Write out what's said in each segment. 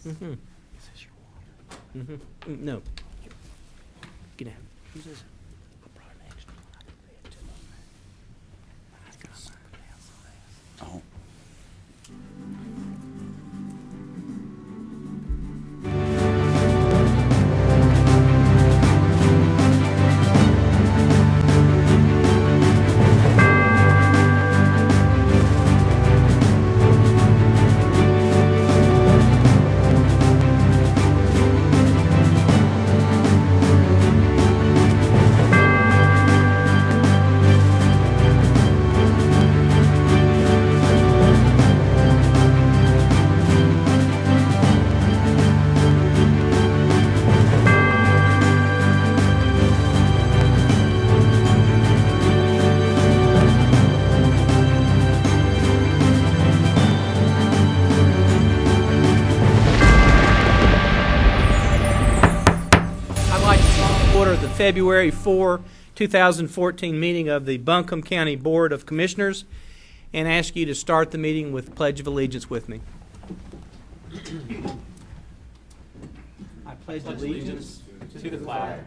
Mm-hmm. Is this your water? Mm-hmm. No. Get out. Who's this? I brought an extra one. I could read two of them. I got something else on this. Oh. February 4, 2014 meeting of the Buncombe County Board of Commissioners, and ask you to start the meeting with Pledge of Allegiance with me. I pledge allegiance to the flag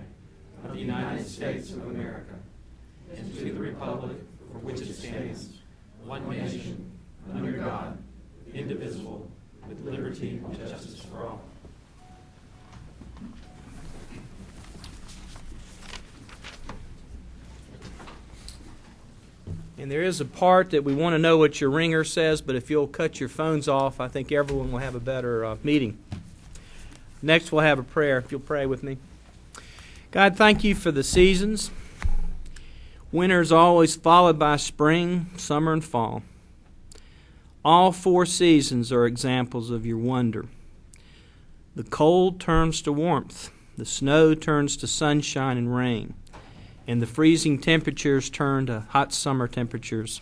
of the United States of America and to the republic for which it stands, one nation, under God, indivisible, with liberty and justice for all. And there is a part that we want to know what your ringer says, but if you'll cut your phones off, I think everyone will have a better meeting. Next, we'll have a prayer, if you'll pray with me. God, thank you for the seasons. Winter is always followed by spring, summer, and fall. All four seasons are examples of your wonder. The cold turns to warmth, the snow turns to sunshine and rain, and the freezing temperatures turn to hot summer temperatures.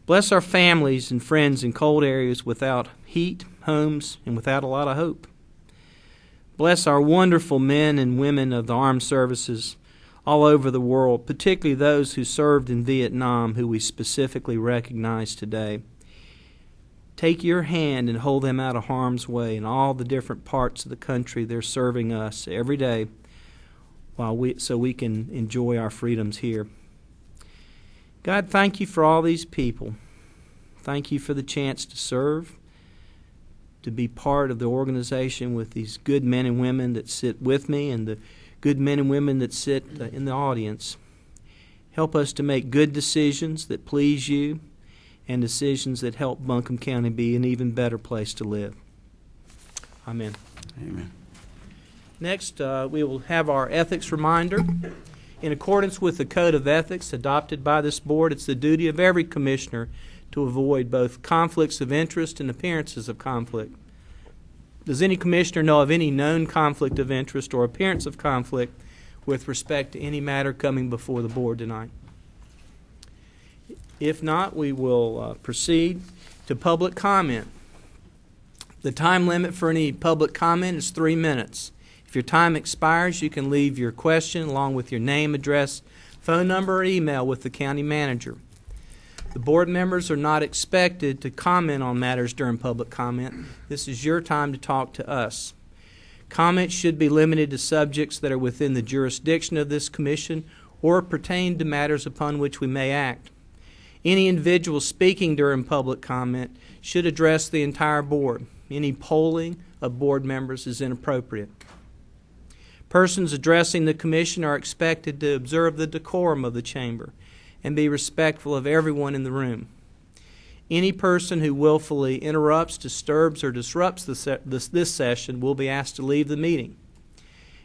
Bless our families and friends in cold areas without heat, homes, and without a lot of hope. Bless our wonderful men and women of the armed services all over the world, particularly those who served in Vietnam, who we specifically recognize today. Take your hand and hold them out of harm's way in all the different parts of the country they're serving us every day, so we can enjoy our freedoms here. God, thank you for all these people. Thank you for the chance to serve, to be part of the organization with these good men and women that sit with me and the good men and women that sit in the audience. Help us to make good decisions that please you and decisions that help Buncombe County be an even better place to live. Amen. Amen. Next, we will have our ethics reminder. In accordance with the Code of Ethics adopted by this board, it's the duty of every commissioner to avoid both conflicts of interest and appearances of conflict. Does any commissioner know of any known conflict of interest or appearance of conflict with respect to any matter coming before the board tonight? If not, we will proceed to public comment. The time limit for any public comment is 3 minutes. If your time expires, you can leave your question along with your name, address, phone number, or email with the county manager. The board members are not expected to comment on matters during public comment. This is your time to talk to us. Comments should be limited to subjects that are within the jurisdiction of this commission or pertain to matters upon which we may act. Any individual speaking during public comment should address the entire board. Any polling of board members is inappropriate. Persons addressing the commission are expected to observe the decorum of the chamber and be respectful of everyone in the room. Any person who willfully interrupts, disturbs, or disrupts this session will be asked to leave the meeting.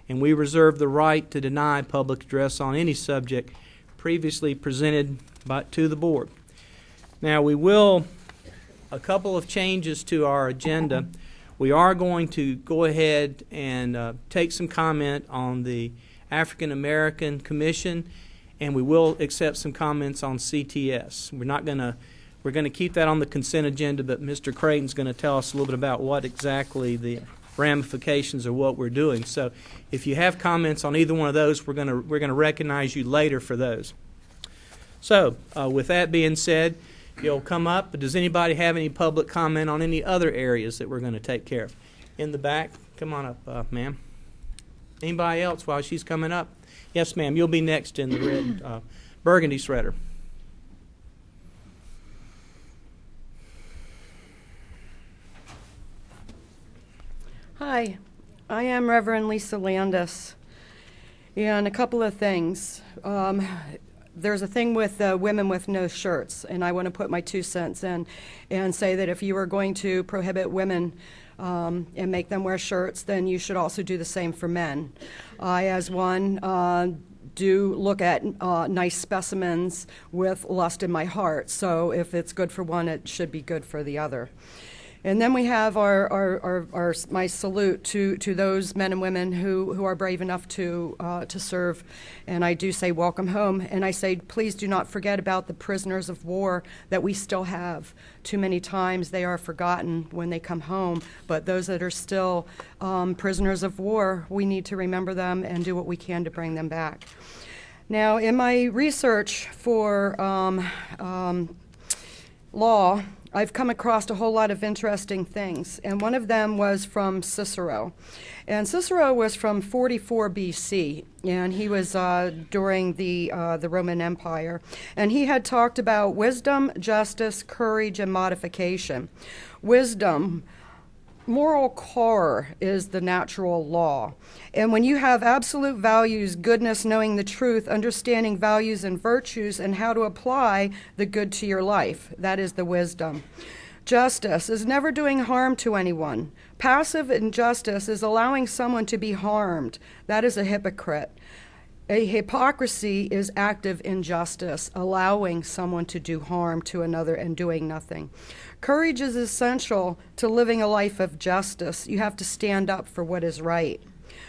And we reserve the right to deny public address on any subject previously presented to the board. Now, a couple of changes to our agenda. We are going to go ahead and take some comment on the African American Commission, and we will accept some comments on CTS. We're going to keep that on the consent agenda, but Mr. Creighton's going to tell us a little bit about what exactly the ramifications of what we're doing. So, if you have comments on either one of those, we're going to recognize you later for those. So, with that being said, You'll come up, but does anybody have any public comment on any other areas that we're going to take care of? In the back, come on up, ma'am. Anybody else while she's coming up? Yes, ma'am, you'll be next in the red burgundy sweater. Hi, I am Reverend Lisa Landis, and a couple of things. There's a thing with women with no shirts, and I want to put my 2 cents in and say that if you are going to prohibit women and make them wear shirts, then you should also do the same for men. I, as one, do look at nice specimens with lust in my heart, so if it's good for one, it should be good for the other. And then we have my salute to those men and women who are brave enough to serve. And I do say welcome home. And I say please do not forget about the prisoners of war that we still have. Too many times they are forgotten when they come home. But those that are still prisoners of war, we need to remember them and do what we can to bring them back. Now, in my research for law, I've come across a whole lot of interesting things, and one of them was from Cicero. And Cicero was from 44 BC, and he was during the Roman Empire. And he had talked about wisdom, justice, courage, and modification. Wisdom, moral core is the natural law. And when you have absolute values, goodness, knowing the truth, understanding values and virtues, and how to apply the good to your life, that is the wisdom. Justice is never doing harm to anyone. Passive injustice is allowing someone to be harmed. That is a hypocrite. A hypocrisy is active injustice, allowing someone to do harm to another and doing nothing. Courage is essential to living a life of justice. You have to stand up for what is right.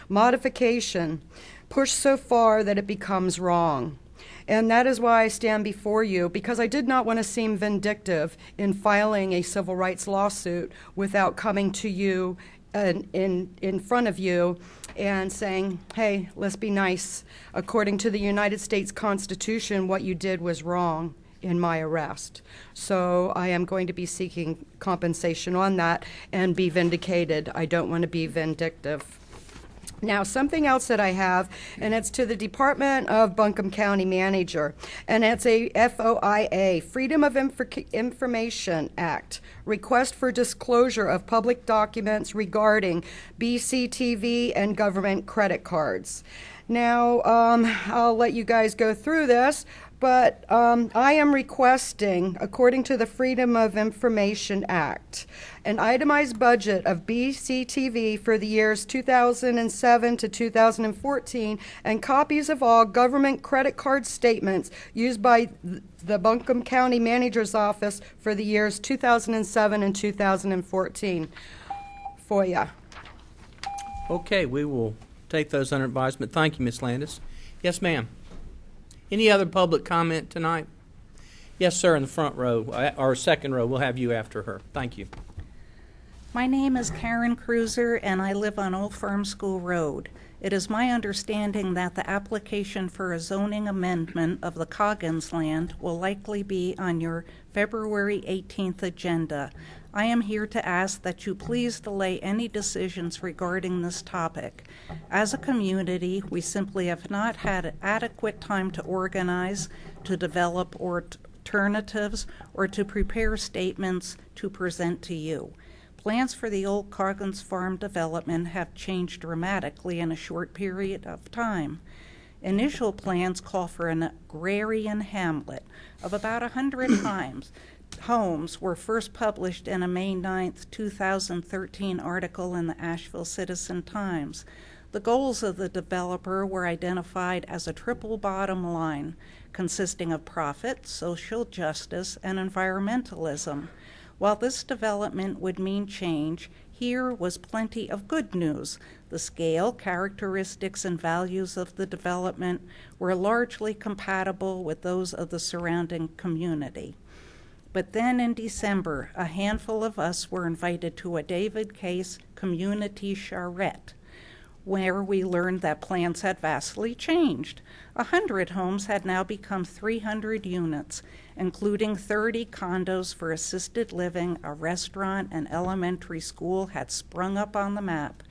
Modification, push so far that it becomes wrong. And that is why I stand before you, because I did not want to seem vindictive in filing a civil rights lawsuit without coming to you in front of you and saying, hey, let's be nice. According to the United States Constitution, what you did was wrong in my arrest. So I am going to be seeking compensation on that and be vindicated. I don't want to be vindictive. Now, something else that I have, and it's to the Department of Buncombe County Manager, and it's a FOIA, Freedom of Information Act, request for disclosure of public documents regarding BCTV and government credit cards. Now, I'll let you guys go through this, but I am requesting, according to the Freedom of Information Act, an itemized budget of BCTV for the years 2007 to 2014 and copies of all government credit card statements used by the Buncombe County Manager's Office for the years 2007 and 2014. FOIA. Okay, we will take those under advisement. Thank you, Ms. Landis. Yes, ma'am. Any other public comment tonight? Yes, sir, in the front row, or second row. We'll have you after her. Thank you. My name is Karen Cruiser, and I live on Old Farm School Road. It is my understanding that the application for a zoning amendment of the Coggins land will likely be on your February 18th agenda. I am here to ask that you please delay any decisions regarding this topic. As a community, we simply have not had adequate time to organize, to develop alternatives, or to prepare statements to present to you. Plans for the old Coggins Farm development have changed dramatically in a short period of time. Initial plans call for an agrarian hamlet of about 100 homes were first published in a May 9, 2013 article in the Asheville Citizen-Times. The goals of the developer were identified as a triple bottom line, consisting of profit, social justice, and environmentalism. While this development would mean change, here was plenty of good news. The scale, characteristics, and values of the development were largely compatible with those of the surrounding community. But then in December, a handful of us were invited to a David Case community charrette. where we learned that plans had vastly changed. 100 homes had now become 300 units, including 30 condos for assisted living, a restaurant, and elementary school had sprung up on the map.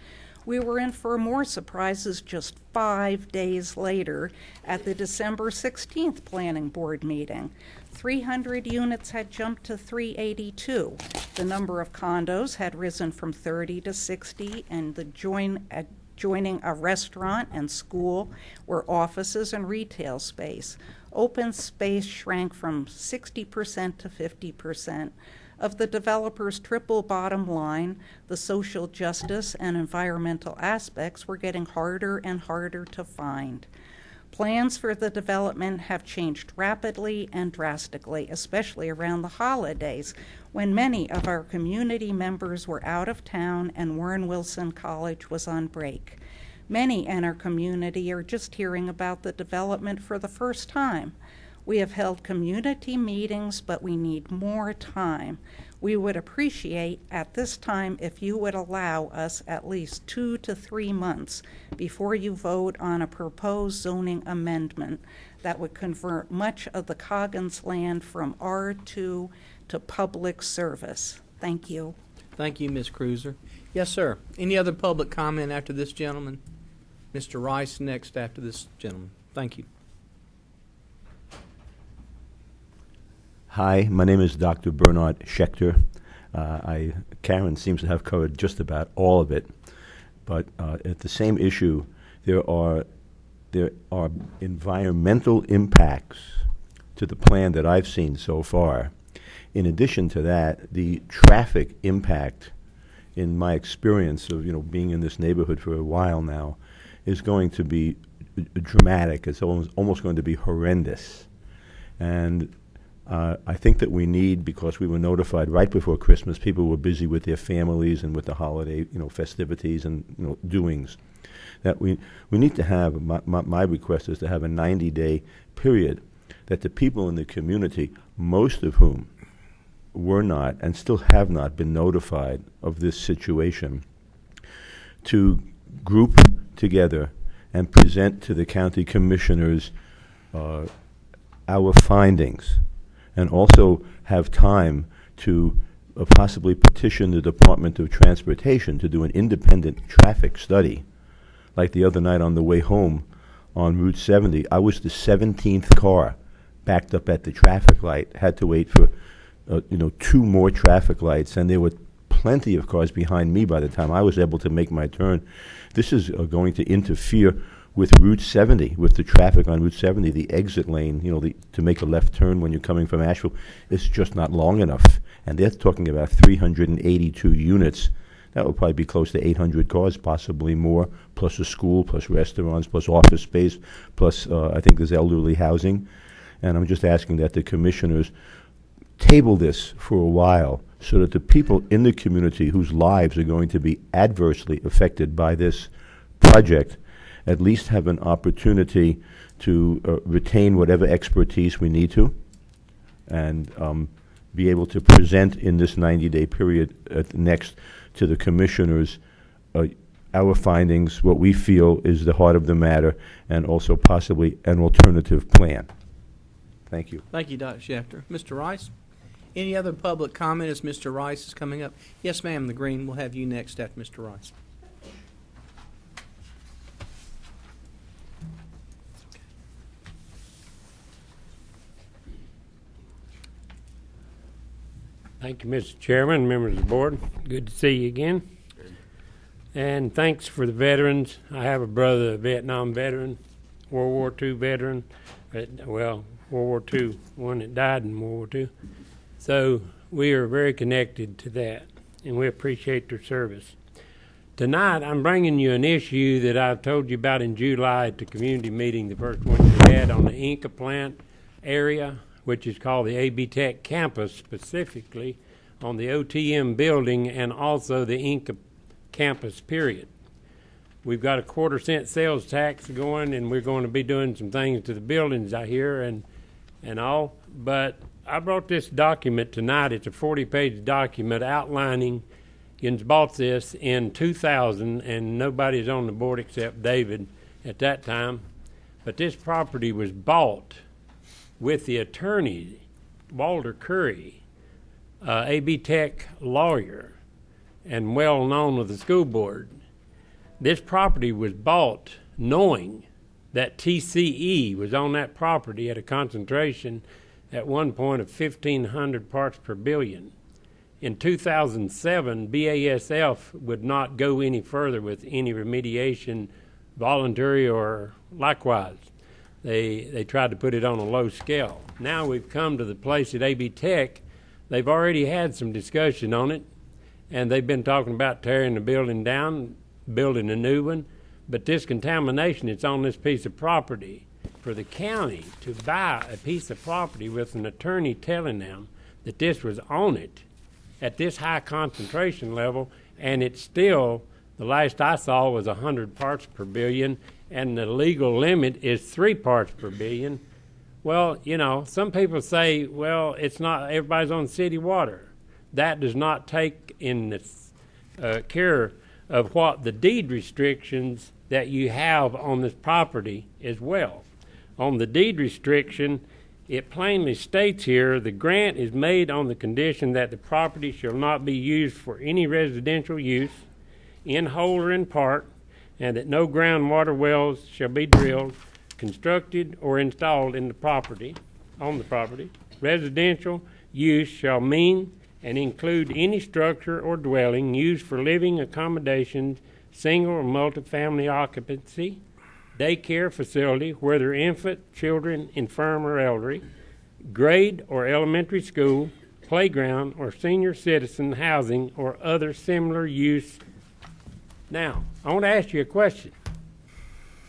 We were in for more surprises just 5 days later at the December 16th Planning Board meeting. 300 units had jumped to 382. The number of condos had risen from 30 to 60, and the joining a restaurant and school were offices and retail space. Open space shrank from 60% to 50%. Of the developer's triple bottom line, the social justice and environmental aspects were getting harder and harder to find. Plans for the development have changed rapidly and drastically, especially around the holidays, when many of our community members were out of town and Warren Wilson College was on break. Many in our community are just hearing about the development for the first time. We have held community meetings, but we need more time. We would appreciate at this time if you would allow us at least 2 to 3 months before you vote on a proposed zoning amendment that would convert much of the Coggins land from R2 to public service. Thank you. Thank you, Ms. Cruiser. Yes, sir. Any other public comment after this gentleman? Mr. Rice next after this gentleman. Thank you. Hi, my name is Dr. Bernard Schechter. Karen seems to have covered just about all of it, but at the same issue, there are environmental impacts to the plan that I've seen so far. In addition to that, the traffic impact, in my experience of being in this neighborhood for a while now, is going to be dramatic. It's almost going to be horrendous, and I think that we need, because we were notified right before Christmas, people were busy with their families and with the holiday, festivities and doings, that we need to have, my request is to have a 90-day period that the people in the community, most of whom were not and still have not been notified of this situation, to group together and present to the county commissioners our findings, and also have time to possibly petition the Department of Transportation to do an independent traffic study. Like the other night on the way home on Route 70, I was the 17th car backed up at the traffic light, had to wait for 2 more traffic lights, and there were plenty of cars behind me by the time I was able to make my turn. This is going to interfere with Route 70, with the traffic on Route 70, the exit lane, to make a left turn when you're coming from Asheville, is just not long enough. And they're talking about 382 units. That would probably be close to 800 cars, possibly more, plus a school, plus restaurants, plus office space, plus I think there's elderly housing. And I'm just asking that the commissioners table this for a while so that the people in the community whose lives are going to be adversely affected by this project at least have an opportunity to retain whatever expertise we need to, and be able to present in this 90-day period next to the commissioners our findings, what we feel is the heart of the matter, and also possibly an alternative plan. Thank you. Thank you, Dr. Schechter. Mr. Rice? Any other public comment as Mr. Rice is coming up? Yes, ma'am, the Green. We'll have you next after Mr. Rice. Thank you, Mr. Chairman, members of the board. Good to see you again. And thanks for the veterans. I have a brother, a Vietnam veteran, World War II veteran. World War II, one that died in World War II. So we are very connected to that, and we appreciate their service. Tonight, I'm bringing you an issue that I've told you about in July at the community meeting, the first one we had on the Inca plant area, which is called the AB Tech campus, specifically on the OTM building and also the Inca campus, period. We've got a 1/4-cent sales tax going, and we're going to be doing some things to the buildings out here and all. But I brought this document tonight. It's a 40-page document outlining Republicans bought this in 2000, and nobody's on the board except David at that time. But this property was bought with the attorney, Walter Curry, AB Tech lawyer, and well known with the school board. This property was bought knowing that TCE was on that property at a concentration at one point of 1,500 parts per billion. In 2007, BASF would not go any further with any remediation, voluntary or likewise. They tried to put it on a low scale. Now we've come to the place at AB Tech. They've already had some discussion on it, and they've been talking about tearing the building down, building a new one. But this contamination that's on this piece of property, for the county to buy a piece of property with an attorney telling them that this was on it at this high concentration level, and it's still, the last I saw was 100 parts per billion, and the legal limit is 3 parts per billion. Well, you know, some people say, well, it's not, everybody's on city water. That does not take in the care of what the deed restrictions that you have on this property as well. On the deed restriction, it plainly states here, the grant is made on the condition that the property shall not be used for any residential use, in whole or in part, and that no groundwater wells shall be drilled, constructed, or installed in the property, on the property. Residential use shall mean and include any structure or dwelling used for living accommodations, single or multifamily occupancy, daycare facility, whether infant, children, infirm, or elderly, grade or elementary school, playground, or senior citizen housing, or other similar use. Now, I want to ask you a question.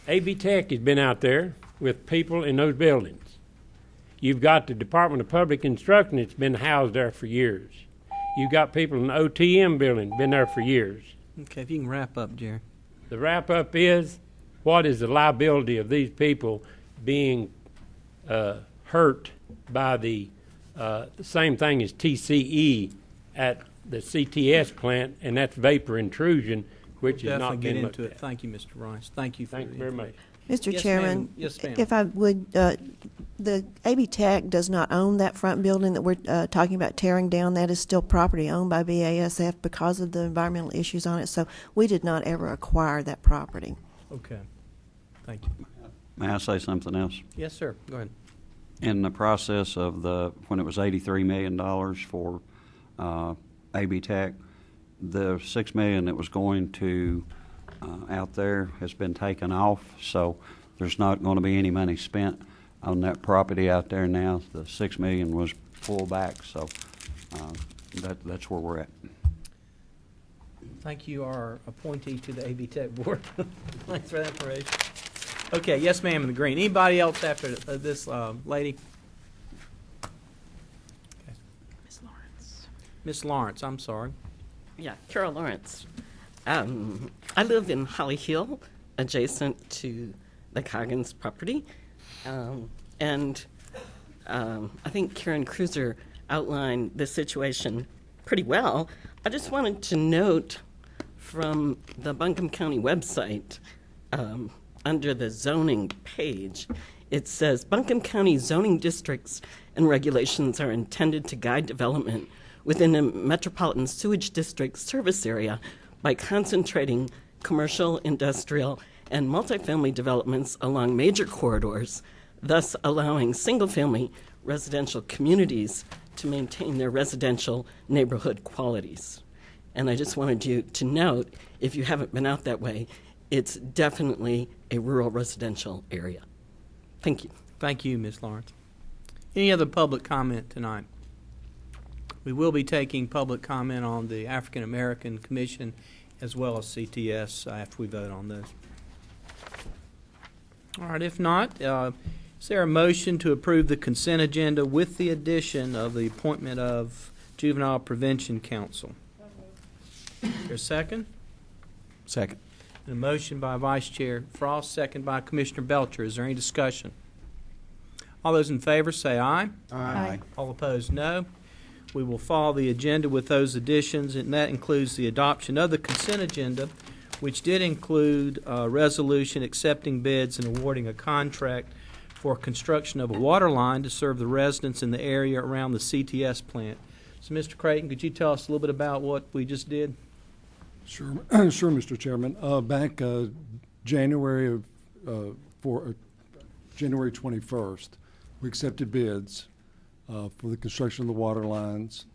AB Tech has been out there with people in those buildings. You've got the Department of Public Instruction that's been housed there for years. You've got people in the OTM building, been there for years. Okay, if you can wrap up, Jerry. The wrap-up is, what is the liability of these people being hurt by the same thing as TCE at the CTS plant, and that's vapor intrusion, which We'll is not definitely being get looked into it. at. Thank you, Mr. Rice. Thank you for Thank you the very much. information. Mr. Yes, Chairman, ma'am. Yes, ma'am. if I would, the AB Tech does not own that front building that we're talking about tearing down. That is still property owned by BASF because of the environmental issues on it. So we did not ever acquire that property. Okay. Thank you. May I say something else? Yes, sir. Go ahead. In the process of when it was $83 million for AB Tech, the $6 million that was going to out there has been taken off, so there's not going to be any money spent on that property out there now. The $6 million was pulled back, so that's where we're at. Thank you, our appointee to the AB Tech Board. Thanks for that information. Okay, yes, ma'am, in the green. Anybody else after this lady? Okay. Ms. Lawrence. Miss Lawrence, I'm sorry. Yeah, Carol Lawrence. I live in Holly Hill, adjacent to the Coggins property. And I think Karen Cruiser outlined the situation pretty well. I just wanted to note from the Buncombe County website, under the zoning page, it says Buncombe County zoning districts and regulations are intended to guide development within a metropolitan sewage district service area by concentrating commercial, industrial, and multifamily developments along major corridors, thus allowing single-family residential communities to maintain their residential neighborhood qualities. And I just wanted you to note, if you haven't been out that way, it's definitely a rural residential area. Thank you. Thank you, Miss Lawrence. Any other public comment tonight? We will be taking public comment on the African American Commission as well as CTS after we vote on those. All right, if not, is there a motion to approve the consent agenda with the addition of the appointment of Juvenile Prevention Council? Is there a second? Second. A motion by Vice Chair Frost, second by Commissioner Belcher. Is there any discussion? All those in favor say aye. Aye. All opposed, no. We will follow the agenda with those additions, and that includes the adoption of the consent agenda, which did include a resolution accepting bids and awarding a contract for construction of a water line to serve the residents in the area around the CTS plant. So, Mr. Creighton, could you tell us a little bit about what we just did? Sure, sure, Mr. Chairman. Back January 21st, we accepted bids for the construction of the water lines.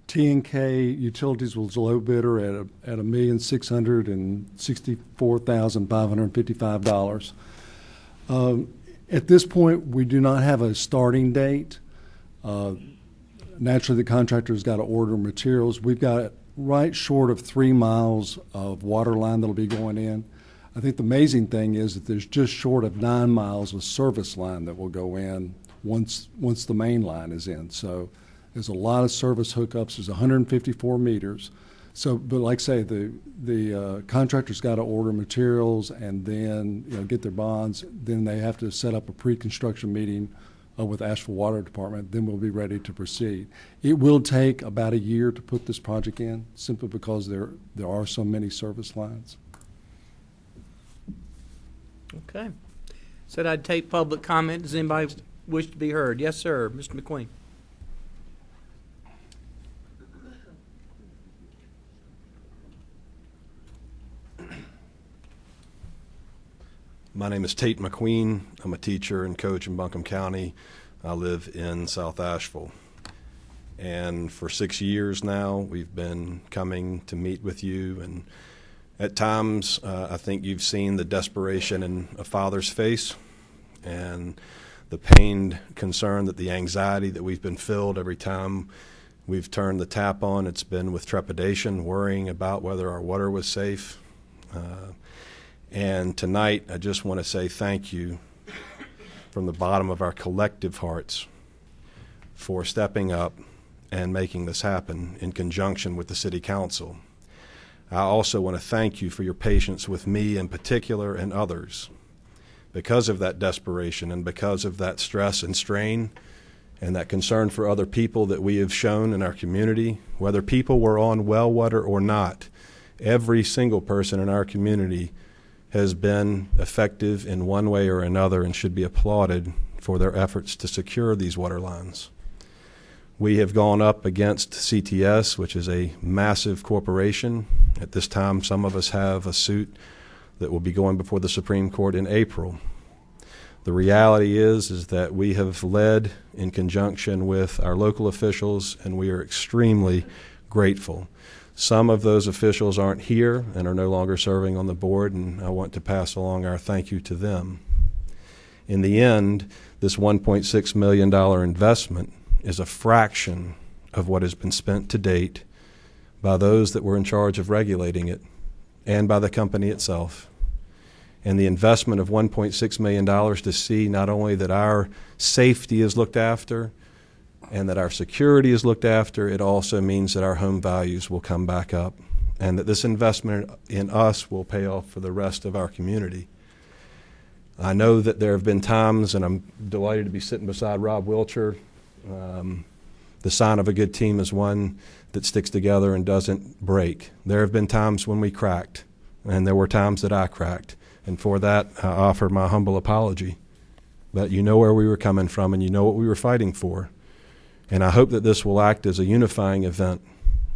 T&K Utilities was low bidder at $1,664,555. At this point, we do not have a starting date. Naturally, the contractor's got to order materials. We've got right short of 3 miles of water line that'll be going in. I think the amazing thing is that there's just short of 9 miles of service line that will go in once the main line is in. So there's a lot of service hookups. There's 154 meters. So, but like I say, the contractor's got to order materials and then get their bonds. Then they have to set up a pre-construction meeting with Asheville Water Department. Then we'll be ready to proceed. It will take about a year to put this project in, simply because there are so many service lines. Okay. Said I'd take public comment. Does anybody wish to be heard? Yes, sir. Mr. McQueen. My name is Tate McQueen. I'm a teacher and coach in Buncombe County. I live in South Asheville. And for 6 years now, we've been coming to meet with you. And at times, I think you've seen the desperation in a father's face and the pained concern, that the anxiety that we've been filled every time we've turned the tap on. It's been with trepidation, worrying about whether our water was safe. And tonight, I just want to say thank you from the bottom of our collective hearts for stepping up and making this happen in conjunction with the City Council. I also want to thank you for your patience with me in particular and others. Because of that desperation and because of that stress and strain and that concern for other people that we have shown in our community, whether people were on well water or not, every single person in our community has been effective in one way or another and should be applauded for their efforts to secure these water lines. We have gone up against CTS, which is a massive corporation. At this time, some of us have a suit that will be going before the Supreme Court in April. The reality is that we have led in conjunction with our local officials, and we are extremely grateful. Some of those officials aren't here and are no longer serving on the board, and I want to pass along our thank you to them. In the end, this $1.6 million investment is a fraction of what has been spent to date by those that were in charge of regulating it and by the company itself. And the investment of $1.6 million to see not only that our safety is looked after and that our security is looked after, it also means that our home values will come back up and that this investment in us will pay off for the rest of our community. I know that there have been times, and I'm delighted to be sitting beside Rob Wilcher. The sign of a good team is one that sticks together and doesn't break. There have been times when we cracked, and there were times that I cracked, and for that I offer my humble apology. But you know where we were coming from, and you know what we were fighting for. And I hope that this will act as a unifying event,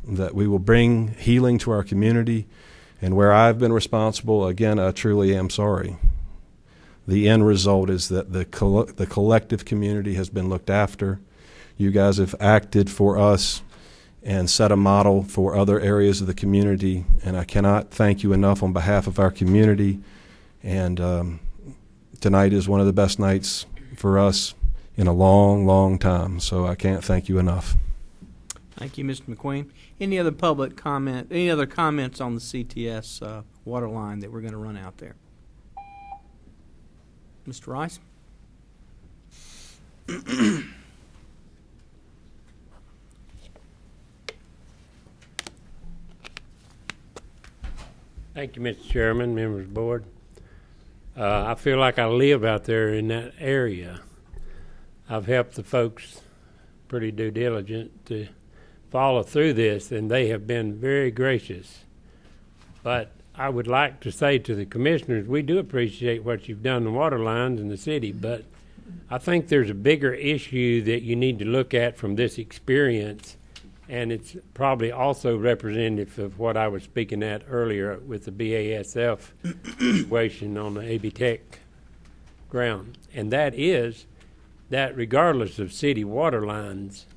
that we will bring healing to our community. And where I've been responsible, again, I truly am sorry. The end result is that the collective community has been looked after. You guys have acted for us and set a model for other areas of the community. And I cannot thank you enough on behalf of our community. And tonight is one of the best nights for us in a long, long time, so I can't thank you enough. Thank you, Mr. McQueen. Any other public comment, any other comments on the CTS water line that we're going to run out there? Mr. Rice? Thank you, Mr. Chairman, members of the board. I feel like I live out there in that area. I've helped the folks pretty due diligent to follow through this, and they have been very gracious. But I would like to say to the commissioners, we do appreciate what you've done in water lines in the city, but I think there's a bigger issue that you need to look at from this experience, and it's probably also representative of what I was speaking at earlier with the BASF situation on the AB Tech ground, and that is that regardless of city water lines,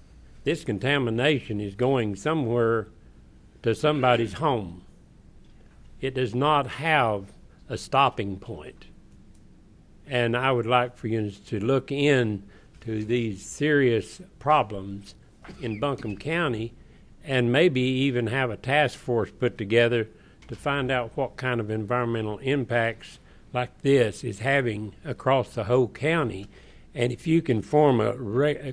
this contamination is going somewhere to somebody's home. It does not have a stopping point. And I would like for you to look into these serious problems in Buncombe County and maybe even have a task force put together to find out what kind of environmental impacts like this is having across the whole county. And if you can form a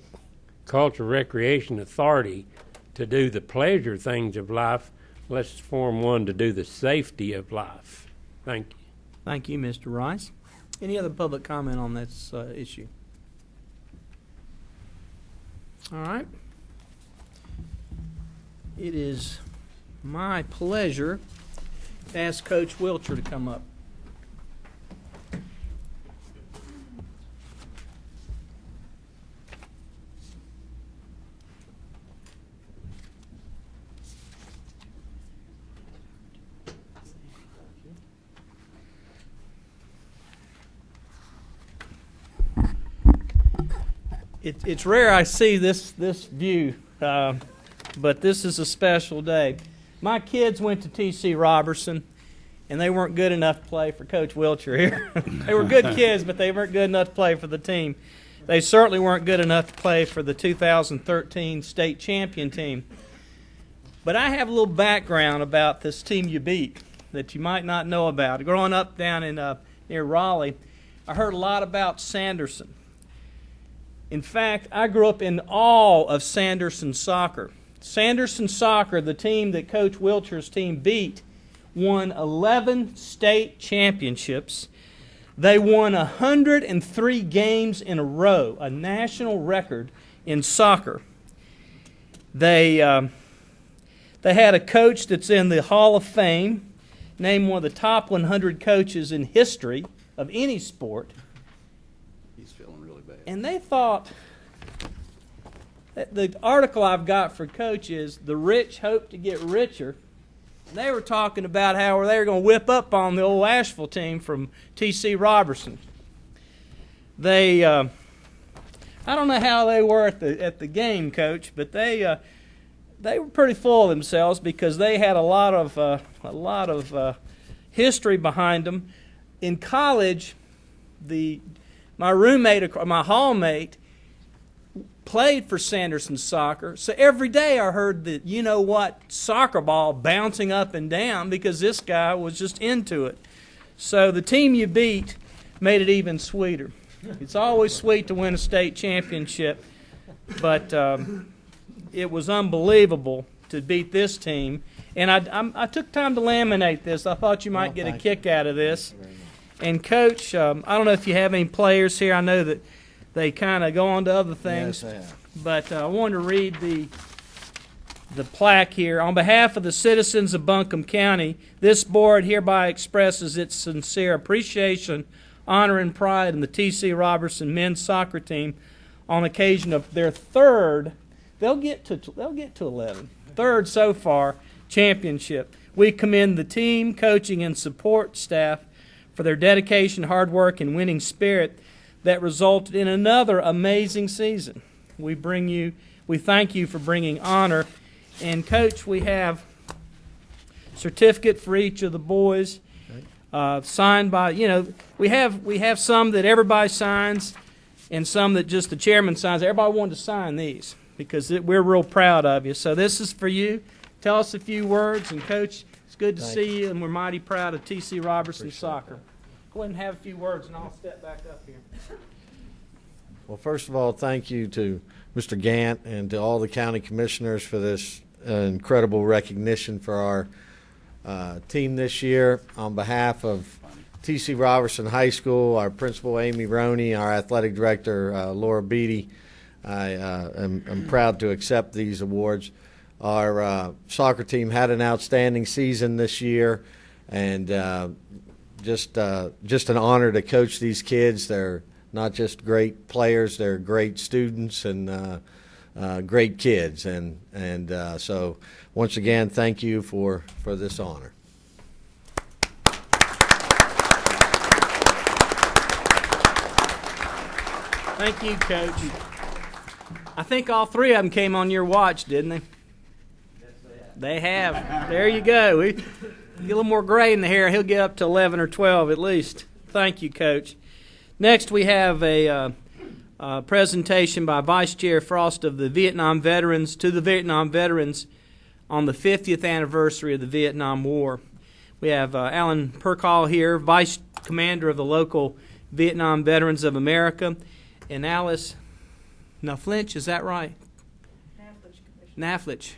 cultural recreation authority to do the pleasure things of life, let's form one to do the safety of life. Thank you. Thank you, Mr. Rice. Any other public comment on this issue? All right. It is my pleasure to ask Coach Wilcher to come up. It's rare I see this view, but this is a special day. My kids went to T.C. Roberson, and they weren't good enough to play for Coach Wilcher here. They were good kids, but they weren't good enough to play for the team. They certainly weren't good enough to play for the 2013 state champion team. But I have a little background about this team you beat that you might not know about. Growing up down in near Raleigh, I heard a lot about Sanderson. In fact, I grew up in awe of Sanderson soccer. Sanderson soccer, the team that Coach Wilcher's team beat, won 11 state championships. They won 103 games in a row, a national record in soccer. They had a coach that's in the Hall of Fame, named one of the top 100 coaches in history of any sport. He's feeling really bad. And they thought, the article I've got for Coach is, the rich hope to get richer. And they were talking about how they were going to whip up on the old Asheville team from T.C. Roberson. They, I don't know how they were at the game, Coach, but they were pretty full of themselves because they had a lot of history behind them. In college, my roommate, my hallmate, played for Sanderson soccer. So every day I heard the soccer ball bouncing up and down because this guy was just into it. So the team you beat made it even sweeter. It's always sweet to win a state championship, but it was unbelievable to beat this team. And I took time to laminate this. I thought you might get a kick out of this. And Coach, I don't know if you have any players here. I know that they kind of go on to other things. Yes, I have. But I want to read the plaque here. On behalf of the citizens of Buncombe County, this board hereby expresses its sincere appreciation, honor, and pride in the T.C. Roberson men's soccer team on occasion of their third, they'll get to 11, third so far, championship. We commend the team, coaching, and support staff for their dedication, hard work, and winning spirit that resulted in another amazing season. We thank you for bringing honor. And Coach, we have a certificate for each of the boys, signed by, we have some that everybody signs and some that just the chairman signs. Everybody wanted to sign these because we're real proud of you. So this is for you. Tell us a few words, and Coach, it's good to see you, and we're mighty proud of T.C. Roberson Soccer. Go ahead and have a few words, and I'll step back up here. Well, first of all, thank you to Mr. Gant and to all the county commissioners for this incredible recognition for our team this year. On behalf of T.C. Roberson High School, our principal, Amy Roney, our athletic director, Laura Beatty, I'm proud to accept these awards. Our soccer team had an outstanding season this year, and just an honor to coach these kids. They're not just great players; they're great students and great kids. And so, once again, thank you for this honor. Thank you, Coach. I think all three of them came on your watch, didn't they? They have. There you go. We get a little more gray in the hair. He'll get up to 11 or 12 at least. Thank you, Coach. Next, we have a presentation by Vice Chair Frost of the Vietnam veterans to the Vietnam veterans on the 50th anniversary of the Vietnam War. We have Alan Perkall here, Vice Commander of the local Vietnam Veterans of America, and Alice Naflinch, is that right? Naflich.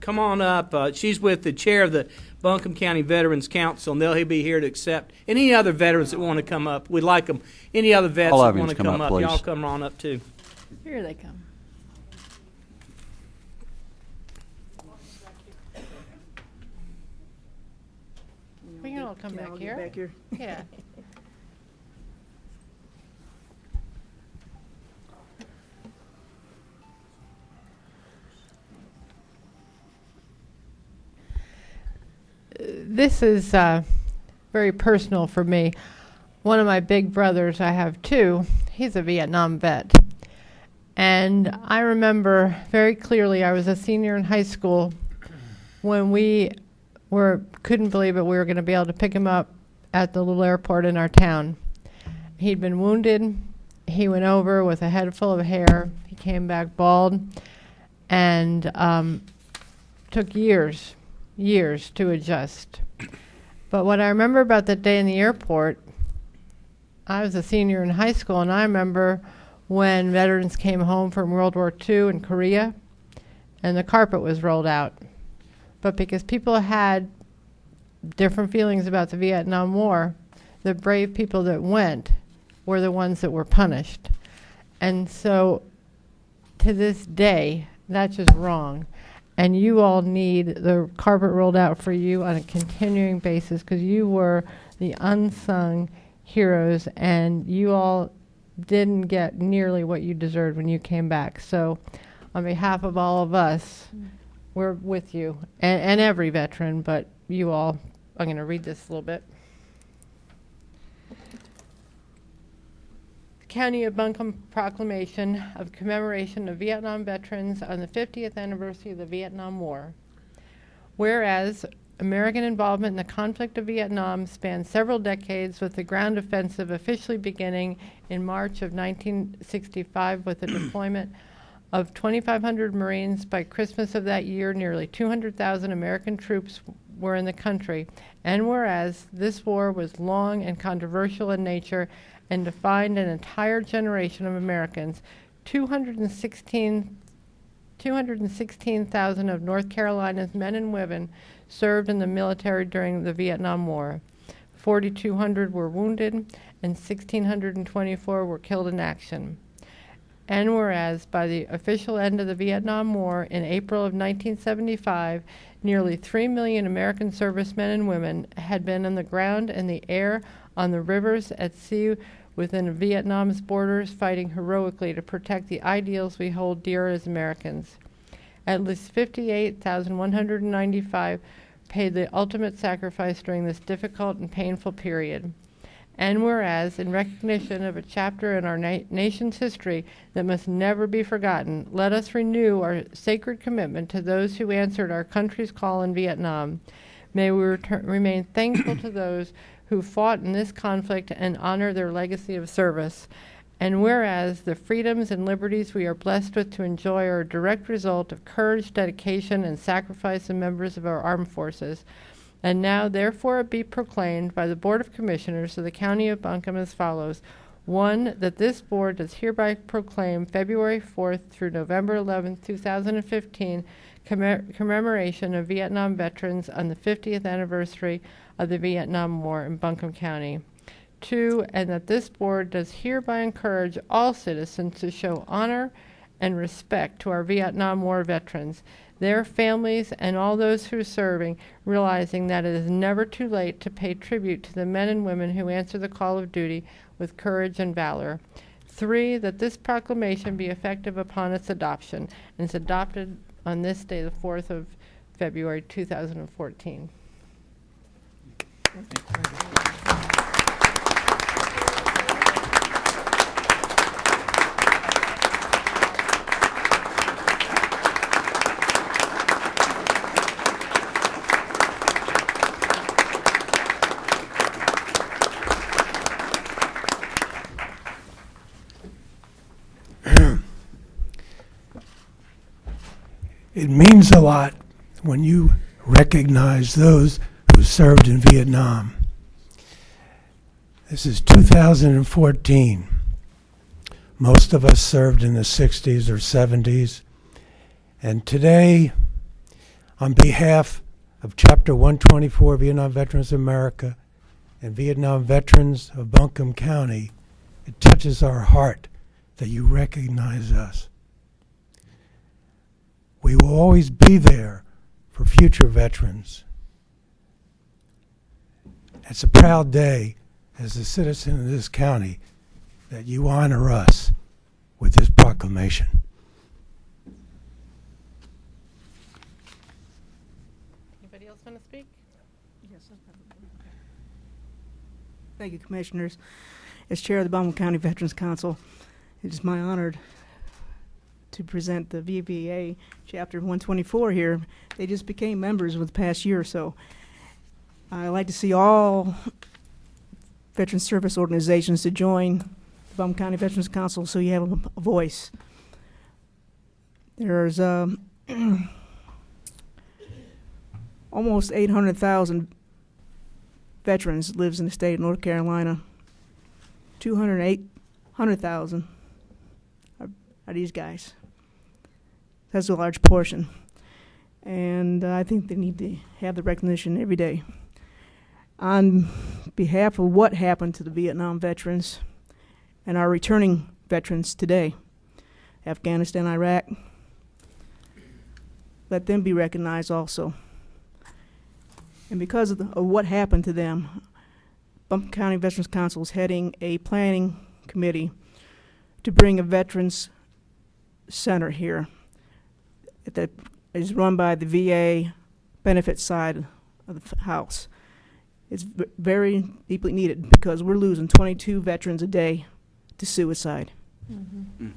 Come on up. She's with the chair of the Buncombe County Veterans Council, and they'll be here to accept any other veterans that want to come up. We'd like them. Any other vets that want to come up, y'all come on up too. Here they come. We can all come back here. Yeah. This is very personal for me. One of my big brothers, I have two, he's a Vietnam vet. And I remember very clearly, I was a senior in high school when we couldn't believe it, we were going to be able to pick him up at the little airport in our town. He'd been wounded. He went over with a head full of hair. He came back bald, and took years to adjust. But what I remember about that day in the airport, I was a senior in high school, and I remember when veterans came home from World War II in Korea, and the carpet was rolled out. But because people had different feelings about the Vietnam War, the brave people that went were the ones that were punished. And so, to this day, that's just wrong. And you all need the carpet rolled out for you on a continuing basis, because you were the unsung heroes, and you all didn't get nearly what you deserved when you came back. So on behalf of all of us, we're with you, and every veteran, but you all. I'm going to read this a little bit. County of Buncombe Proclamation of Commemoration of Vietnam Veterans on the 50th anniversary of the Vietnam War. Whereas American involvement in the conflict of Vietnam spanned several decades, with the ground offensive officially beginning in March of 1965 with the deployment of 2,500 Marines. By Christmas of that year, nearly 200,000 American troops were in the country. And whereas this war was long and controversial in nature and defined an entire generation of Americans, 216,000 of North Carolina's men and women served in the military during the Vietnam War. 4,200 were wounded, and 1,624 were killed in action. And whereas by the official end of the Vietnam War in April of 1975, nearly 3 million American servicemen and women had been on the ground, in the air, on the rivers, at sea, within Vietnam's borders, fighting heroically to protect the ideals we hold dear as Americans. At least 58,195 paid the ultimate sacrifice during this difficult and painful period. And whereas, in recognition of a chapter in our nation's history that must never be forgotten, let us renew our sacred commitment to those who answered our country's call in Vietnam. May we remain thankful to those who fought in this conflict and honor their legacy of service. And whereas the freedoms and liberties we are blessed with to enjoy are a direct result of courage, dedication, and sacrifice of members of our armed forces. And now, therefore, it be proclaimed by the Board of Commissioners of the County of Buncombe as follows. 1, that this board does hereby proclaim February 4th through November 11th, 2015, commemoration of Vietnam veterans on the 50th anniversary of the Vietnam War in Buncombe County. 2, and that this board does hereby encourage all citizens to show honor and respect to our Vietnam War veterans. their families, and all those who are serving, realizing that it is never too late to pay tribute to the men and women who answer the call of duty with courage and valor. 3, that this proclamation be effective upon its adoption, and is adopted on this day, the 4th of February, 2014. It means a lot when you recognize those who served in Vietnam. This is 2014. Most of us served in the 60s or 70s. And today, on behalf of Chapter 124 Vietnam Veterans of America and Vietnam Veterans of Buncombe County, it touches our heart that you recognize us. We will always be there for future veterans. It's a proud day as a citizen of this county that you honor us with this proclamation. Anybody else want to speak? Yes. Thank you, Commissioners. As Chair of the Buncombe County Veterans Council, it is my honor to present the VVA Chapter 124 here. They just became members with the past year or so. I like to see all veteran service organizations to join the Buncombe County Veterans Council so you have a voice. There's almost 800,000 veterans lives in the state of North Carolina. 200,000 are these guys. That's a large portion. And I think they need to have the recognition every day. On behalf of what happened to the Vietnam veterans and our returning veterans today, Afghanistan, Iraq, let them be recognized also. And because of what happened to them, Buncombe County Veterans Council is heading a planning committee to bring a veterans center here that is run by the VA benefit side of the house. It's very deeply needed because we're losing 22 veterans a day to suicide. Mm-hmm.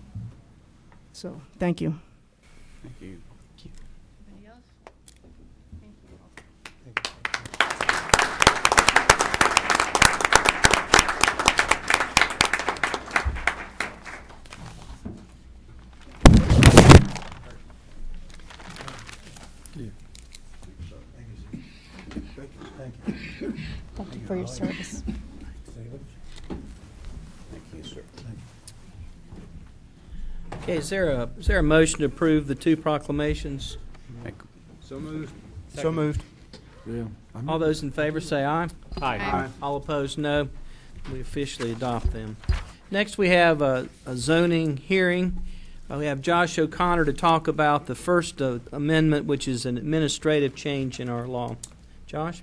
So, thank you. Thank you. Anybody else? Thank Thank you for your service. Okay, is there a motion to approve the 2 proclamations? So moved. So moved. Yeah. All those in favor say aye. Aye. All opposed, no. We officially adopt them. Next, we have a zoning hearing. We have Josh O'Connor to talk about the first amendment, which is an administrative change in our law. Josh?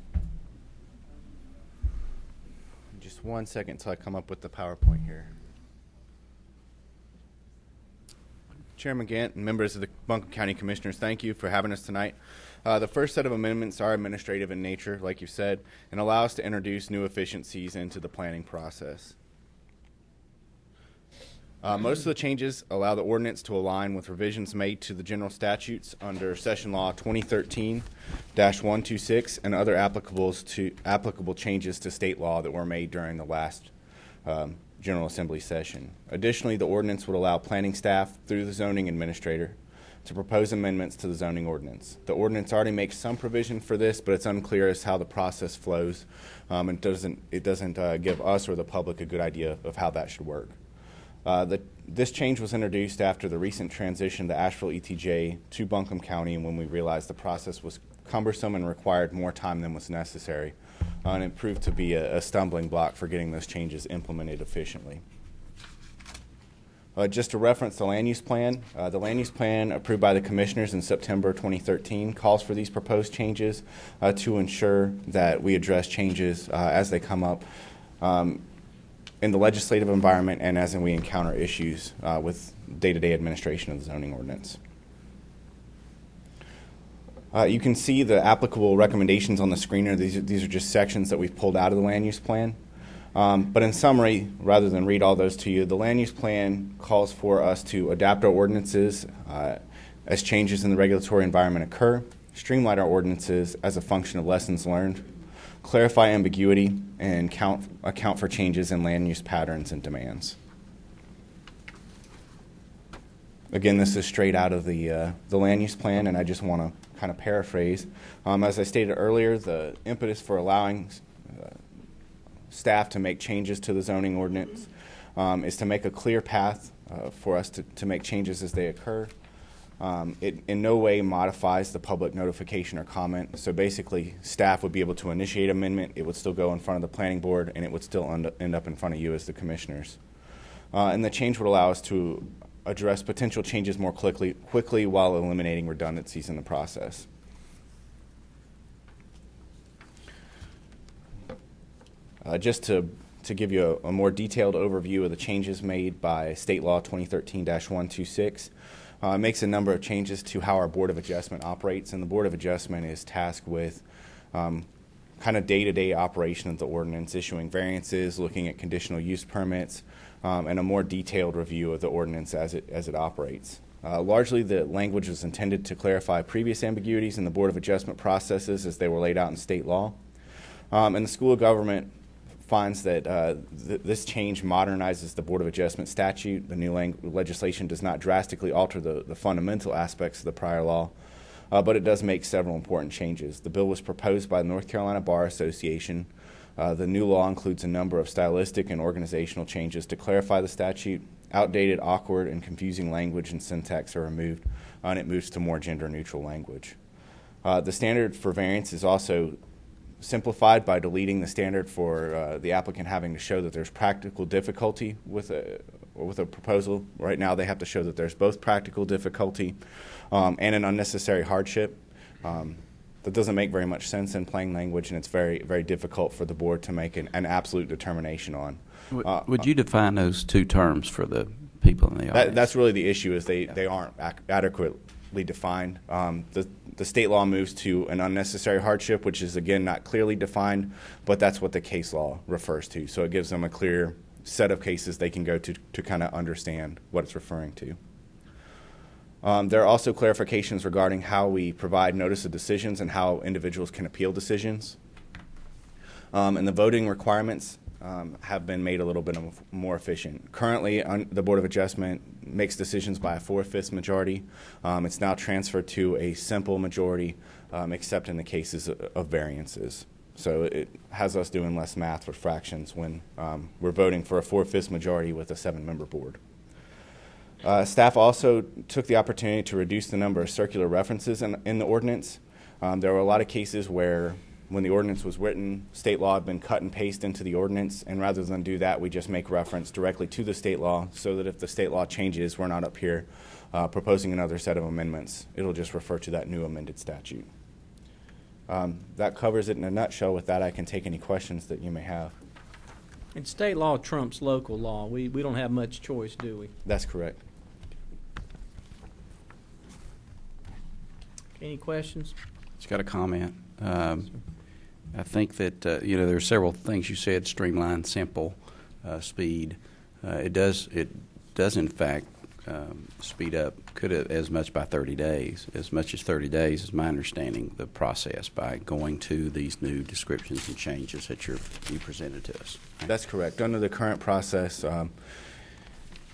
Just 1 second till I come up with the PowerPoint here. Chairman Gant and members of the Buncombe County Commissioners, thank you for having us tonight. The first set of amendments are administrative in nature, like you said, and allow us to introduce new efficiencies into the planning process. Most of the changes allow the ordinance to align with revisions made to the general statutes under Session Law 2013-126 and other applicable changes to state law that were made during the last General Assembly session. Additionally, the ordinance would allow planning staff through the zoning administrator to propose amendments to the zoning ordinance. The ordinance already makes some provision for this, but it's unclear as how the process flows. It doesn't give us or the public a good idea of how that should work. This change was introduced after the recent transition to Asheville ETJ to Buncombe County, and when we realized the process was cumbersome and required more time than was necessary. And it proved to be a stumbling block for getting those changes implemented efficiently. Just to reference the land use plan approved by the commissioners in September 2013 calls for these proposed changes to ensure that we address changes as they come up in the legislative environment and as we encounter issues with day-to-day administration of the zoning ordinance. You can see the applicable recommendations on the screener. These are just sections that we've pulled out of the land use plan. But in summary, rather than read all those to you, the land use plan calls for us to adapt our ordinances as changes in the regulatory environment occur, streamline our ordinances as a function of lessons learned, clarify ambiguity, and account for changes in land use patterns and demands. Again, this is straight out of the land use plan, and I just want to kind of paraphrase. As I stated earlier, the impetus for allowing staff to make changes to the zoning ordinance is to make a clear path for us to make changes as they occur. It in no way modifies the public notification or comment. So basically, staff would be able to initiate amendment. It would still go in front of the planning board, and it would still end up in front of you as the commissioners. And the change would allow us to address potential changes more quickly while eliminating redundancies in the process. Just to give you a more detailed overview of the changes made by State Law 2013-126, it makes a number of changes to how our Board of Adjustment operates, and the Board of Adjustment is tasked with kind of day-to-day operation of the ordinance, issuing variances, looking at conditional use permits, and a more detailed review of the ordinance as it operates. Largely, the language was intended to clarify previous ambiguities in the Board of Adjustment processes as they were laid out in state law. And the School of Government finds that this change modernizes the Board of Adjustment statute. The new legislation does not drastically alter the fundamental aspects of the prior law, but it does make several important changes. The bill was proposed by the North Carolina Bar Association. The new law includes a number of stylistic and organizational changes to clarify the statute. Outdated, awkward, and confusing language and syntax are removed, and it moves to more gender-neutral language. The standard for variance is also simplified by deleting the standard for the applicant having to show that there's practical difficulty with a proposal. Right now, they have to show that there's both practical difficulty and an unnecessary hardship. That doesn't make very much sense in plain language, and it's very, very difficult for the board to make an absolute determination on. Would you define those two terms for the people in the audience? That's really the issue, is they aren't adequately defined. The state law moves to an unnecessary hardship, which is, again, not clearly defined, but that's what the case law refers to. So it gives them a clear set of cases they can go to kind of understand what it's referring to. There are also clarifications regarding how we provide notice of decisions and how individuals can appeal decisions. And the voting requirements have been made a little bit more efficient. Currently, the Board of Adjustment makes decisions by a 4/5 majority. It's now transferred to a simple majority, except in the cases of variances. So it has us doing less math with fractions when we're voting for a 4/5 majority with a 7-member board. Staff also took the opportunity to reduce the number of circular references in the ordinance. There were a lot of cases where, when the ordinance was written, state law had been cut and pasted into the ordinance, and rather than do that, we just make reference directly to the state law, so that if the state law changes, we're not up here proposing another set of amendments. It'll just refer to that new amended statute. That covers it in a nutshell. With that, I can take any questions that you may have. And state law trumps local law. We don't have much choice, do we? That's correct. Any questions? Just got a comment. I think that there are several things you said: streamline, simple, speed. It does in fact speed up, could as much by 30 days. As much as 30 days is my understanding the process by going to these new descriptions and changes that you presented to us. Right? That's correct. Under the current process,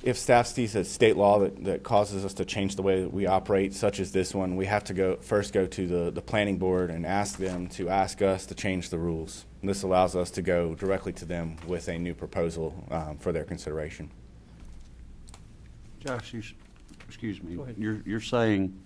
if staff sees a state law that causes us to change the way that we operate, such as this one, we have to first go to the planning board and ask them to ask us to change the rules. And this allows us to go directly to them with a new proposal for their consideration. Josh, excuse me. You're saying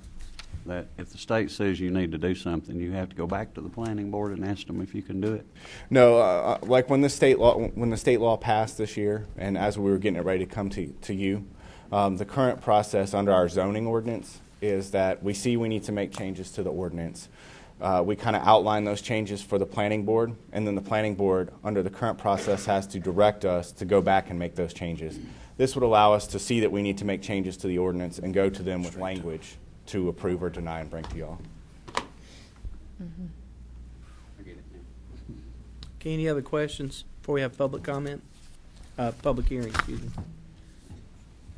that if the state says you need to do something, you have to go back to the planning board and ask them if you can do it? No, like when the state law passed this year, and as we were getting it ready to come to you, The current process under our zoning ordinance is that we see we need to make changes to the ordinance. We kind of outline those changes for the planning board, and then the planning board, under the current process, has to direct us to go back and make those changes. This would allow us to see that we need to make changes to the ordinance and go to them with language to approve or deny and bring to y'all. Okay, any other questions before we have public comment? Public hearing, excuse me.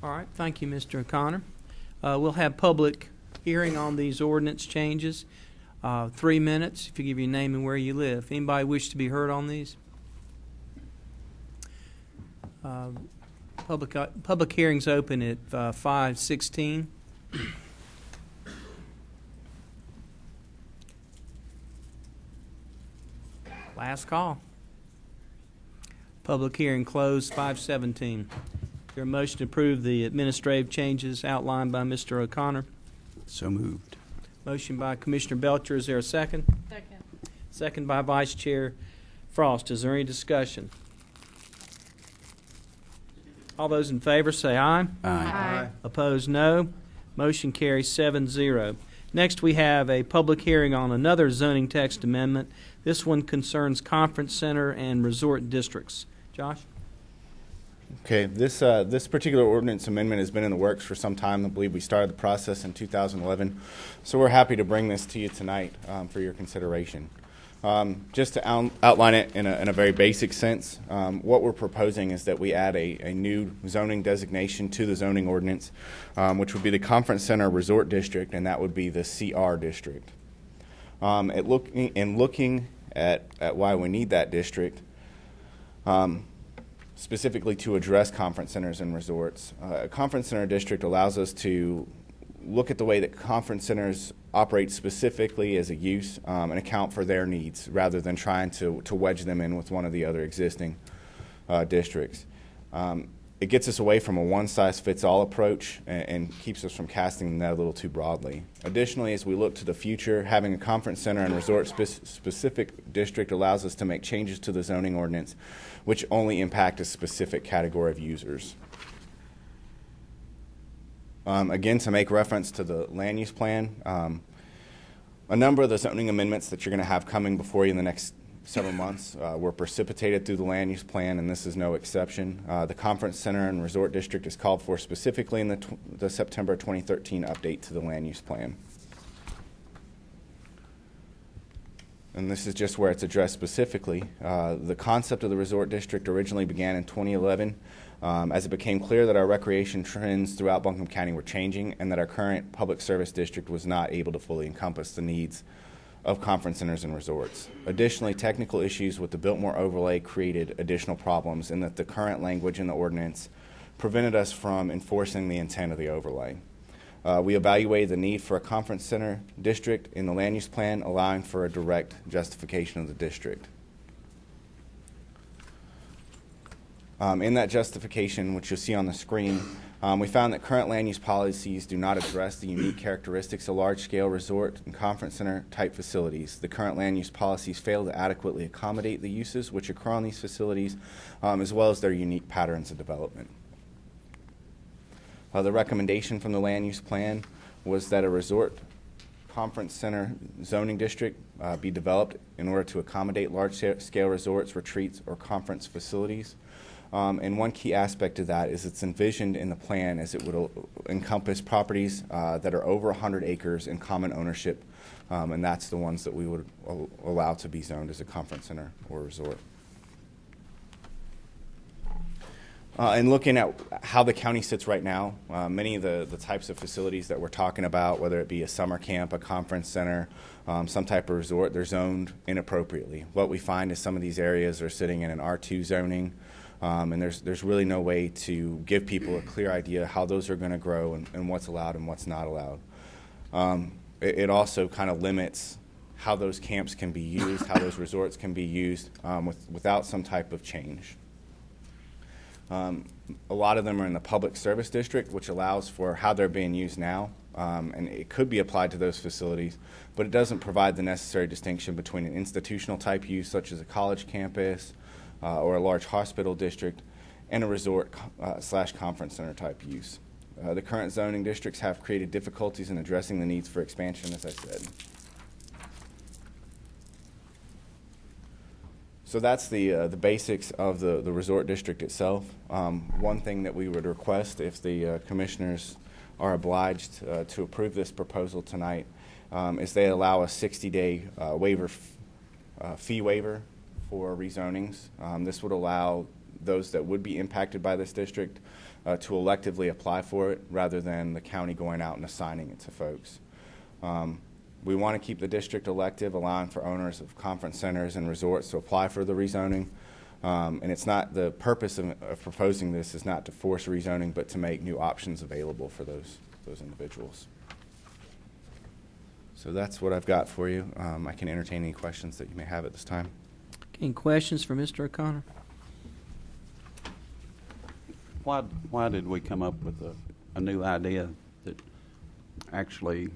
All right, thank you, Mr. O'Connor. We'll have public hearing on these ordinance changes. 3 minutes, if you give your name and where you live. Anybody wish to be heard on these? Public hearing's open at 5:16. Last call. Public hearing closed, 5:17. Is there a motion to approve the administrative changes outlined by Mr. O'Connor? So moved. Motion by Commissioner Belcher. Is there a second? Second. Second by Vice Chair Frost. Is there any discussion? All those in favor say aye. Aye. Opposed, no. Motion carries 7-0. Next, we have a public hearing on another zoning text amendment. This one concerns conference center and resort districts. Josh? Okay, this particular ordinance amendment has been in the works for some time. I believe we started the process in 2011, so we're happy to bring this to you tonight for your consideration. Just to outline it in a very basic sense, what we're proposing is that we add a new zoning designation to the zoning ordinance, which would be the Conference Center Resort District, and that would be the CR district. Looking at why we need that district, specifically to address conference centers and resorts. A conference center district allows us to look at the way that conference centers operate specifically as a use and account for their needs rather than trying to wedge them in with one of the other existing districts. It gets us away from a one-size-fits-all approach and keeps us from casting the net a little too broadly. Additionally, as we look to the future, having a conference center and resort specific district allows us to make changes to the zoning ordinance which only impact a specific category of users. Again, to make reference to the land use plan, a number of the zoning amendments that you're going to have coming before you in the next several months were precipitated through the land use plan, and this is no exception. The Conference Center and Resort District is called for specifically in the September 2013 update to the land use plan. And this is just where it's addressed specifically. The concept of the resort district originally began in 2011 as it became clear that our recreation trends throughout Buncombe County were changing and that our current public service district was not able to fully encompass the needs of conference centers and resorts. Additionally, technical issues with the Biltmore overlay created additional problems in that the current language in the ordinance prevented us from enforcing the intent of the overlay. We evaluated the need for a conference center district in the land use plan, allowing for a direct justification of the district. In that justification, which you'll see on the screen, we found that current land use policies do not address the unique characteristics of large-scale resort and conference center type facilities. The current land use policies fail to adequately accommodate the uses which occur on these facilities, as well as their unique patterns of development. The recommendation from the land use plan was that a resort conference center zoning district be developed in order to accommodate large-scale resorts, retreats, or conference facilities. And one key aspect of that is it's envisioned in the plan as it would encompass properties that are over 100 acres in common ownership, and that's the ones that we would allow to be zoned as a conference center or resort. And looking at how the county sits right now, many of the types of facilities that we're talking about, whether it be a summer camp, a conference center, some type of resort, they're zoned inappropriately. What we find is some of these areas are sitting in an R2 zoning, and there's really no way to give people a clear idea how those are going to grow and what's allowed and what's not allowed. It also kind of limits how those camps can be used, how those resorts can be used without some type of change. A lot of them are in the public service district, which allows for how they're being used now, and it could be applied to those facilities, but it doesn't provide the necessary distinction between an institutional type use, such as a college campus or a large hospital district, and a resort / conference center type use. The current zoning districts have created difficulties in addressing the needs for expansion, as I said. So that's the basics of the resort district itself. One thing that we would request, if the commissioners are obliged to approve this proposal tonight, is they allow a 60-day fee waiver for rezonings. This would allow those that would be impacted by this district to electively apply for it rather than the county going out and assigning it to folks. We want to keep the district elective, allowing for owners of conference centers and resorts to apply for the rezoning. And it's not the purpose of proposing this is not to force rezoning, but to make new options available for those individuals. So that's what I've got for you. I can entertain any questions that you may have at this time. Any questions for Mr. O'Connor? Why did we come up with a new idea that actually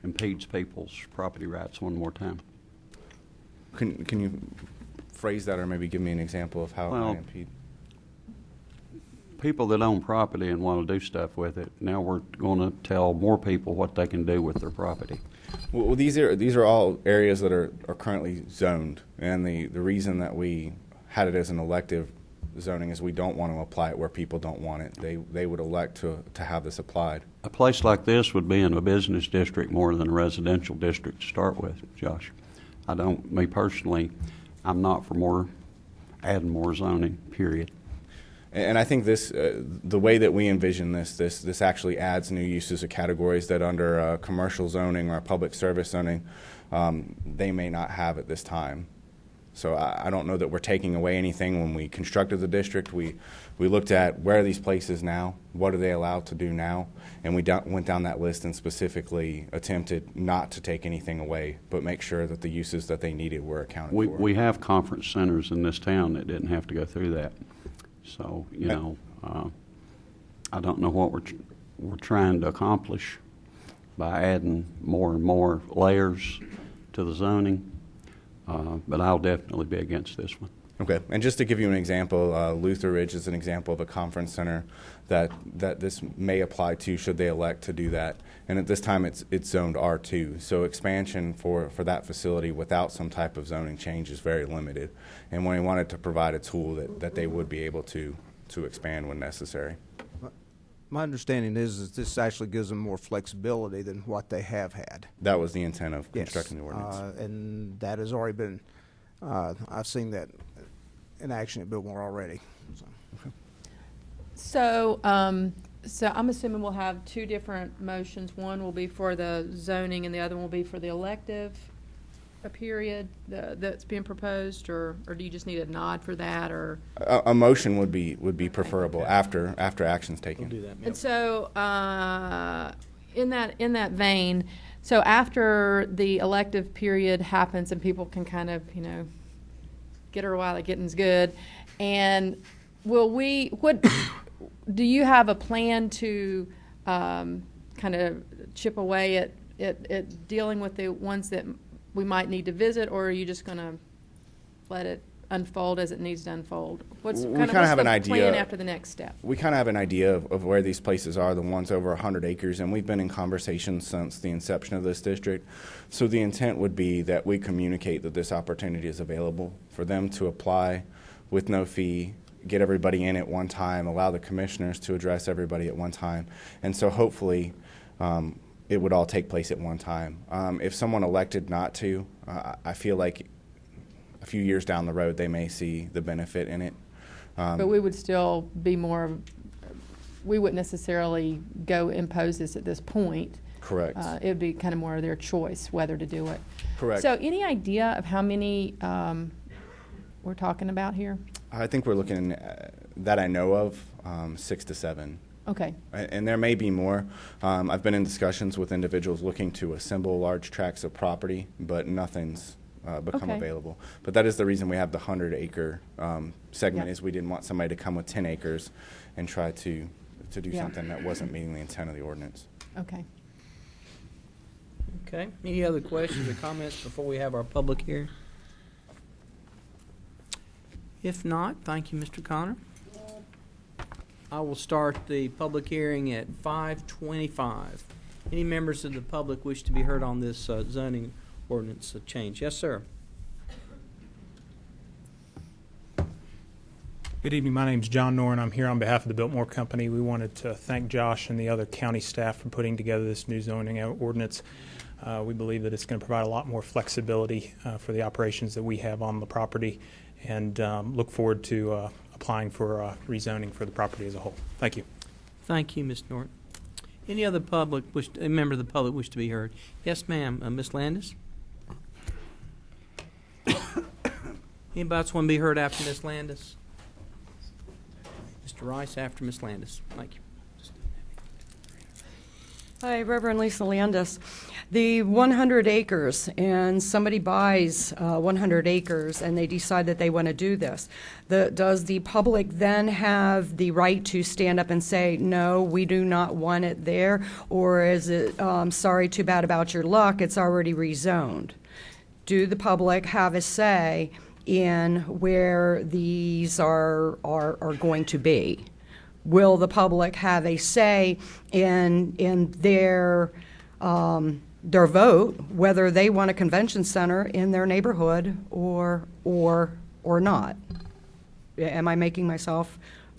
impedes people's property rights one more time? Can you phrase that, or maybe give me an example of how it may impede? People that own property and want to do stuff with it, now we're going to tell more people what they can do with their property. Well, these are all areas that are currently zoned, and the reason that we had it as an elective zoning is we don't want to apply it where people don't want it. They would elect to have this applied. A place like this would be in a business district more than a residential district to start with, Josh. Me personally, I'm not for adding more zoning, period. And I think this, the way that we envision this actually adds new uses or categories that under commercial zoning or public service zoning, they may not have at this time. So I don't know that we're taking away anything. When we constructed the district, we looked at where are these places now, what are they allowed to do now, and we went down that list and specifically attempted not to take anything away, but make sure that the uses that they needed were accounted for. We have conference centers in this town that didn't have to go through that. So, I don't know what we're trying to accomplish by adding more and more layers to the zoning. But I'll definitely be against this one. Okay, and just to give you an example, Luther Ridge is an example of a conference center that this may apply to should they elect to do that. And at this time, it's zoned R2, so expansion for that facility without some type of zoning change is very limited. And we wanted to provide a tool that they would be able to expand when necessary. My understanding is this actually gives them more flexibility than what they have had. That was the intent of constructing the ordinance. And that has already been, I've seen that in action at Biltmore already. So I'm assuming we'll have two different motions. One will be for the zoning and the other one will be for the elective period that's being proposed, or do you just need a nod for that, or a motion would be preferable after action's taken. We'll do that. And so in that vein, so after the elective period happens and people can kind of get her while the getting's good, and what do you have a plan to kind of chip away at dealing with the ones that we might need to visit, or are you just going to let it unfold as it needs to unfold? What's the plan after the next step? We kind of have an idea of where these places are, the ones over 100 acres, and we've been in conversation since the inception of this district. So the intent would be that we communicate that this opportunity is available for them to apply with no fee, get everybody in at one time, allow the commissioners to address everybody at one time. And so hopefully it would all take place at one time. If someone elected not to, I feel like a few years down the road they may see the benefit in it. But we would still be we wouldn't necessarily go impose this at this point. Correct. It would be kind of more of their choice whether to do it. Correct. So any idea of how many we're talking about here? I think we're looking, that I know of, 6 to 7. Okay. And there may be more. I've been in discussions with individuals looking to assemble large tracts of property, but nothing's become available. But that is the reason we have the 100-acre segment, is we didn't want somebody to come with 10 acres and try to do something that wasn't meeting the intent of the ordinance. Okay. Okay. Any other questions or comments before we have our public hearing? If not, thank you, Mr. Connor. I will start the public hearing at 5:25. Any members of the public wish to be heard on this zoning ordinance change? Yes, sir. Good evening. My name is John Norrin. I'm here on behalf of the Biltmore Company. We wanted to thank Josh and the other county staff for putting together this new zoning ordinance. We believe that it's going to provide a lot more flexibility for the operations that we have on the property, and look forward to applying for rezoning for the property as a whole. Thank you. Thank you, Ms. Norton. Any other a member of the public wish to be heard? Yes, ma'am. Ms. Landis? Anybody else want to be heard after Ms. Landis? Mr. Rice after Ms. Landis. Thank you. Hi, Reverend Lisa Landis. The 100 acres, and somebody buys 100 acres and they decide that they want to do this. Does the public then have the right to stand up and say, no, we do not want it there? Or is it, sorry, too bad about your luck, it's already rezoned? Do the public have a say in where these are going to be? Will the public have a say in their vote, whether they want a convention center in their neighborhood or not? Am I making myself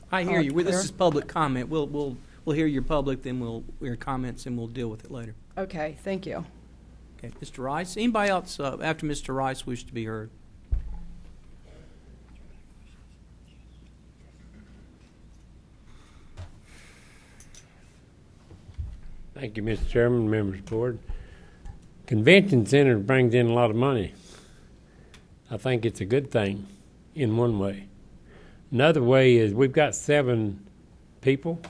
I hear you. clear? This is public comment. We'll hear your public, then we'll hear comments, and we'll deal with it later. Okay, thank you. Okay, Mr. Rice. Anybody else after Mr. Rice wish to be heard? Thank you, Mr. Chairman, members of the board. Convention center brings in a lot of money. I think it's a good thing in one way. Another way is we've got 7 people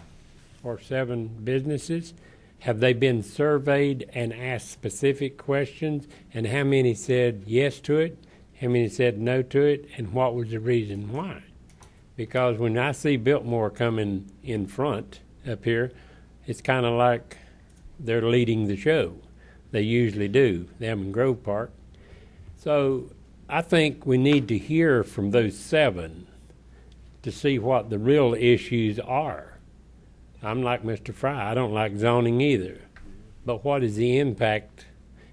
or 7 businesses. Have they been surveyed and asked specific questions? And how many said yes to it? How many said no to it? And what was the reason why? Because when I see Biltmore coming in front up here, it's kind of like they're leading the show. They usually do, them in Grove Park. So I think we need to hear from those 7 to see what the real issues are. I'm like Mr. Fry. I don't like zoning either. But what is the impact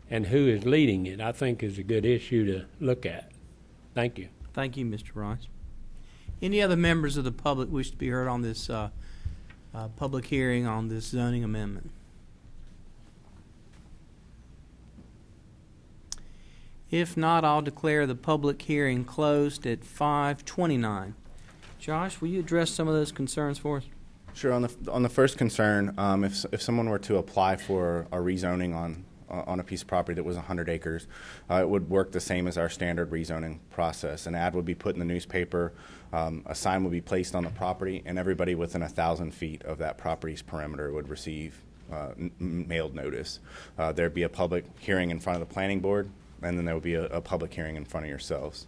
and who is leading it, I think is a good issue to look at. Thank you. Thank you, Mr. Rice. Any other members of the public wish to be heard on this public hearing on this zoning amendment? If not, I'll declare the public hearing closed at 5:29. Josh, will you address some of those concerns for us? Sure. On the first concern, if someone were to apply for a rezoning on a piece of property that was 100 acres, it would work the same as our standard rezoning process. An ad would be put in the newspaper, a sign would be placed on the property, and everybody within 1,000 feet of that property's perimeter would receive mailed notice. There'd be a public hearing in front of the planning board, and then there would be a public hearing in front of yourselves.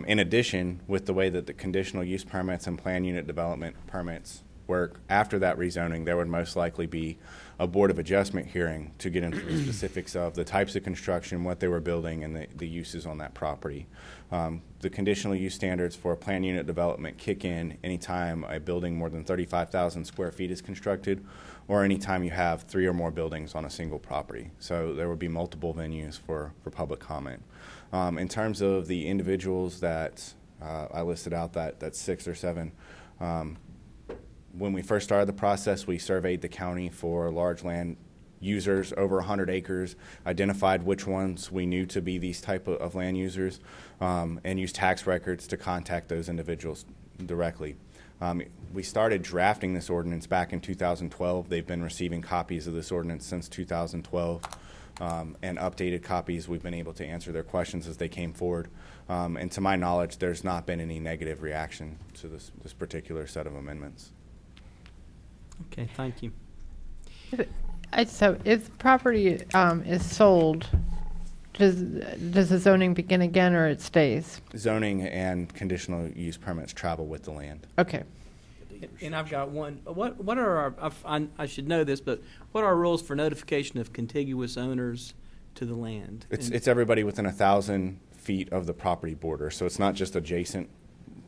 In addition, with the way that the conditional use permits and plan unit development permits work after that rezoning, there would most likely be a Board of Adjustment hearing to get into the specifics of the types of construction, what they were building, and the uses on that property. The conditional use standards for plan unit development kick in anytime a building more than 35,000 square feet is constructed, or anytime you have 3 or more buildings on a single property. So there would be multiple venues for public comment. In terms of the individuals that I listed out, that 6 or 7, when we first started the process, we surveyed the county for large land users over 100 acres, identified which ones we knew to be these type of land users, and used tax records to contact those individuals directly. We started drafting this ordinance back in 2012. They've been receiving copies of this ordinance since 2012, and updated copies. We've been able to answer their questions as they came forward. And to my knowledge, there's not been any negative reaction to this particular set of amendments. Okay, thank you. So if the property is sold, does the zoning begin again, or it stays? Zoning and conditional use permits travel with the land. Okay. And I've got one. What are our? I should know this, but what are our rules for notification of contiguous owners to the land? It's everybody within 1,000 feet of the property border, so it's not just adjacent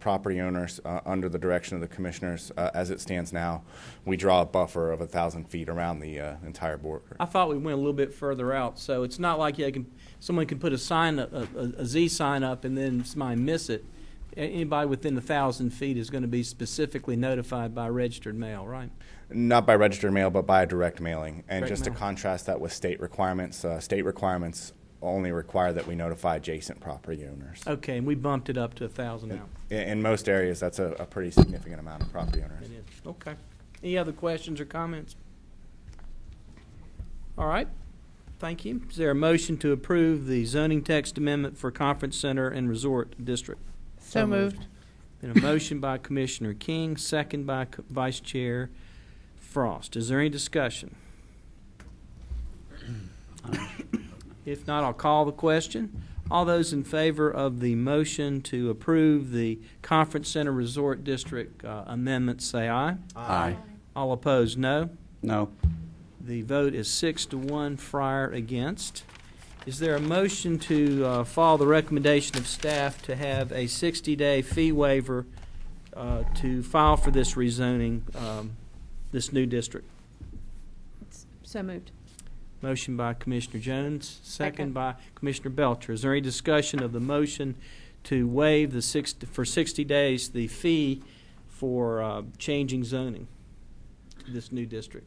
property owners, under the direction of the commissioners, as it stands now, we draw a buffer of 1,000 feet around the entire border. I thought we went a little bit further out, so it's not like someone can put a sign, a Z sign up, and then somebody miss it. Anybody within 1,000 feet is going to be specifically notified by registered mail, right? Not by registered mail, but by a direct mailing. And Direct just to mail. contrast that with state requirements only require that we notify adjacent property owners. Okay, and we bumped it up to 1,000 now. In most areas, that's a pretty significant amount of property owners. It is. Okay. Any other questions or comments? All right. Thank you. Is there a motion to approve the zoning text amendment for Conference Center and Resort District? So moved. Been a motion by Commissioner King, second by Vice Chair Frost. Is there any discussion? If not, I'll call the question. All those in favor of the motion to approve the Conference Center Resort District amendment say aye. Aye. All opposed, no. No. The vote is 6-1, Fryer against. Is there a motion to follow the recommendation of staff to have a 60-day fee waiver to file for this rezoning, this new district? So moved. Motion by Commissioner Jones, second by Commissioner Belcher. Is there any discussion of the motion to waive for 60 days the fee for changing zoning to this new district?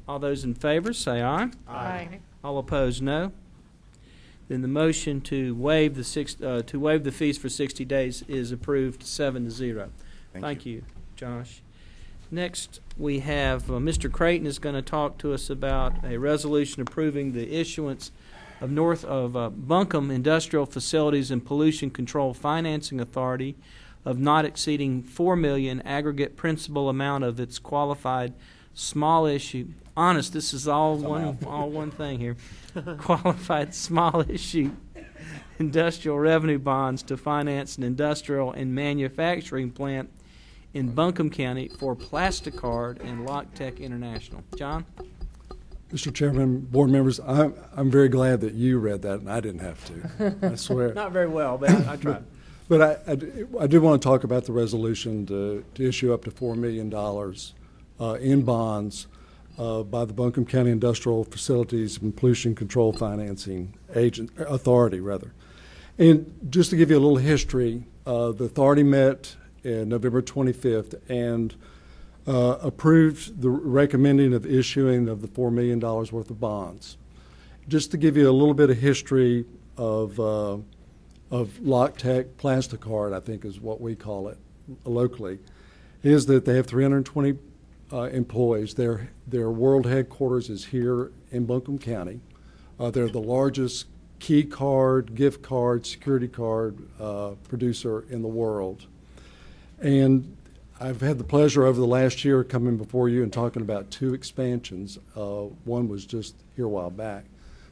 All those in favor say aye. Aye. All opposed, no. Then the motion to waive the fees for 60 days is approved 7-0. Thank you, Josh. Next, we have Mr. Creighton is going to talk to us about a resolution approving the issuance of Buncombe Industrial Facilities and Pollution Control Financing Authority of not exceeding $4 million aggregate principal amount of its qualified small issue. Honest, this is all one thing here. Qualified small issue industrial revenue bonds to finance an industrial and manufacturing plant in Buncombe County for Plasticard and Locktech International. John? Mr. Chairman, board members, I'm very glad that you read that and I didn't have to. I swear. Not very well, but I tried. But I do want to talk about the resolution to issue up to $4 million in bonds by the Buncombe County Industrial Facilities and Pollution Control Financing Authority. And just to give you a little history, the authority met in November 25th and approved the recommending of issuing of the $4 million worth of bonds. Just to give you a little bit of history of Locktech, Plasticard, I think is what we call it locally, is that they have 320 employees. Their world headquarters is here in Buncombe County. They're the largest key card, gift card, security card producer in the world. And I've had the pleasure over the last year coming before you and talking about two expansions. One was just here a while back.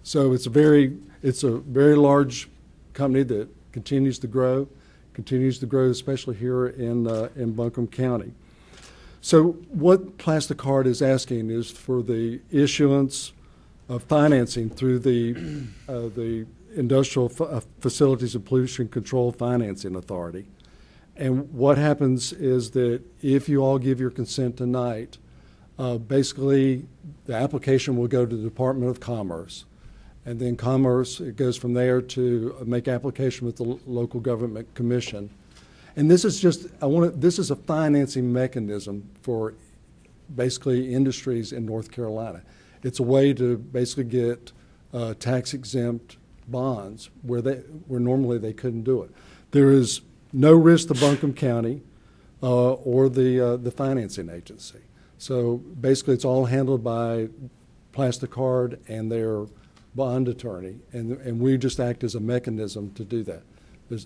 So it's a very large company that continues to grow especially here in Buncombe County. So what Plasticard is asking is for the issuance of financing through the Industrial Facilities and Pollution Control Financing Authority. And what happens is that if you all give your consent tonight, basically the application will go to the Department of Commerce. And then Commerce, it goes from there to make application with the local government commission. And this is this is a financing mechanism for basically industries in North Carolina. It's a way to basically get tax-exempt bonds where normally they couldn't do it. There is no risk to Buncombe County or the financing agency. So basically it's all handled by Plasticard and their bond attorney, and we just act as a mechanism to do that.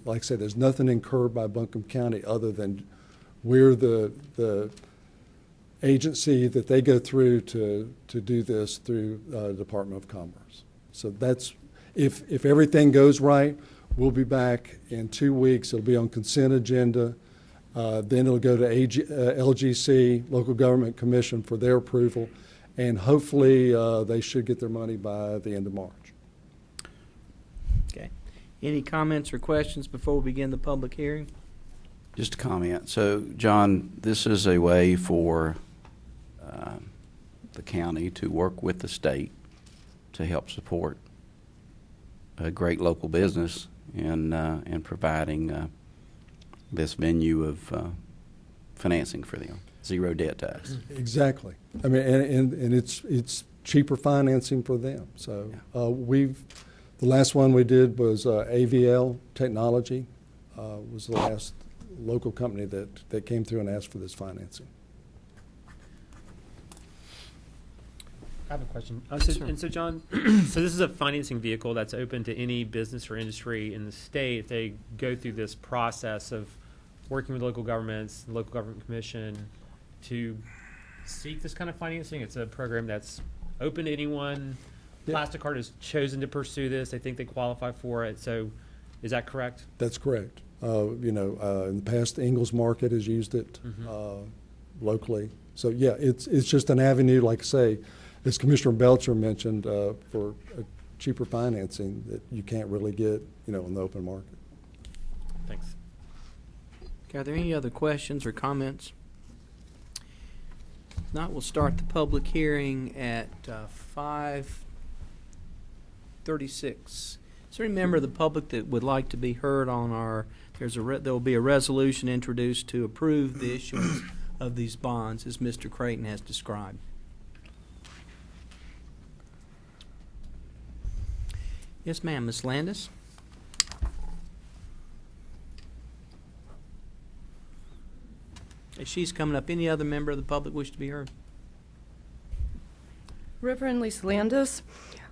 Like I said, there's nothing incurred by Buncombe County other than we're the agency that they go through to do this through the Department of Commerce. So that's, if everything goes right, we'll be back in 2 weeks. It'll be on consent agenda. Then it'll go to LGC, Local Government Commission, for their approval. And hopefully they should get their money by the end of March. Okay. Any comments or questions before we begin the public hearing? Just a comment. So, John, this is a way for the county to work with the state to help support a great local business in providing this venue of financing for them. Zero debt tax. Exactly. I mean, and it's cheaper financing for them. So the last one we did was AVL Technology was the last local company that came through and asked for this financing. I have a question. Sure. John, so this is a financing vehicle that's open to any business or industry in the state if they go through this process of working with local governments, the local government commission, to seek this kind of financing. It's a program that's open to anyone. Yeah. Plasticard has chosen to pursue this. They think they qualify for it. So is that correct? That's correct. In the past, the Ingalls Market has used it locally. So, yeah, it's just an avenue, like I say, as Commissioner Belcher mentioned, for cheaper financing that you can't really get, in the open market. Thanks. Okay, are there any other questions or comments? If not, we'll start the public hearing at 5:36. Is there any member of the public that would like to be heard on our? There will be a resolution introduced to approve the issuance of these bonds, as Mr. Creighton has described. Yes, ma'am. Ms. Landis? As she's coming up, any other member of the public wish to be heard? Reverend Lisa Landis,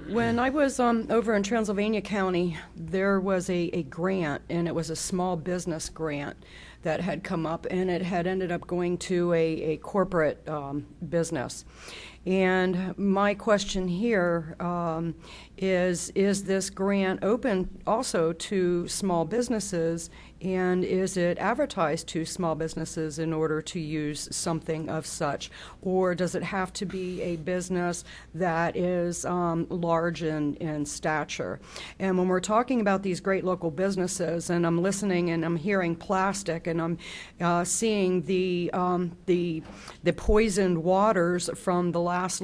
when I was over in Transylvania County, there was a grant, and it was a small business grant that had come up, and it had ended up going to a corporate business. And my question here is this grant open also to small businesses, and is it advertised to small businesses in order to use something of such? Or does it have to be a business that is large in stature? And when we're talking about these great local businesses, and I'm listening and I'm hearing plastic, and I'm seeing the poisoned waters from the last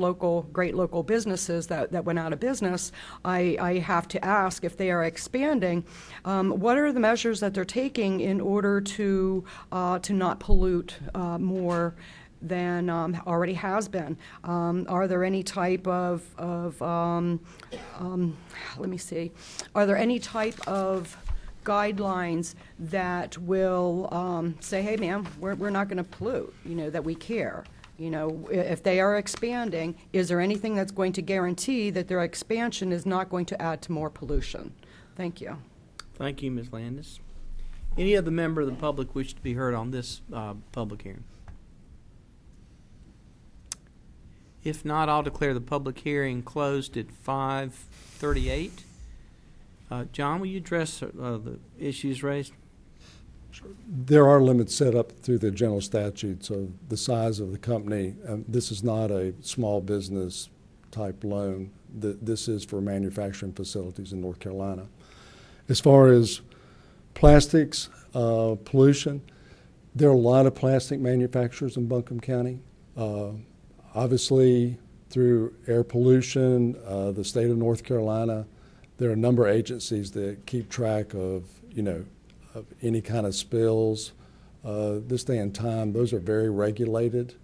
great local businesses that went out of business, I have to ask, if they are expanding, what are the measures that they're taking in order to not pollute more than already has been? Are there any type of let me see, are there any type of guidelines that will say, hey, ma'am, we're not going to pollute, that we care? If they are expanding, is there anything that's going to guarantee that their expansion is not going to add to more pollution? Thank you. Thank you, Ms. Landis. Any other member of the public wish to be heard on this public hearing? If not, I'll declare the public hearing closed at 5:38. John, will you address the issues raised? There are limits set up through the general statutes of the size of the company. This is not a small business type loan. This is for manufacturing facilities in North Carolina. As far as plastics, pollution, there are a lot of plastic manufacturers in Buncombe County. Obviously, through air pollution, the state of North Carolina, there are a number of agencies that keep track of, of any kind of spills. This day and time, those are very regulated.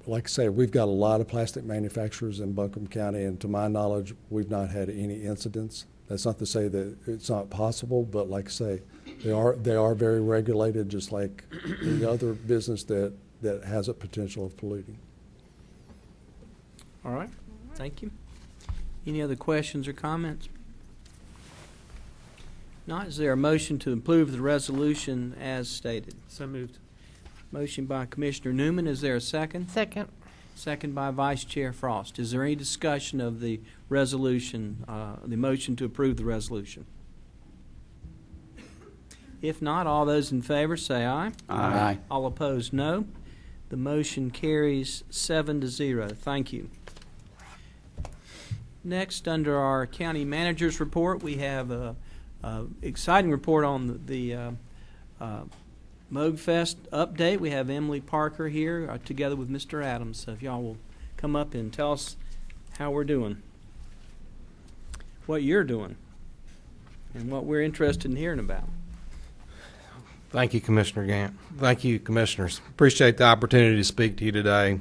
Like I say, we've got a lot of plastic manufacturers in Buncombe County, and to my knowledge, we've not had any incidents. That's not to say that it's not possible, but like I say, they are very regulated, just like any other business that has a potential of polluting. All right. Thank you. Any other questions or comments? Not, is there a motion to approve the resolution as stated? So moved. Motion by Commissioner Newman. Is there a second? Second. Second by Vice Chair Frost. Is there any discussion of the resolution, the motion to approve the resolution? If not, all those in favor say aye. Aye. All opposed, no. The motion carries 7-0. Thank you. Next, under our county manager's report, we have exciting report on the Moogfest update. We have Emily Parker here together with Mr. Adams. So if y'all will come up and tell us how we're doing, what you're doing, and what we're interested in hearing about. Thank you, Commissioner Gant. Thank you, Commissioners. Appreciate the opportunity to speak to you today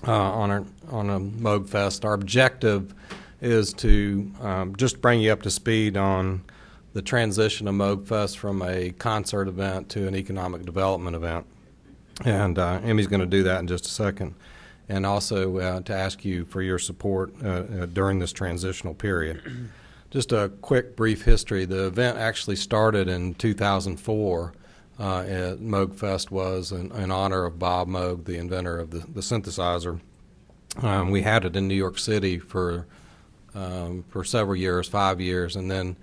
on a Moogfest. Our objective is to just bring you up to speed on the transition of Moogfest from a concert event to an economic development event. And Emmy's going to do that in just a second. And also to ask you for your support during this transitional period. Just a quick, brief history. The event actually started in 2004. Moogfest was in honor of Bob Moog, the inventor of the synthesizer. We had it in New York City for several years, 5 years, and then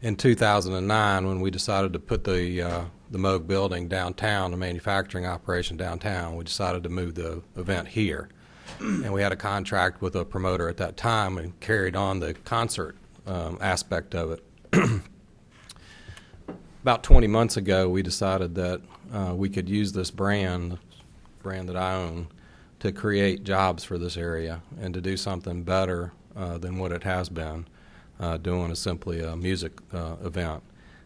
in 2009, when we decided to put the Moog building downtown, the manufacturing operation downtown, we decided to move the event here. And we had a contract with a promoter at that time and carried on the concert aspect of it. About 20 months ago, we decided that we could use this brand that I own, to create jobs for this area and to do something better than what it has been, doing simply a music event.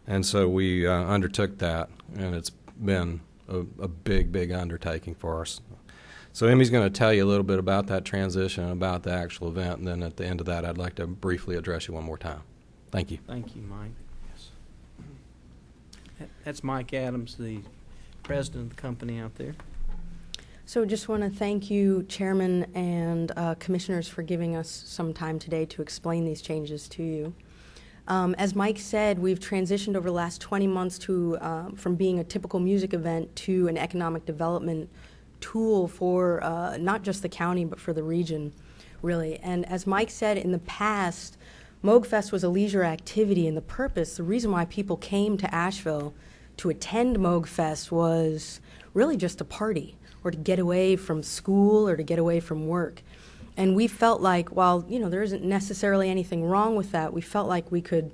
And so we undertook that, and it's been a big undertaking for us. So Emmy's going to tell you a little bit about that transition, about the actual event, and then at the end of that, I'd like to briefly address you one more time. Thank you. Thank you, Mike. Yes. That's Mike Adams, the president of the company out there. So just want to thank you, Chairman and Commissioners, for giving us some time today to explain these changes to you. As Mike said, we've transitioned over the last 20 months to from being a typical music event to an economic development tool for not just the county but for the region, really. And as Mike said, in the past, Moogfest was a leisure activity, and the reason why people came to Asheville to attend Moogfest was really just to party or to get away from school or to get away from work. And we felt like, while there isn't necessarily anything wrong with that, we felt like we could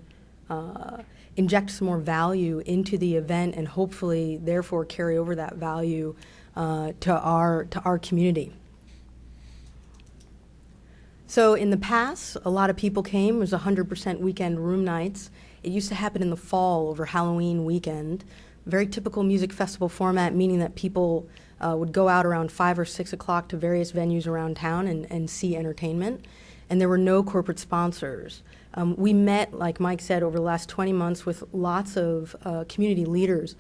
inject some more value into the event and hopefully, therefore, carry over that value to our community. So in the past, a lot of people came. It was 100% weekend room nights. It used to happen in the fall over Halloween weekend. Very typical music festival format, meaning that people would go out around 5 or 6 o'clock to various venues around town and see entertainment. And there were no corporate sponsors. We met, like Mike said, over the last 20 months with lots of community leaders.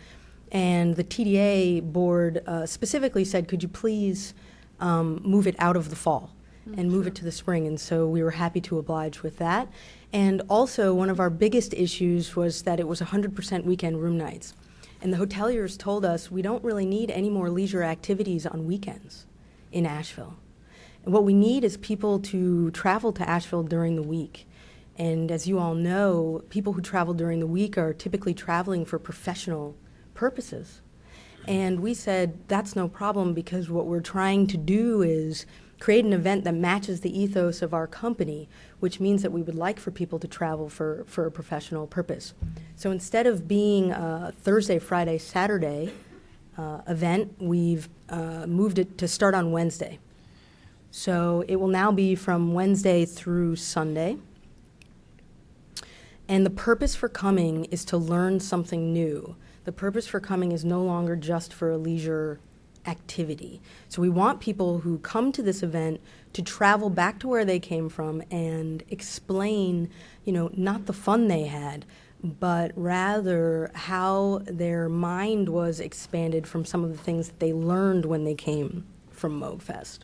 And the TDA board specifically said, could you please move it out of the fall and move it to the spring? And so we were happy to oblige with that. And also, one of our biggest issues was that it was 100% weekend room nights. And the hoteliers told us we don't really need any more leisure activities on weekends in Asheville. And what we need is people to travel to Asheville during the week. And as you all know, people who travel during the week are typically traveling for professional purposes. And we said that's no problem, because what we're trying to do is create an event that matches the ethos of our company, which means that we would like for people to travel for a professional purpose. So instead of being a Thursday, Friday, Saturday event, we've moved it to start on Wednesday. So it will now be from Wednesday through Sunday. And the purpose for coming is to learn something new. The purpose for coming is no longer just for a leisure activity. So we want people who come to this event to travel back to where they came from and explain, not the fun they had, but rather how their mind was expanded from some of the things that they learned when they came from Moogfest.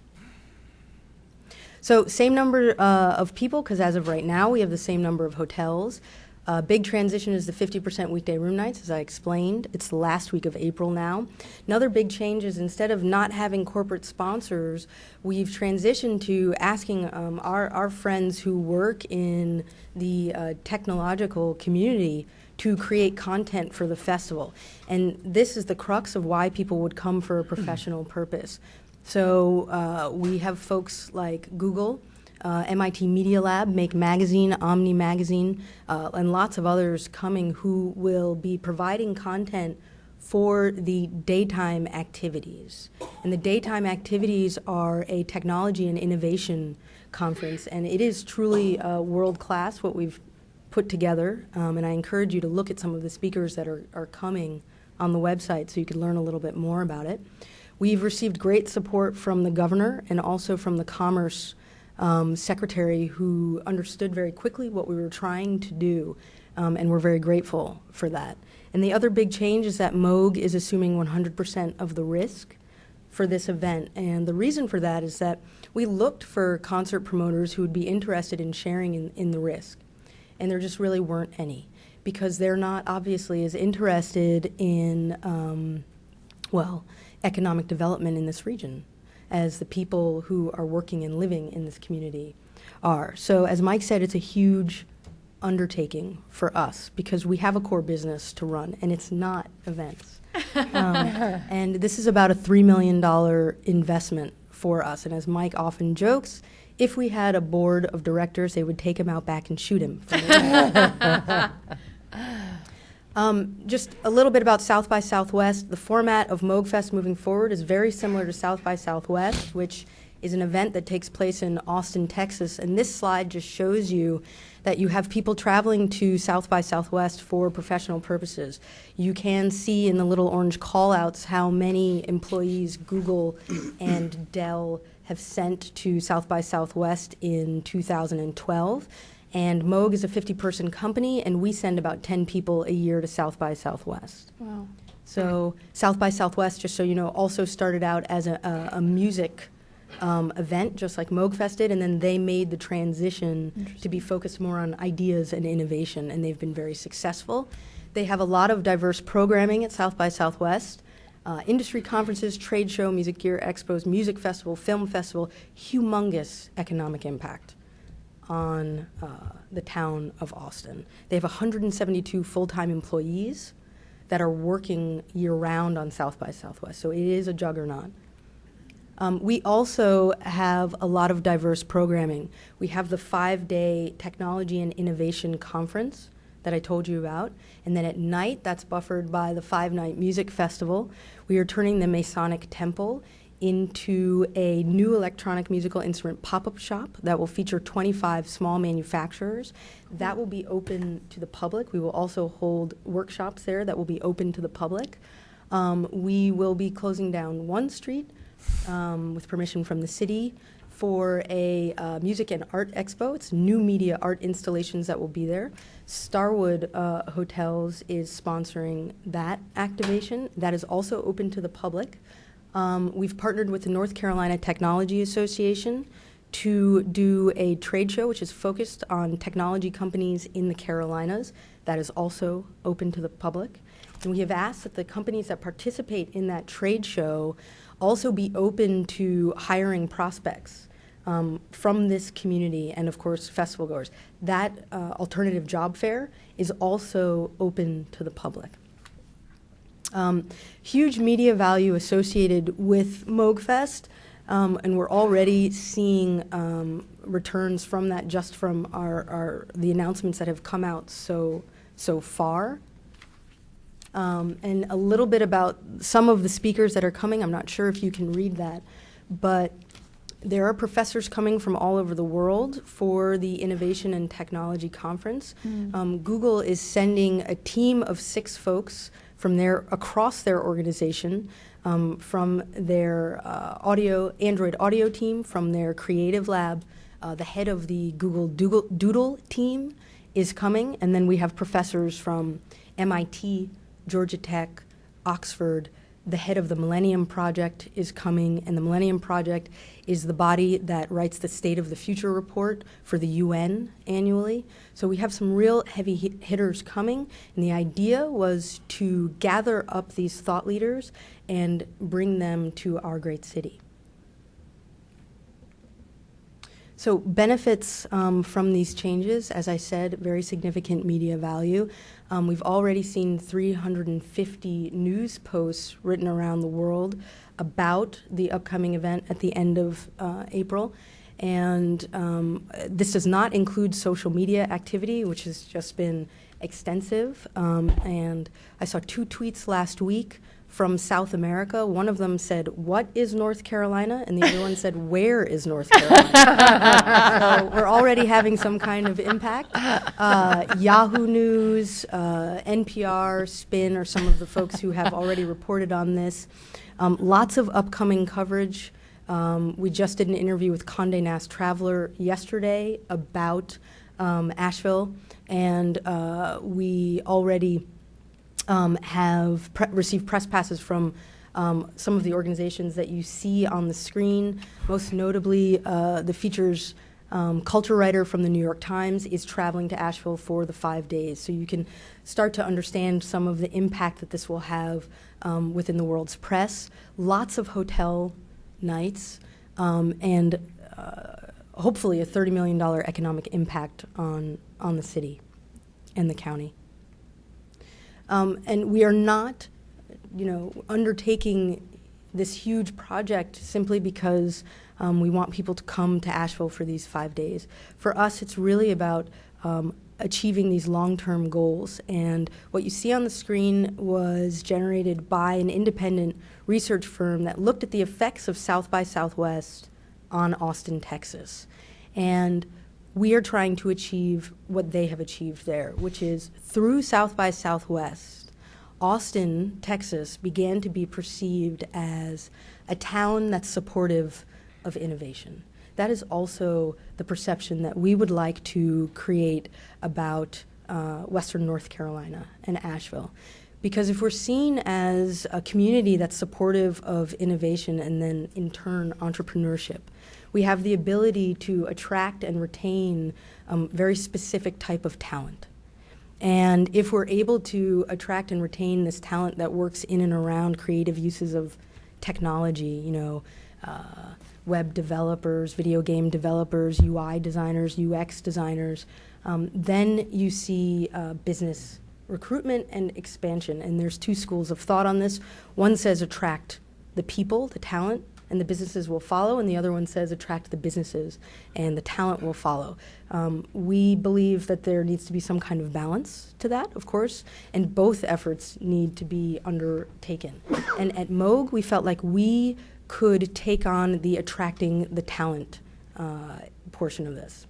So same number of people, because as of right now, we have the same number of hotels. Big transition is the 50% weekday room nights, as I explained. It's the last week of April now. Another big change is, instead of not having corporate sponsors, we've transitioned to asking our friends who work in the technological community to create content for the festival. And this is the crux of why people would come for a professional purpose. So we have folks like Google, MIT Media Lab, Make Magazine, Omni Magazine, and lots of others coming who will be providing content for the daytime activities. And the daytime activities are a technology and innovation conference, and it is truly world-class what we've put together, and I encourage you to look at some of the speakers that are coming on the website so you can learn a little bit more about it. We've received great support from the governor and also from the Commerce Secretary, who understood very quickly what we were trying to do, and we're very grateful for that. And the other big change is that Moog is assuming 100% of the risk for this event, and the reason for that is that we looked for concert promoters who would be interested in sharing in the risk, and there just really weren't any, because they're not obviously as interested in, well, economic development in this region as the people who are working and living in this community are. So as Mike said, it's a huge undertaking for us because we have a core business to run, and it's not events. And this is about a $3 million investment for us. And as Mike often jokes, if we had a board of directors, they would take him out back and shoot him. Just a little bit about South by Southwest. The format of Moogfest moving forward is very similar to South by Southwest, which is an event that takes place in Austin, Texas. And this slide just shows you that you have people traveling to South by Southwest for professional purposes. You can see in the little orange call-outs how many employees Google and Dell have sent to South by Southwest in 2012. And Moog is a 50-person company, and we send about 10 people a year to South by Southwest. Wow. So South by Southwest, just so you know, also started out as a music event, just like Moogfest did, and then they made the transition to be focused more on ideas and innovation, and they've been very successful. They have a lot of diverse programming at South by Southwest. Industry conferences, trade show, music gear expos, music festival, film festival, humongous economic impact on the town of Austin. They have 172 full-time employees that are working year-round on South by Southwest, so it is a juggernaut. We also have a lot of diverse programming. We have the 5-day Technology and Innovation Conference that I told you about, and then at night that's buffered by the 5-night music festival. We are turning the Masonic Temple into a new electronic musical instrument pop-up shop that will feature 25 small manufacturers. That will be open to the public. We will also hold workshops there that will be open to the public. We will be closing down one street with permission from the city for a music and art expo. It's new media art installations that will be there. Starwood Hotels is sponsoring that activation. That is also open to the public. We've partnered with the North Carolina Technology Association to do a trade show which is focused on technology companies in the Carolinas. That is also open to the public. And we have asked that the companies that participate in that trade show also be open to hiring prospects from this community and, of course, festival goers. That alternative job fair is also open to the public. Huge media value associated with Moogfest, and we're already seeing returns from that just from the announcements that have come out so far. And a little bit about some of the speakers that are coming. I'm not sure if you can read that, but there are professors coming from all over the world for the Innovation and Technology Conference. Google is sending a team of 6 folks from across their organization, from their Android audio team, from their creative lab. The head of the Google Doodle team is coming, and then we have professors from MIT, Georgia Tech, Oxford. The head of the Millennium Project is coming, and the Millennium Project is the body that writes the State of the Future report for the UN annually. So we have some real heavy hitters coming, and the idea was to gather up these thought leaders and bring them to our great city. So benefits from these changes, as I said, very significant media value. We've already seen 350 news posts written around the world about the upcoming event at the end of April. And this does not include social media activity, which has just been extensive. And I saw 2 tweets last week from South America. One of them said, "What is North Carolina?" And the other one said, "Where is North Carolina?" So we're already having some kind of impact. Yahoo News, NPR, Spin are some of the folks who have already reported on this. Lots of upcoming coverage. We just did an interview with Condé Nast Traveler yesterday about Asheville, and we already have received press passes from some of the organizations that you see on the screen. Most notably, the features culture writer from the New York Times is traveling to Asheville for the 5 days. So you can start to understand some of the impact that this will have within the world's press. Lots of hotel nights, and hopefully a $30 million economic impact on the city and the county. And we are not, undertaking this huge project simply because we want people to come to Asheville for these 5 days. For us, it's really about achieving these long-term goals. And what you see on the screen was generated by an independent research firm that looked at the effects of South by Southwest on Austin, Texas. And we are trying to achieve what they have achieved there, which is through South by Southwest, Austin, Texas began to be perceived as a town that's supportive of innovation. That is also the perception that we would like to create about Western North Carolina and Asheville. Because if we're seen as a community that's supportive of innovation and then in turn entrepreneurship, we have the ability to attract and retain very specific type of talent. And if we're able to attract and retain this talent that works in and around creative uses of technology, web developers, video game developers, UI designers, UX designers, then you see business recruitment and expansion. And there's 2 schools of thought on this. One says attract the people, the talent, and the businesses will follow, and the other one says attract the businesses and the talent will follow. We believe that there needs to be some kind of balance to that, of course, and both efforts need to be undertaken. And at Moog, we felt like we could take on the attracting the talent portion of this.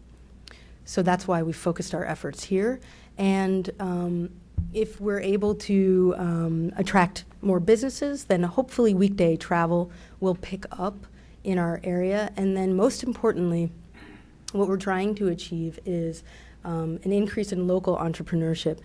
So that's why we focused our efforts here. And if we're able to attract more businesses, then hopefully weekday travel will pick up in our area. And then most importantly, what we're trying to achieve is an increase in local entrepreneurship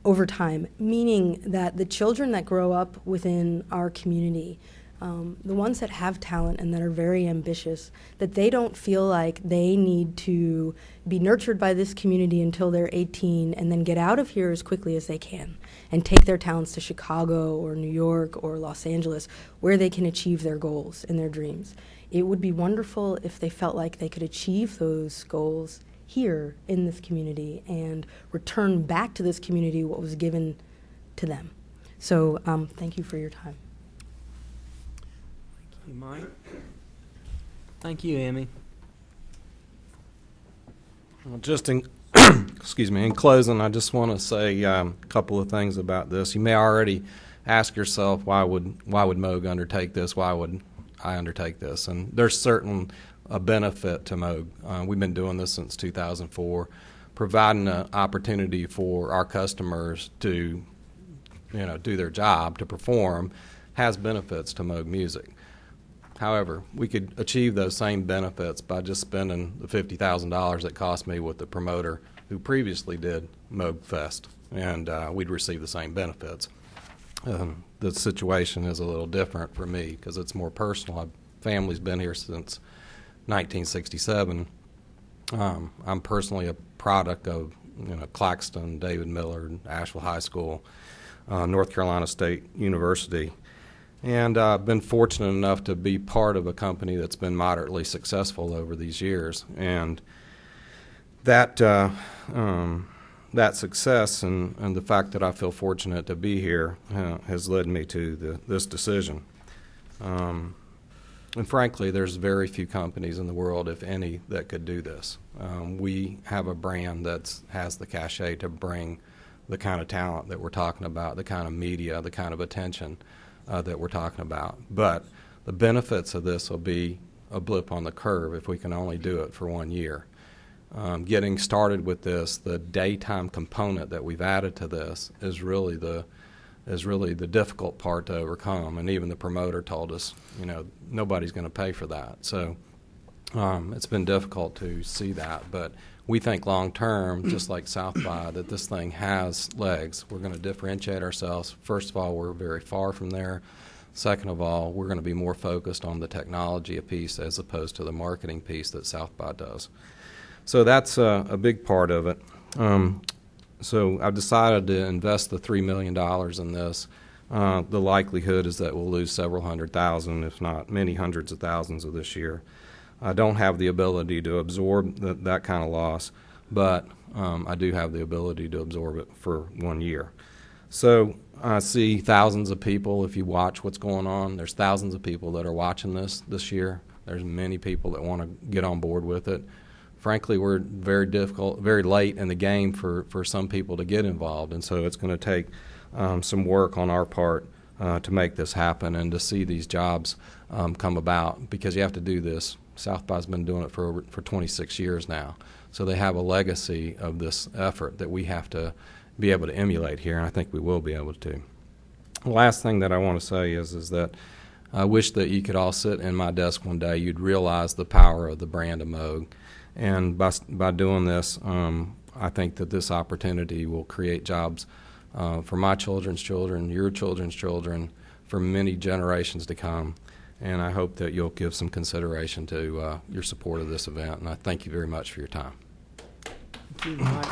over time, meaning that the children that grow up within our community, the ones that have talent and that are very ambitious, that they don't feel like they need to be nurtured by this community until they're 18 and then get out of here as quickly as they can and take their talents to Chicago or New York or Los Angeles where they can achieve their goals and their dreams. It would be wonderful if they felt like they could achieve those goals here in this community and return back to this community what was given to them. So thank you for your time. You Mike. Thank you, Emmy. Well, just in excuse me, in closing, I just want to say a couple of things about this. You may already ask yourself, why would Moog undertake this? Why would I undertake this? And there's certain a benefit to Moog. We've been doing this since 2004, providing an opportunity for our customers to, do their job, to perform, has benefits to Moog Music. However, we could achieve those same benefits by just spending the $50,000 that cost me with the promoter who previously did Moogfest, and we'd receive the same benefits. The situation is a little different for me because it's more personal. My family's been here since 1967. I'm personally a product of Claxton, David Miller, Asheville High School, North Carolina State University. And I've been fortunate enough to be part of a company that's been moderately successful over these years. And that that success and the fact that I feel fortunate to be here has led me to this decision. And frankly, there's very few companies in the world, if any, that could do this. We have a brand that has the cachet to bring the kind of talent that we're talking about, the kind of media, the kind of attention that we're talking about. But the benefits of this will be a blip on the curve if we can only do it for 1 year. Getting started with this, the daytime component that we've added to this is really the difficult part to overcome. And even the promoter told us, you know, nobody's going to pay for that. So it's been difficult to see that. But we think long term, just like South by, that this thing has legs. We're going to differentiate ourselves. First of all, we're very far from there. Second of all, we're going to be more focused on the technology piece as opposed to the marketing piece that South by does. So that's a big part of it. So I've decided to invest the $3 million in this. The likelihood is that we'll lose several hundred thousand, if not many hundreds of thousands of this year. I don't have the ability to absorb that kind of loss, but I do have the ability to absorb it for 1 year. So I see thousands of people. If you watch what's going on, there's thousands of people that are watching this year. There's many people that want to get on board with it. Frankly, we're very late in the game for some people to get involved, and so it's going to take some work on our part to make this happen and to see these jobs come about, because you have to do this. South by's been doing it for 26 years now, so they have a legacy of this effort that we have to be able to emulate here, and I think we will be able to. The last thing that I want to say is that I wish that you could all sit in my desk one day. You'd realize the power of the brand of Moog. And by doing this, I think that this opportunity will create jobs for my children's children, your children's children, for many generations to come. And I hope that you'll give some consideration to your support of this event. And I thank you very much for your time. Thank you, Mike.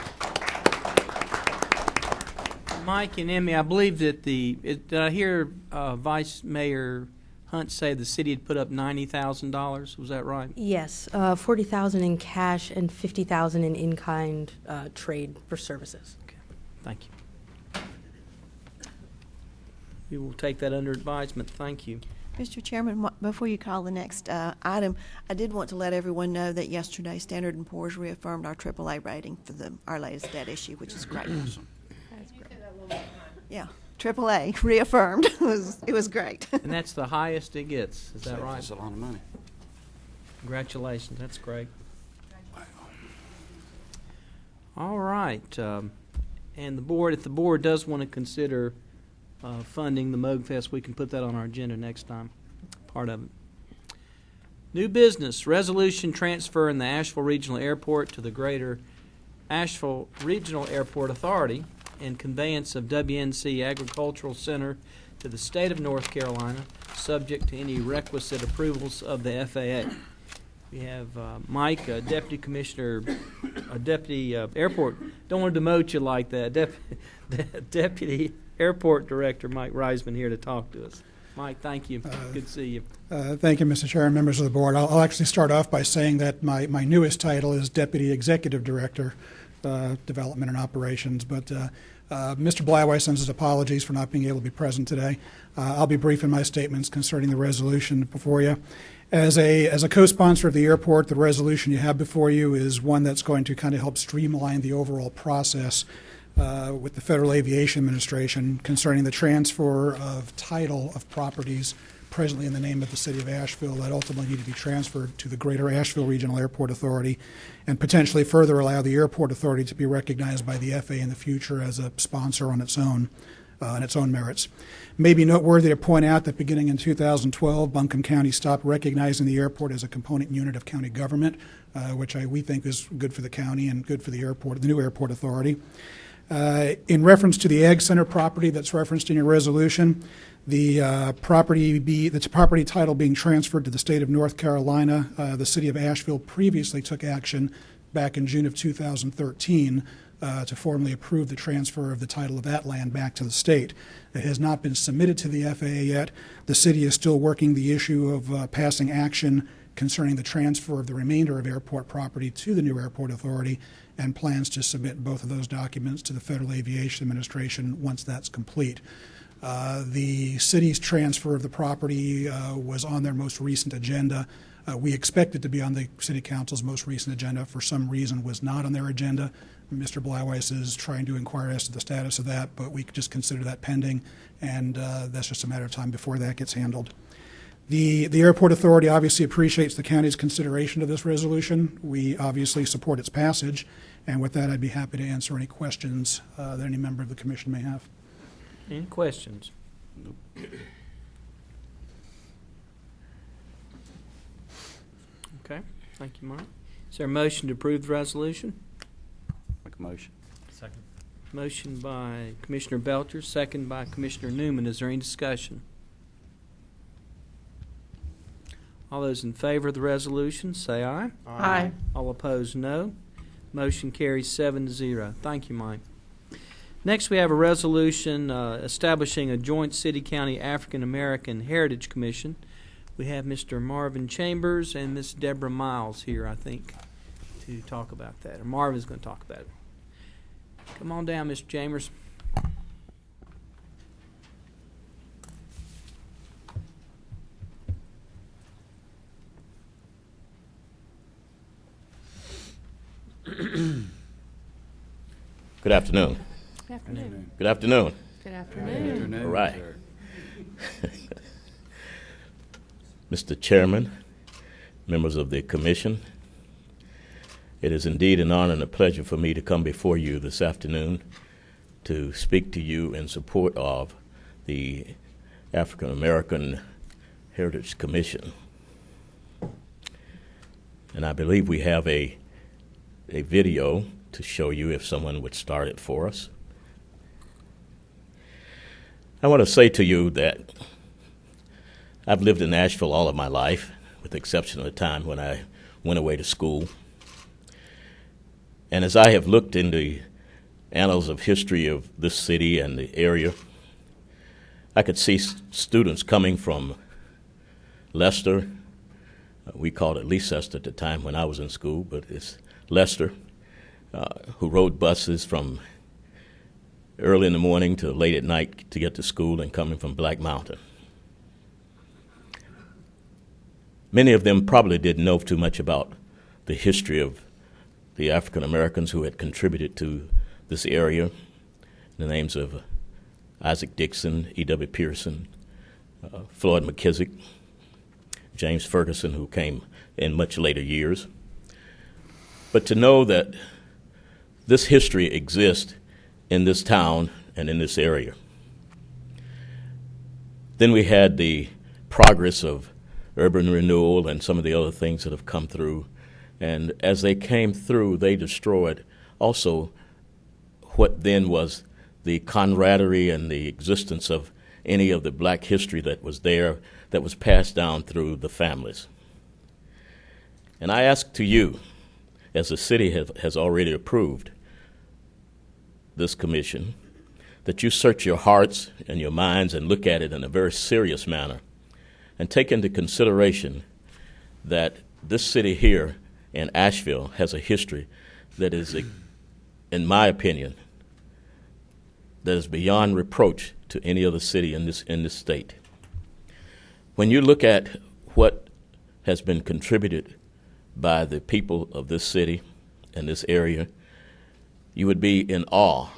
Mike and Emmy, I believe that did I hear Vice Mayor Hunt say the city had put up $90,000? Was that right? Yes, $40,000 in cash and $50,000 in in-kind trade for services. Okay, thank you. We will take that under advisement. Thank you. Mr. Chairman, before you call the next item, I did want to let everyone know that yesterday Standard & Poor's reaffirmed our AAA rating for our latest debt issue, which is great. Yeah. AAA reaffirmed. It was great. And that's the highest it gets. Is that right? That's a lot of money. Congratulations. That's great. All right. And the board, if the board does want to consider funding the Moogfest, we can put that on our agenda next time. Part of it. New business. Resolution transferring the Asheville Regional Airport to the Greater Asheville Regional Airport Authority and conveyance of WNC Agricultural Center to the state of North Carolina, subject to any requisite approvals of the FAA. We have Mike, Deputy Commissioner, Deputy Airport. Don't want to demote you like that. Deputy Airport Director Mike Reisman here to talk to us. Mike, thank you. Good to see you. Thank you, Mr. Chair and members of the board. I'll actually start off by saying that my newest title is Deputy Executive Director, Development and Operations, but Mr. Blyway sends his apologies for not being able to be present today. I'll be brief in my statements concerning the resolution before you. As a co-sponsor of the airport, the resolution you have before you is one that's going to kind of help streamline the overall process with the Federal Aviation Administration concerning the transfer of title of properties presently in the name of the City of Asheville that ultimately need to be transferred to the Greater Asheville Regional Airport Authority, and potentially further allow the Airport Authority to be recognized by the FAA in the future as a sponsor on its own merits. It may be noteworthy to point out that beginning in 2012, Buncombe County stopped recognizing the airport as a component unit of county government, which we think is good for the county and good for the airport, the new Airport Authority. In reference to the Ag Center property that's referenced in your resolution, the property title being transferred to the state of North Carolina. The city of Asheville previously took action back in June of 2013 to formally approve the transfer of the title of that land back to the state. It has not been submitted to the FAA yet. The city is still working the issue of passing action concerning the transfer of the remainder of airport property to the new Airport Authority, and plans to submit both of those documents to the Federal Aviation Administration once that's complete. The city's transfer of the property was on their most recent agenda. We expected to be on the City Council's most recent agenda. For some reason, was not on their agenda. Mr. Blauweiss is trying to inquire as to the status of that, but we just consider that pending, and that's just a matter of time before that gets handled. The Airport Authority obviously appreciates the county's consideration of this resolution. We obviously support its passage, and with that, I'd be happy to answer any questions that any member of the commission may have. Any questions? Okay, thank you, Mike. Is there a motion to approve the resolution? Make a motion. Second. Motion by Commissioner Belcher, second by Commissioner Newman. Is there any discussion? All those in favor of the resolution, say aye. Aye. All opposed, no. Motion carries 7-0. Thank you, Mike. Next, we have a resolution establishing a joint city-county African-American Heritage Commission. We have Mr. Marvin Chambers and Ms. Deborah Miles here, I think, to talk about that. Or Marvin's going to talk about it. Come on down, Mr. Chambers. Good afternoon. Good afternoon. Good afternoon. Good afternoon. All right. Mr. Chairman, members of the Commission, it is indeed an honor and a pleasure for me to come before you this afternoon to speak to you in support of the African American Heritage Commission. And I believe we have a video to show you if someone would start it for us. I want to say to you that I've lived in Asheville all of my life, with the exception of the time when I went away to school. And as I have looked in the annals of history of this city and the area, I could see students coming from Leicester. We called it Leicester at the time when I was in school, but it's Leicester, who rode buses from early in the morning to late at night to get to school, and coming from Black Mountain. Many of them probably didn't know too much about the history of the African Americans who had contributed to this area. The names of Isaac Dixon, E.W. Pearson, Floyd McKissick, James Ferguson, who came in much later years. But to know that this history exists in this town and in this area. Then we had the progress of urban renewal and some of the other things that have come through. And as they came through, they destroyed also what then was the camaraderie and the existence of any of the black history that was there, that was passed down through the families. And I ask to you, as the city has already approved this commission, that you search your hearts and your minds and look at it in a very serious manner and take into consideration that this city here in Asheville has a history that is, in my opinion, that is beyond reproach to any other city in this state. When you look at what has been contributed by the people of this city and this area, you would be in awe.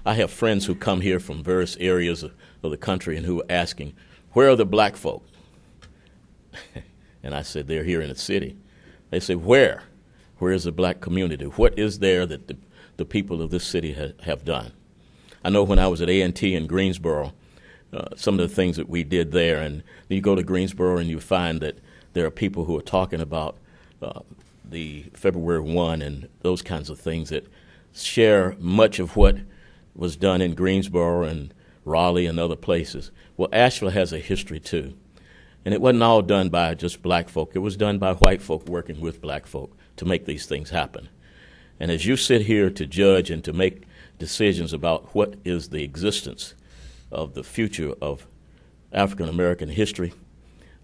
I have friends who come here from various areas of the country and who are asking, where are the black folk? And I said, they're here in the city. They say, where? Where is the black community? What is there that the people of this city have done? I know when I was at A&T in Greensboro, some of the things that we did there, and you go to Greensboro and you find that there are people who are talking about the February 1 and those kinds of things that share much of what was done in Greensboro and Raleigh and other places. Well, Asheville has a history too. And it wasn't all done by just black folk. It was done by white folk working with black folk to make these things happen. And as you sit here to judge and to make decisions about what is the existence of the future of African American history,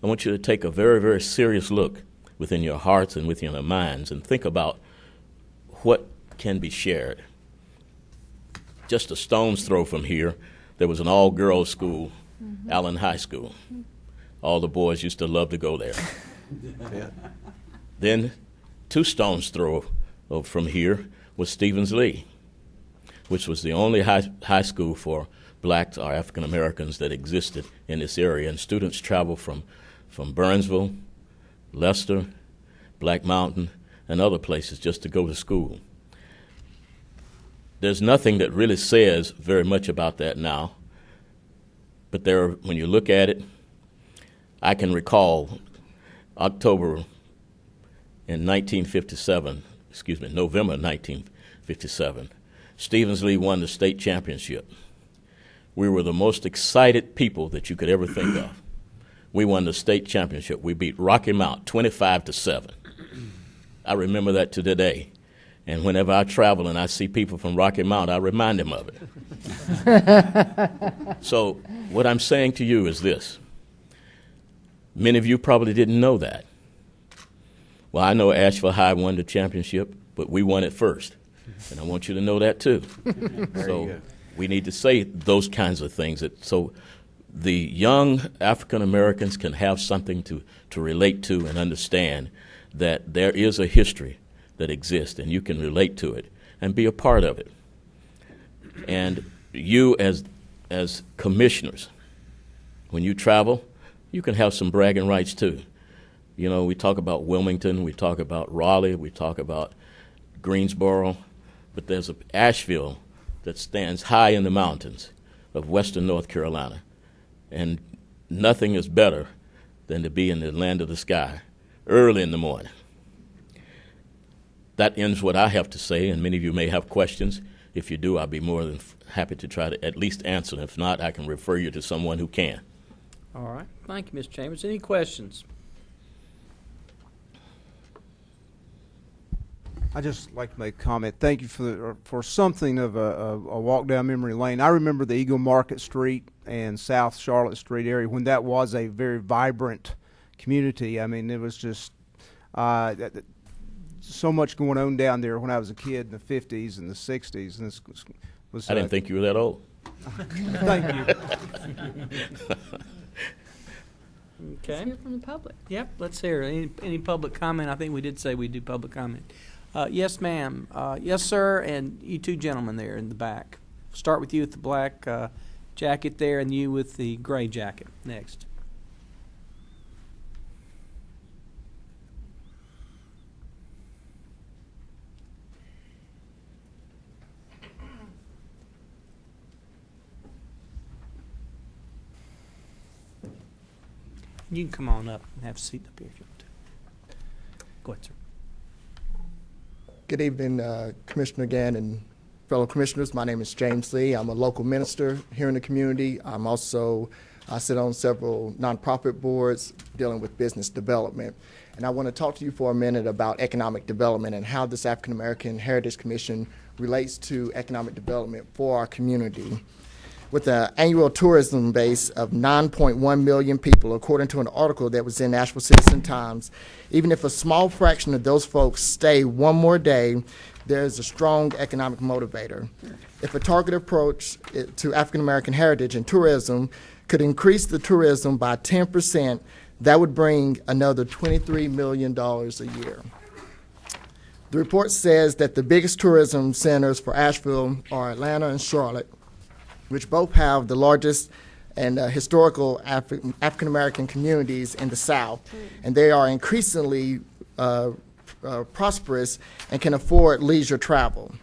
I want you to take a very, very serious look within your hearts and within your minds and think about what can be shared. Just a stone's throw from here, there was an all-girls school, Allen High School. All the boys used to love to go there. Then 2 stones throw from here was Stevens Lee, which was the only high school for blacks or African Americans that existed in this area. And students traveled from Burnsville, Leicester, Black Mountain, and other places just to go to school. There's nothing that really says very much about that now, but when you look at it, I can recall November 1957, Stevens Lee won the state championship. We were the most excited people that you could ever think of. We won the state championship. We beat Rocky Mount 25-7. I remember that to today. And whenever I travel and I see people from Rocky Mount, I remind them of it. So what I'm saying to you is this. Many of you probably didn't know that. Well, I know Asheville High won the championship, but we won it first. And I want you to know that too. So we need to say those kinds of things so the young African Americans can have something to relate to and understand that there is a history that exists, and you can relate to it and be a part of it. And you as commissioners, when you travel, you can have some bragging rights too. You know, we talk about Wilmington, we talk about Raleigh, we talk about Greensboro, but there's Asheville that stands high in the mountains of western North Carolina. And nothing is better than to be in the land of the sky early in the morning. That ends what I have to say, and many of you may have questions. If you do, I'll be more than happy to try to at least answer them. If not, I can refer you to someone who can. All right. Thank you, Mr. Chambers. Any questions? I just like to make a comment. Thank you for something of a walk down memory lane. I remember the Eagle Market Street and South Charlotte Street area when that was a very vibrant community. I mean, it was just so much going on down there when I was a kid in the 50s and the 60s. And this was, I didn't think you were that old. Thank you. Okay. Let's hear from the public. Yep, let's hear any public comment. I think we did say we do public comment. Yes, ma'am. Yes, sir, and you 2 gentlemen there in the back. Start with you with the black jacket there, and you with the gray jacket next. You can come on up and have a seat up here if you want to. Go ahead, sir. Good evening, Commissioner Gann and fellow commissioners. My name is James Lee. I'm a local minister here in the community. I sit on several nonprofit boards dealing with business development. And I want to talk to you for a minute about economic development and how this African American Heritage Commission relates to economic development for our community. With an annual tourism base of 9.1 million people, according to an article that was in Asheville Citizen-Times, even if a small fraction of those folks stay one more day, there's a strong economic motivator. If a targeted approach to African American heritage and tourism could increase the tourism by 10%, that would bring another $23 million a year. The report says that the biggest tourism centers for Asheville are Atlanta and Charlotte, which both have the largest and historical African-American communities in the South, and they are increasingly prosperous and can afford leisure travel.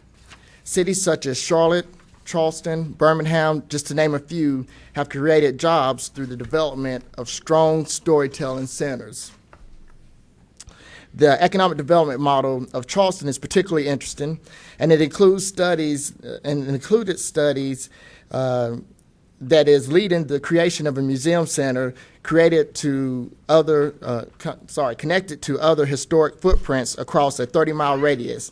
Cities such as Charlotte, Charleston, Birmingham, just to name a few, have created jobs through the development of strong storytelling centers. The economic development model of Charleston is particularly interesting, and it includes included studies that is leading the creation of a museum center connected to other historic footprints across a 30-mile radius.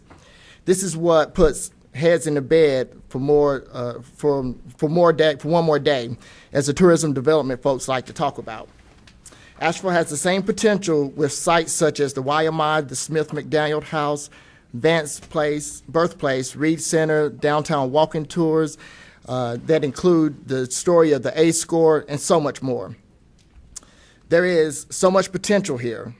This is what puts heads in the bed for one more day, as the tourism development folks like to talk about. Asheville has the same potential with sites such as the YMI, the Smith McDaniel House, Vance Place, Birthplace, Reed Center, downtown walking tours, that include the story of the ACE score and so much more. There is so much potential here.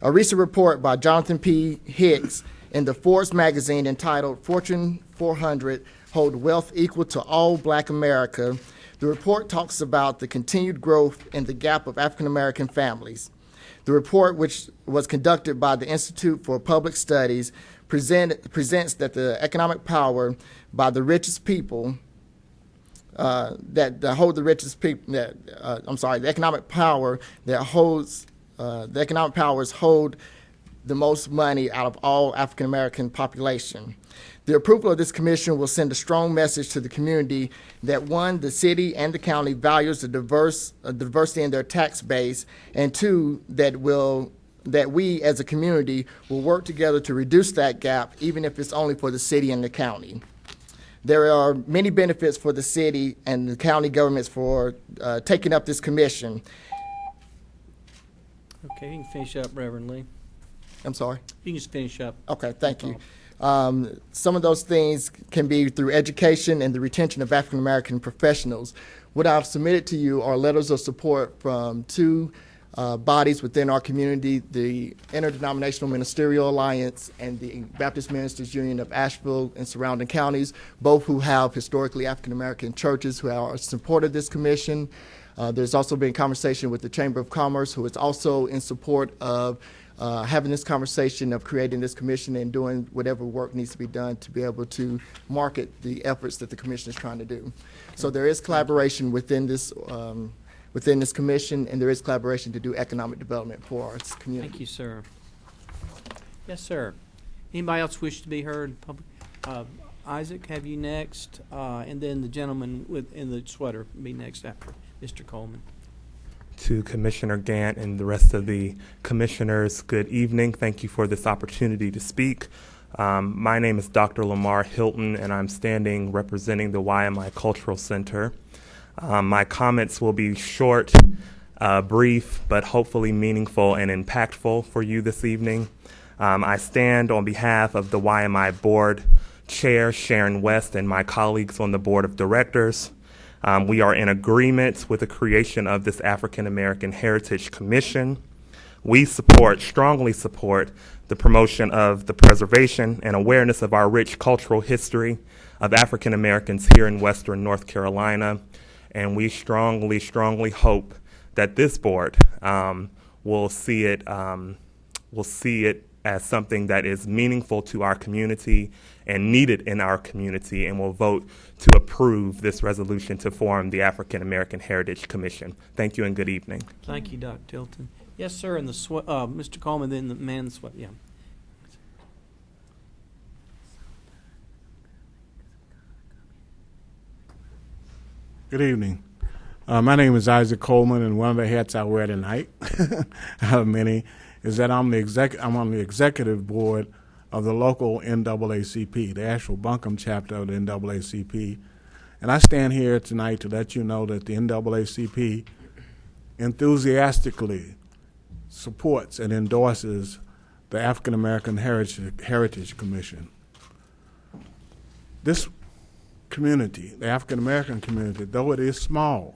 A recent report by Jonathan P. Hicks in the Forbes magazine entitled Fortune 400 Hold Wealth Equal to All Black America. The report talks about the continued growth in the gap of African American families. The report, which was conducted by the Institute for Public Studies, presents that the economic power by the richest people the economic power that holds the economic powers hold the most money out of all African American population. The approval of this commission will send a strong message to the community that, one, the city and the county values the diversity in their tax base, and two, that we as a community will work together to reduce that gap, even if it's only for the city and the county. There are many benefits for the city and the county governments for taking up this commission. Okay, you can finish up, Reverend Lee. I'm sorry? You can just finish up. Okay, thank you. Some of those things can be through education and the retention of African American professionals. What I've submitted to you are letters of support from two bodies within our community, the Interdenominational Ministerial Alliance and the Baptist Ministers Union of Asheville and surrounding counties, both who have historically African American churches who are supported this commission. There's also been conversation with the Chamber of Commerce, who is also in support of having this conversation of creating this commission and doing whatever work needs to be done to be able to market the efforts that the commission is trying to do. So there is collaboration within this commission, and there is collaboration to do economic development for our community. Thank you, sir. Yes, sir. Anybody else wish to be heard? Isaac, have you next, and then the gentleman in the sweater be next after Mr. Coleman. To Commissioner Gant and the rest of the commissioners, good evening. Thank you for this opportunity to speak. My name is Dr. Lamar Hilton, and I'm standing representing the YMI Cultural Center. My comments will be short, brief, but hopefully meaningful and impactful for you this evening. I stand on behalf of the YMI Board Chair, Sharon West, and my colleagues on the Board of Directors. We are in agreement with the creation of this African American Heritage Commission. We strongly support the promotion of the preservation and awareness of our rich cultural history of African Americans here in Western North Carolina. And we strongly, strongly hope that this board will see it as something that is meaningful to our community and needed in our community, and will vote to approve this resolution to form the African American Heritage Commission. Thank you and good evening. Thank you, Dr. Tilton. Yes, sir. And Mr. Coleman, then the man in the sweat. Yeah. Good evening. My name is Isaac Coleman, and one of the hats I wear tonight, I have many, is that I'm on the executive board of the local NAACP, the Asheville Buncombe chapter of the NAACP. And I stand here tonight to let you know that the NAACP enthusiastically supports and endorses the African American Heritage Commission. This community, the African American community, though it is small,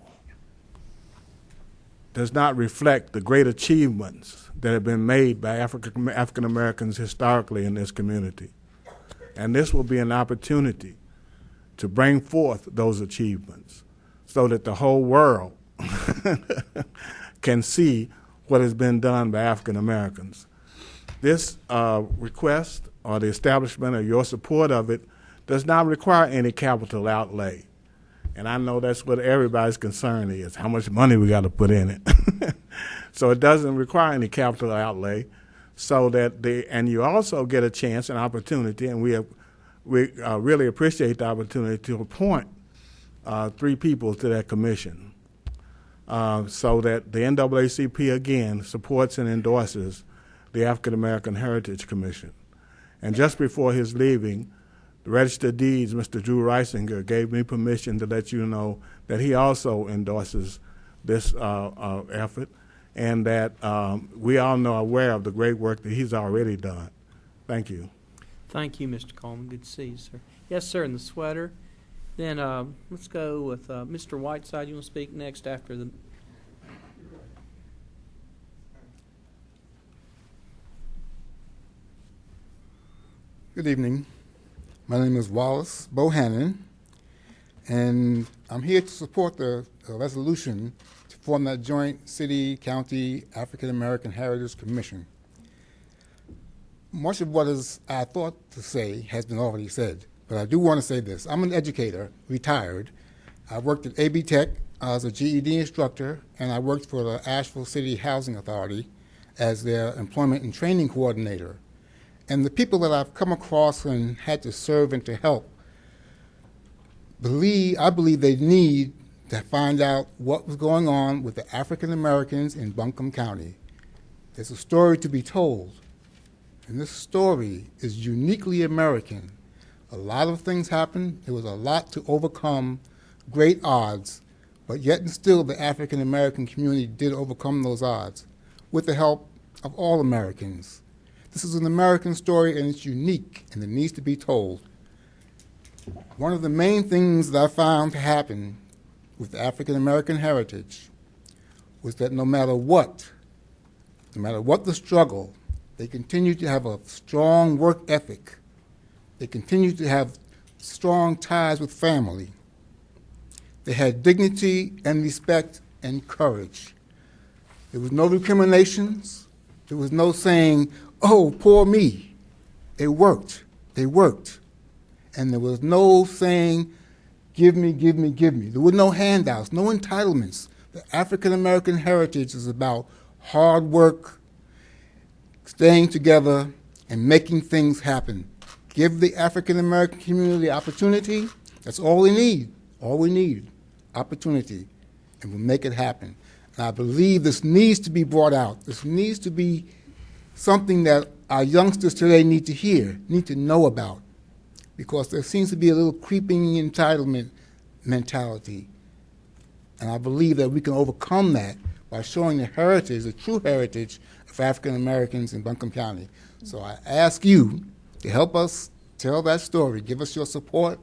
does not reflect the great achievements that have been made by African Americans historically in this community. And this will be an opportunity to bring forth those achievements so that the whole world can see what has been done by African Americans. This request or the establishment or your support of it does not require any capital outlay. And I know that's what everybody's concern is, how much money we got to put in it. So it doesn't require any capital outlay, so that and you also get a chance, an opportunity, and we really appreciate the opportunity to appoint 3 people to that commission, so that the NAACP again supports and endorses the African American Heritage Commission. And just before his leaving, the Register of Deeds, Mr. Drew Reisinger, gave me permission to let you know that he also endorses this effort, and that we all are aware of the great work that he's already done. Thank you. Thank you, Mr. Coleman. Good to see you, sir. Yes, sir, in the sweater. Then let's go with Mr. Whiteside. You want to speak next after the... Good evening. My name is Wallace Bohannon, and I'm here to support the resolution to form that joint city-county African American Heritage Commission. Much of what I thought to say has been already said, but I do want to say this. I'm an educator, retired. I worked at AB Tech as a GED instructor, and I worked for the Asheville City Housing Authority as their employment and training coordinator. And the people that I've come across and had to serve and to help, I believe they need to find out what was going on with the African Americans in Buncombe County. There's a story to be told, and this story is uniquely American. A lot of things happened. There was a lot to overcome, great odds, but yet and still the African American community did overcome those odds with the help of all Americans. This is an American story, and it's unique, and it needs to be told. One of the main things that I found to happen with the African American heritage was that no matter what the struggle, they continued to have a strong work ethic. They continued to have strong ties with family. They had dignity and respect and courage. There was no recriminations. There was no saying, oh, poor me. They worked. They worked. And there was no saying, give me, give me, give me. There were no handouts, no entitlements. The African American heritage is about hard work, staying together, and making things happen. Give the African American community opportunity. That's all we need. All we need, opportunity, and we'll make it happen. And I believe this needs to be brought out. This needs to be something that our youngsters today need to hear, need to know about, because there seems to be a little creeping entitlement mentality. And I believe that we can overcome that by showing the heritage, the true heritage of African Americans in Buncombe County. So I ask you to help us tell that story, give us your support,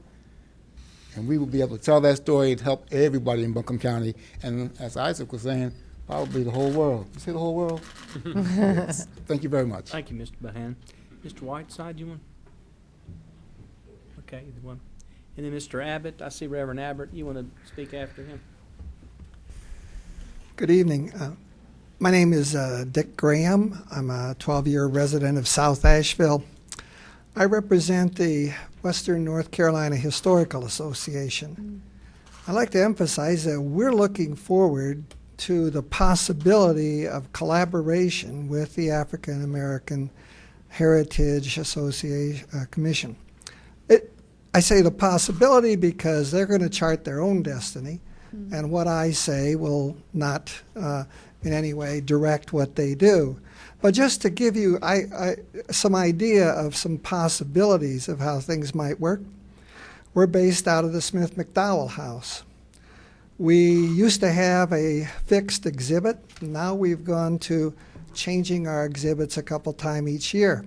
and we will be able to tell that story and help everybody in Buncombe County. And as Isaac was saying, probably the whole world. You say the whole world? Yes. Thank you very much. Thank you, Mr. Bahan. Mr. Whiteside, you want? Okay, either one. And then Mr. Abbott, I see Reverend Abbott. You want to speak after him? Good evening. My name is Dick Graham. I'm a 12-year resident of South Asheville. I represent the Western North Carolina Historical Association. I'd like to emphasize that we're looking forward to the possibility of collaboration with the African American Heritage Association Commission. I say the possibility because they're going to chart their own destiny, and what I say will not in any way direct what they do. But just to give you some idea of some possibilities of how things might work, we're based out of the Smith McDowell House. We used to have a fixed exhibit. Now we've gone to changing our exhibits a couple times each year.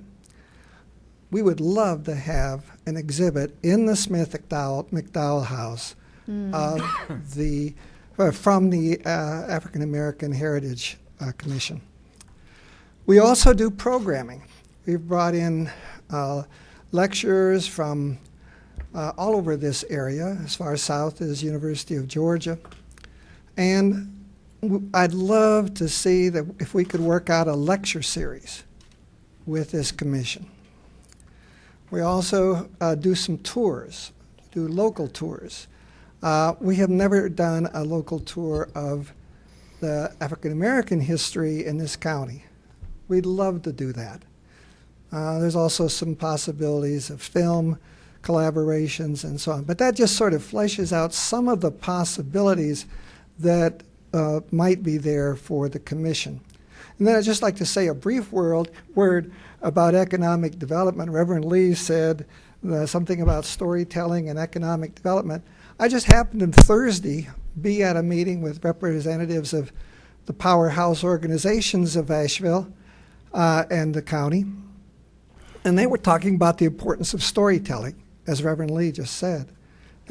We would love to have an exhibit in the Smith McDowell House from the African American Heritage Commission. We also do programming. We've brought in lecturers from all over this area, as far south as University of Georgia. And I'd love to see that if we could work out a lecture series with this commission. We also do some tours, do local tours. We have never done a local tour of the African American history in this county. We'd love to do that. There's also some possibilities of film collaborations and so on. But that just sort of fleshes out some of the possibilities that might be there for the commission. And then I'd just like to say a brief word about economic development. Reverend Lee said something about storytelling and economic development. I just happened on Thursday be at a meeting with representatives of the powerhouse organizations of Asheville and the county, and they were talking about the importance of storytelling, as Reverend Lee just said.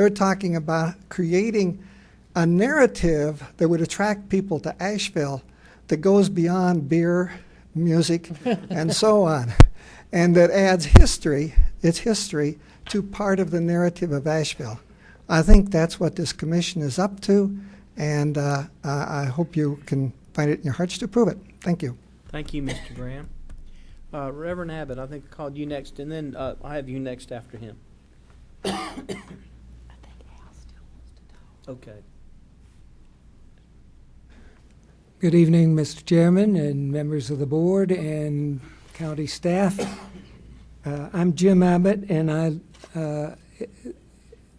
They're talking about creating a narrative that would attract people to Asheville that goes beyond beer, music, and so on, and that adds its history, to part of the narrative of Asheville. I think that's what this commission is up to, and I hope you can find it in your hearts to prove it. Thank you. Thank you, Mr. Graham. Reverend Abbott, I think I called you next, and then I have you next after him. Okay. Good evening, Mr. Chairman and members of the board and county staff. I'm Jim Abbott, and I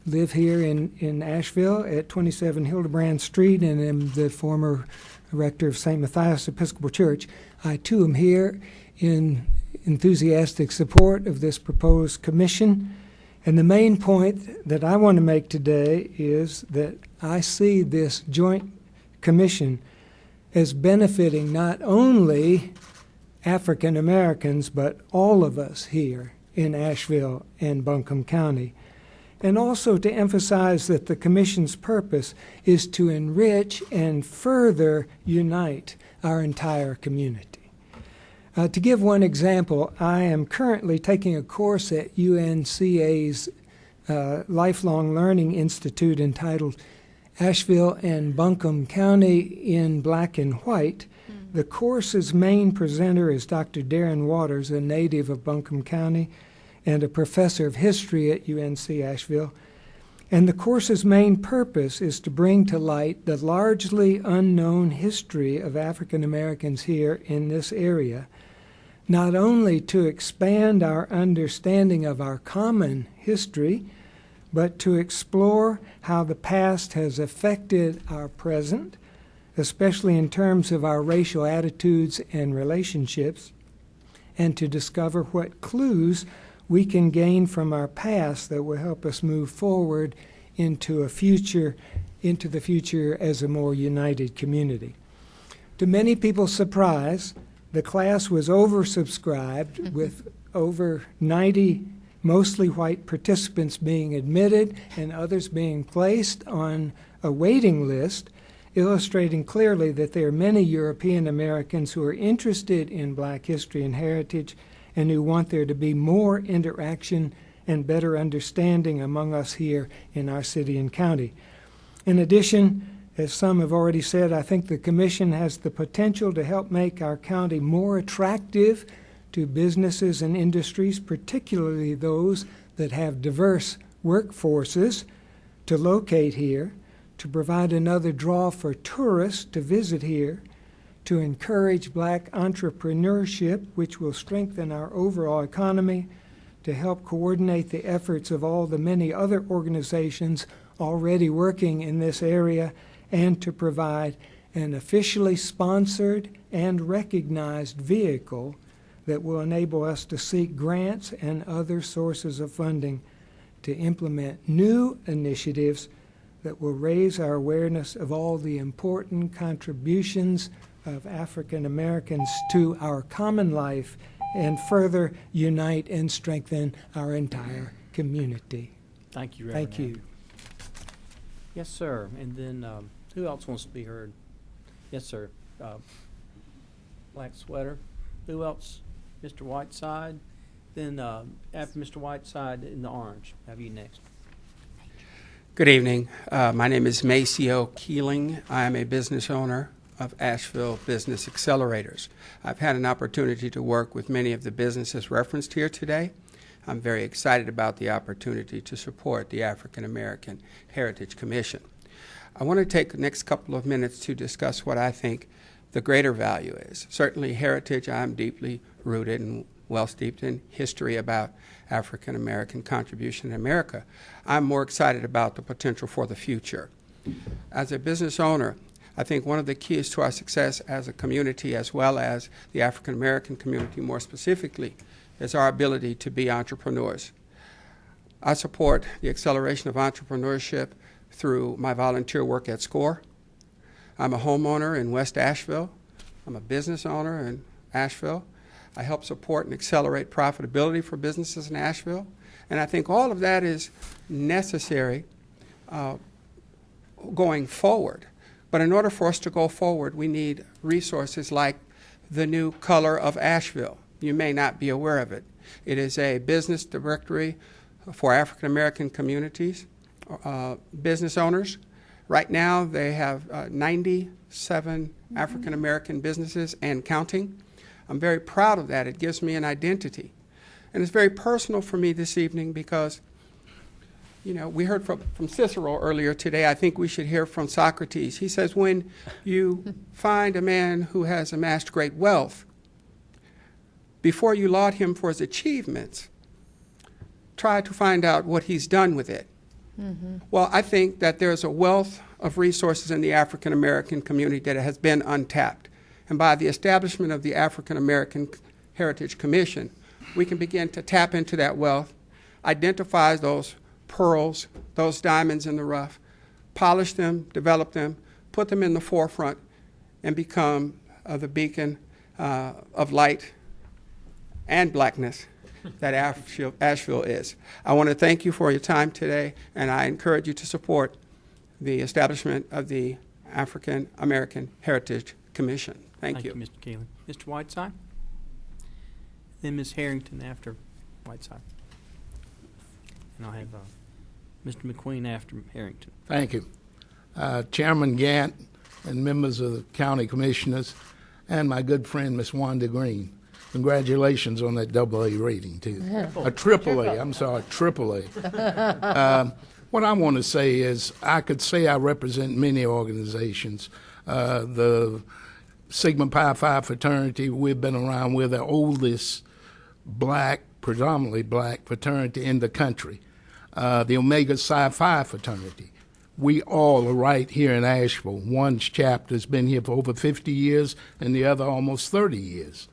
live here in Asheville at 27 Hildebrand Street, and am the former rector of St. Matthias Episcopal Church. I, too, am here in enthusiastic support of this proposed commission. And the main point that I want to make today is that I see this joint commission as benefiting not only African Americans, but all of us here in Asheville and Buncombe County. And also to emphasize that the commission's purpose is to enrich and further unite our entire community. To give one example, I am currently taking a course at UNCA's Lifelong Learning Institute entitled Asheville and Buncombe County in Black and White. The course's main presenter is Dr. Darren Waters, a native of Buncombe County and a professor of history at UNC Asheville. And the course's main purpose is to bring to light the largely unknown history of African Americans here in this area, not only to expand our understanding of our common history, but to explore how the past has affected our present, especially in terms of our racial attitudes and relationships, and to discover what clues we can gain from our past that will help us move forward into the future as a more united community. To many people's surprise, the class was oversubscribed with over 90 mostly white participants being admitted and others being placed on a waiting list, illustrating clearly that there are many European Americans who are interested in black history and heritage and who want there to be more interaction and better understanding among us here in our city and county. In addition, as some have already said, I think the Commission has the potential to help make our county more attractive to businesses and industries, particularly those that have diverse workforces, to locate here, to provide another draw for tourists to visit here, to encourage black entrepreneurship, which will strengthen our overall economy, to help coordinate the efforts of all the many other organizations already working in this area, and to provide an officially sponsored and recognized vehicle that will enable us to seek grants and other sources of funding to implement new initiatives that will raise our awareness of all the important contributions of African Americans to our common life and further unite and strengthen our entire community. Thank you, Reverend. Thank you. Yes, sir. And then who else wants to be heard? Yes, sir. Black sweater. Who else? Mr. Whiteside. Then after Mr. Whiteside, in the orange. Have you next? Good evening. My name is Maceo Keeling. I am a business owner of Asheville Business Accelerators. I've had an opportunity to work with many of the businesses referenced here today. I'm very excited about the opportunity to support the African American Heritage Commission. I want to take the next couple of minutes to discuss what I think the greater value is. Certainly heritage, I'm deeply rooted and well steeped in history about African American contribution in America. I'm more excited about the potential for the future. As a business owner, I think one of the keys to our success as a community, as well as the African American community more specifically, is our ability to be entrepreneurs. I support the acceleration of entrepreneurship through my volunteer work at SCORE. I'm a homeowner in West Asheville. I'm a business owner in Asheville. I help support and accelerate profitability for businesses in Asheville. And I think all of that is necessary going forward. But in order for us to go forward, we need resources like the new color of Asheville. You may not be aware of it. It is a business directory for African American communities, business owners. Right now, they have 97 African American businesses and counting. I'm very proud of that. It gives me an identity. And it's very personal for me this evening because, you know, we heard from Cicero earlier today. I think we should hear from Socrates. He says, when you find a man who has amassed great wealth, before you laud him for his achievements, try to find out what he's done with it. Mm-hmm. Well, I think that there's a wealth of resources in the African American community that has been untapped. And by the establishment of the African American Heritage Commission, we can begin to tap into that wealth, identify those pearls, those diamonds in the rough, polish them, develop them, put them in the forefront, and become the beacon of light and blackness that Asheville is. I want to thank you for your time today, and I encourage you to support the establishment of the African American Heritage Commission. Thank you. Mr. Keeling. Mr. Whiteside? Then Ms. Harrington after Whiteside. And I'll have Mr. McQueen after Harrington. Thank you. Chairman Gant and members of the county commissioners and my good friend Ms. Wanda Green. Congratulations on that AA rating, too. A triple A, I'm sorry, triple A. What I want to say is I could say I represent many organizations. The Sigma Pi Phi fraternity, we've been around. We're the oldest black, predominantly black fraternity in the country. The Omega Psi Phi fraternity. We all are right here in Asheville. One's chapter has been here for over 50 years and the other almost 30 years.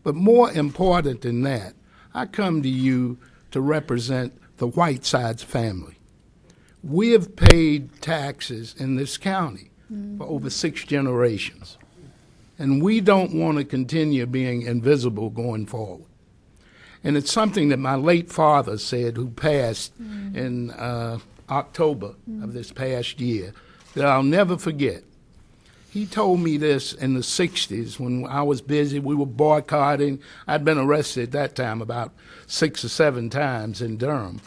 But more important than that, I come to you to represent the Whitesides family. We have paid taxes in this county for over 6 generations, and we don't want to continue being invisible going forward. And it's something that my late father said, who passed in October of this past year, that I'll never forget. He told me this in the 60s when I was busy. We were boycotting. I'd been arrested at that time about 6 or 7 times in Durham.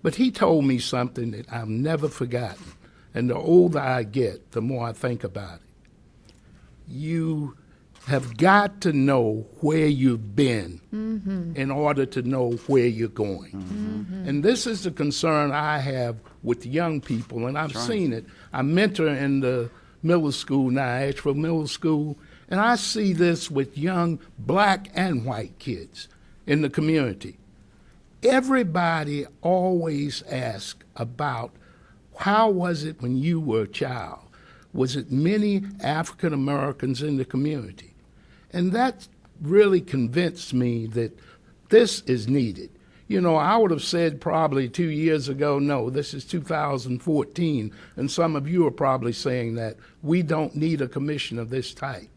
But he told me something that I've never forgotten. And the older I get, the more I think about it. You have got to know where you've been in order to know where you're going. And this is the concern I have with young people, and I've seen it. I mentor in the middle school now, Asheville Middle School, and I see this with young black and white kids in the community. Everybody always asks about how was it when you were a child? Was it many African Americans in the community? And that really convinced me that this is needed. You know, I would have said probably 2 years ago, no, this is 2014, and some of you are probably saying that we don't need a commission of this type.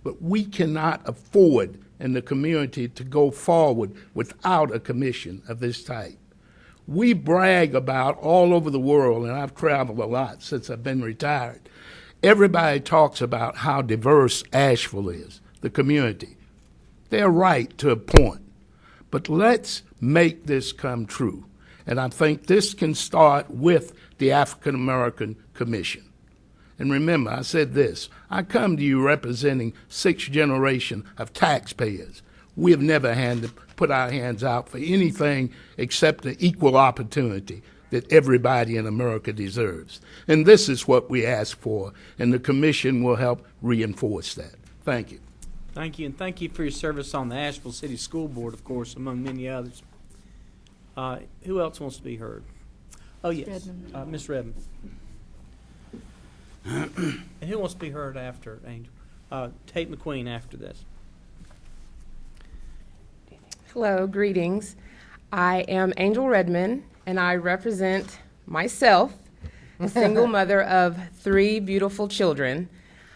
But we cannot afford in the community to go forward without a commission of this type. We brag about all over the world, and I've traveled a lot since I've been retired. Everybody talks about how diverse Asheville is, the community. They're right to a point. But let's make this come true. And I think this can start with the African American Commission. And remember, I said this, I come to you representing 6 generations of taxpayers. We have never put our hands out for anything except the equal opportunity that everybody in America deserves. And this is what we ask for, and the Commission will help reinforce that. Thank you. Thank you, and thank you for your service on the Asheville City School Board, of course, among many others. Who else wants to be heard? Oh, yes, Ms. Redmond. And who wants to be heard after Angel? Tate McQueen after this. Hello, greetings. I am Angel Redmond, and I represent myself, a single mother of 3 beautiful children.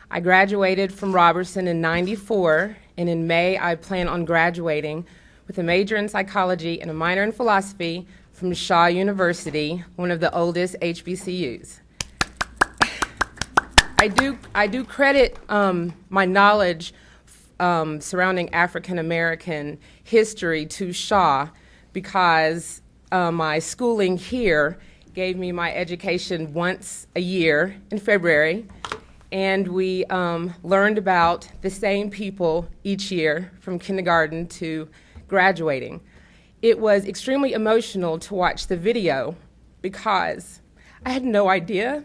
I graduated from Roberson in '94, and in May I plan on graduating with a major in psychology and a minor in philosophy from Shaw University, one of the oldest HBCUs. I do credit my knowledge surrounding African American history to Shaw because my schooling here gave me my education once a year in February, and we learned about the same people each year from kindergarten to graduating. It was extremely emotional to watch the video because I had no idea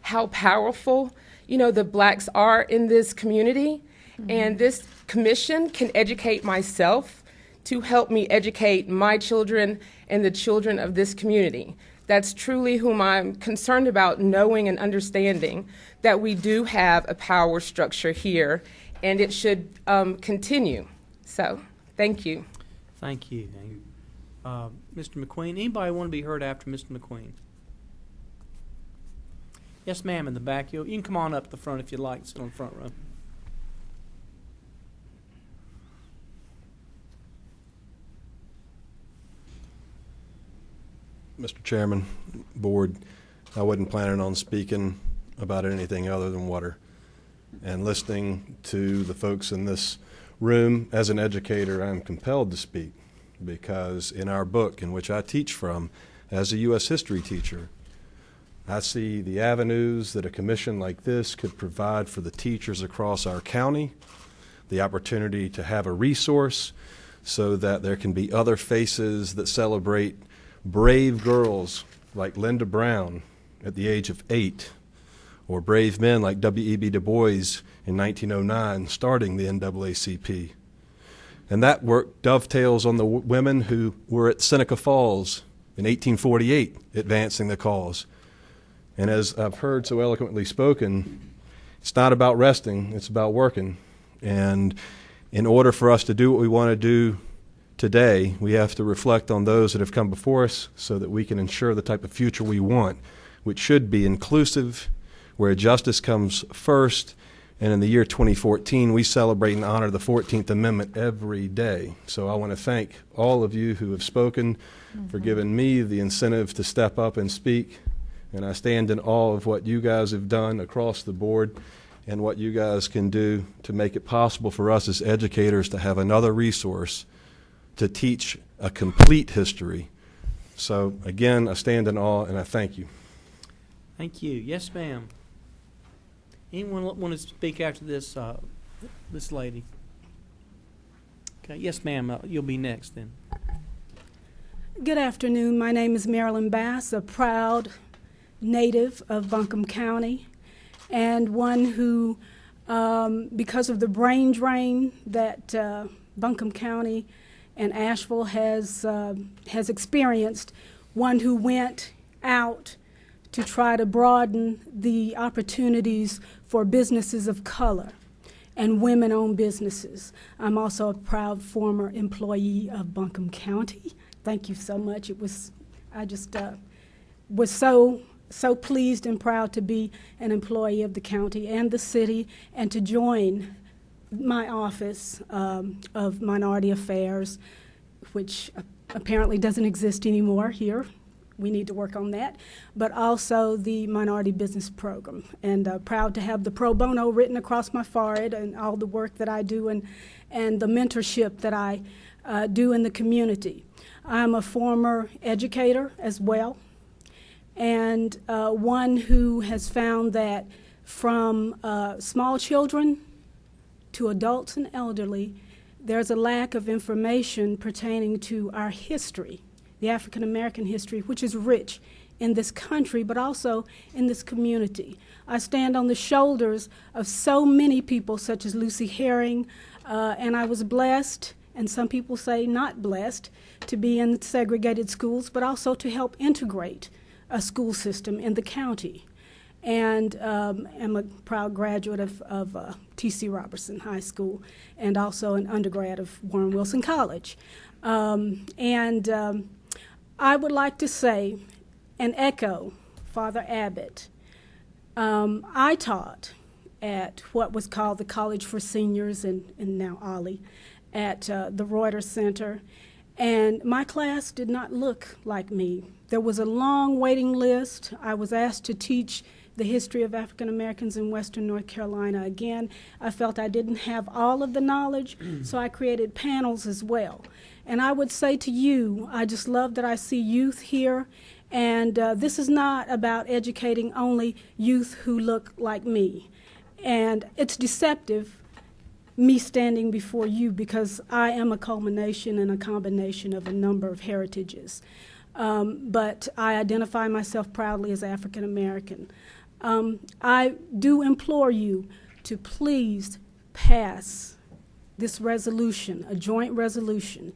how powerful, the blacks are in this community. And this commission can educate myself to help me educate my children and the children of this community. That's truly whom I'm concerned about, knowing and understanding that we do have a power structure here, and it should continue. So, thank you. Thank you. Mr. McQueen, anybody want to be heard after Mr. McQueen? Yes, ma'am, in the back. You can come on up the front if you'd like. Sit on the front row. Mr. Chairman, Board, I wasn't planning on speaking about anything other than water. And listening to the folks in this room, as an educator, I'm compelled to speak because in our book, in which I teach from as a U.S. history teacher, I see the avenues that a commission like this could provide for the teachers across our county, the opportunity to have a resource so that there can be other faces that celebrate brave girls like Linda Brown at the age of 8, or brave men like W.E.B. Du Bois in 1909 starting the NAACP. And that work dovetails on the women who were at Seneca Falls in 1848 advancing the cause. And as I've heard so eloquently spoken, it's not about resting, it's about working. And in order for us to do what we want to do today, we have to reflect on those that have come before us so that we can ensure the type of future we want, which should be inclusive, where justice comes first. And in the year 2014, we celebrate and honor the 14th Amendment every day. So I want to thank all of you who have spoken for giving me the incentive to step up and speak. And I stand in awe of what you guys have done across the board and what you guys can do to make it possible for us as educators to have another resource to teach a complete history. So again, I stand in awe and I thank you. Thank you. Yes, ma'am. Anyone want to speak after this this lady? Okay. Yes, ma'am. You'll be next then. Good afternoon. My name is Marilyn Bass, a proud native of Buncombe County, and one who, because of the brain drain that Buncombe County and Asheville has experienced, one who went out to try to broaden the opportunities for businesses of color and women-owned businesses. I'm also a proud former employee of Buncombe County. Thank you so much. I just was so pleased and proud to be an employee of the county and the city, and to join my office of Minority Affairs, which apparently doesn't exist anymore here. We need to work on that, but also the Minority Business Program. And proud to have the pro bono written across my forehead and all the work that I do and the mentorship that I do in the community. I'm a former educator as well, and one who has found that from small children to adults and elderly, there's a lack of information pertaining to our history, the African American history, which is rich in this country, but also in this community. I stand on the shoulders of so many people, such as Lucy Herring, and I was blessed, and some people say not blessed, to be in segregated schools, but also to help integrate a school system in the county. And am a proud graduate of T.C. Roberson High School, and also an undergrad of Warren Wilson College. I would like to say and echo Father Abbott. I taught at what was called the College for Seniors, and now Ollie, at the Reuters Center. And my class did not look like me. There was a long waiting list. I was asked to teach the history of African Americans in Western North Carolina. Again, I felt I didn't have all of the knowledge, so I created panels as well. And I would say to you, I just love that I see youth here, and this is not about educating only youth who look like me. And it's deceptive, me standing before you, because I am a culmination and a combination of a number of heritages. But I identify myself proudly as African American. I do implore you to please pass this resolution, a joint resolution.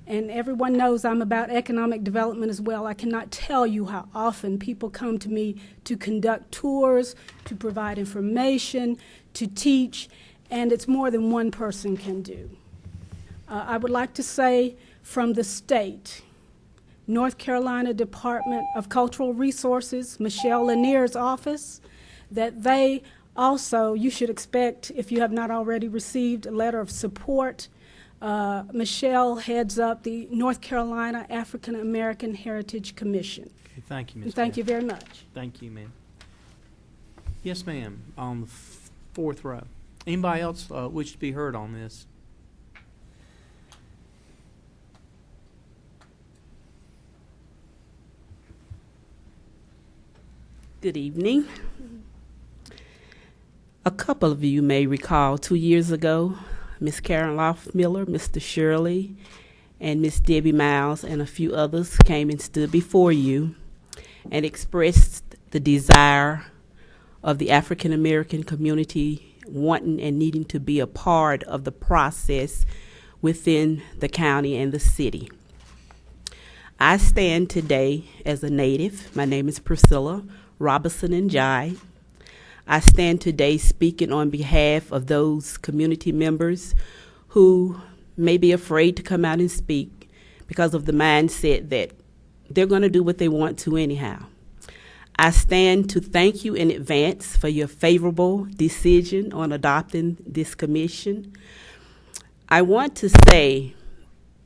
And everyone knows I'm about economic development as well. I cannot tell you how often people come to me to conduct tours, to provide information, to teach, and it's more than one person can do. I would like to say from the state, North Carolina Department of Cultural Resources, Michelle Lanier's office, that they also, you should expect, if you have not already received a letter of support. Michelle heads up the North Carolina African American Heritage Commission. Okay, thank you, Ms. Thank you very much. Thank you, ma'am. Yes, ma'am, on the fourth row. Anybody else wish to be heard on this? Good evening. A couple of you may recall 2 years ago, Miss Karen Loftmiller, Mr. Shirley, and Miss Debbie Miles and a few others came and stood before you and expressed the desire of the African American community wanting and needing to be a part of the process within the county and the city. I stand today as a native. My name is Priscilla Roberson and Jai. I stand today speaking on behalf of those community members who may be afraid to come out and speak because of the mindset that they're going to do what they want to anyhow. I stand to thank you in advance for your favorable decision on adopting this commission. I want to say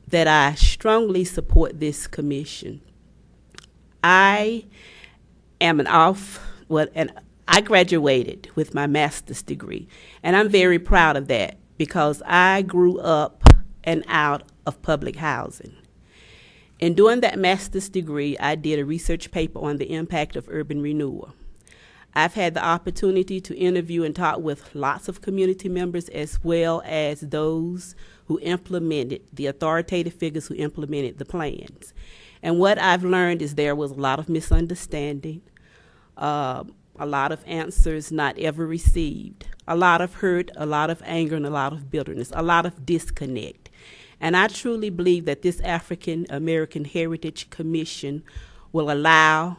that I strongly support this commission. I am I graduated with my master's degree, and I'm very proud of that because I grew up and out of public housing. In doing that master's degree, I did a research paper on the impact of urban renewal. I've had the opportunity to interview and talk with lots of community members as well as those who implemented, the authoritative figures who implemented the plans. And what I've learned is there was a lot of misunderstanding, a lot of answers not ever received, a lot of hurt, a lot of anger, and a lot of bitterness, a lot of disconnect. And I truly believe that this African American Heritage Commission will allow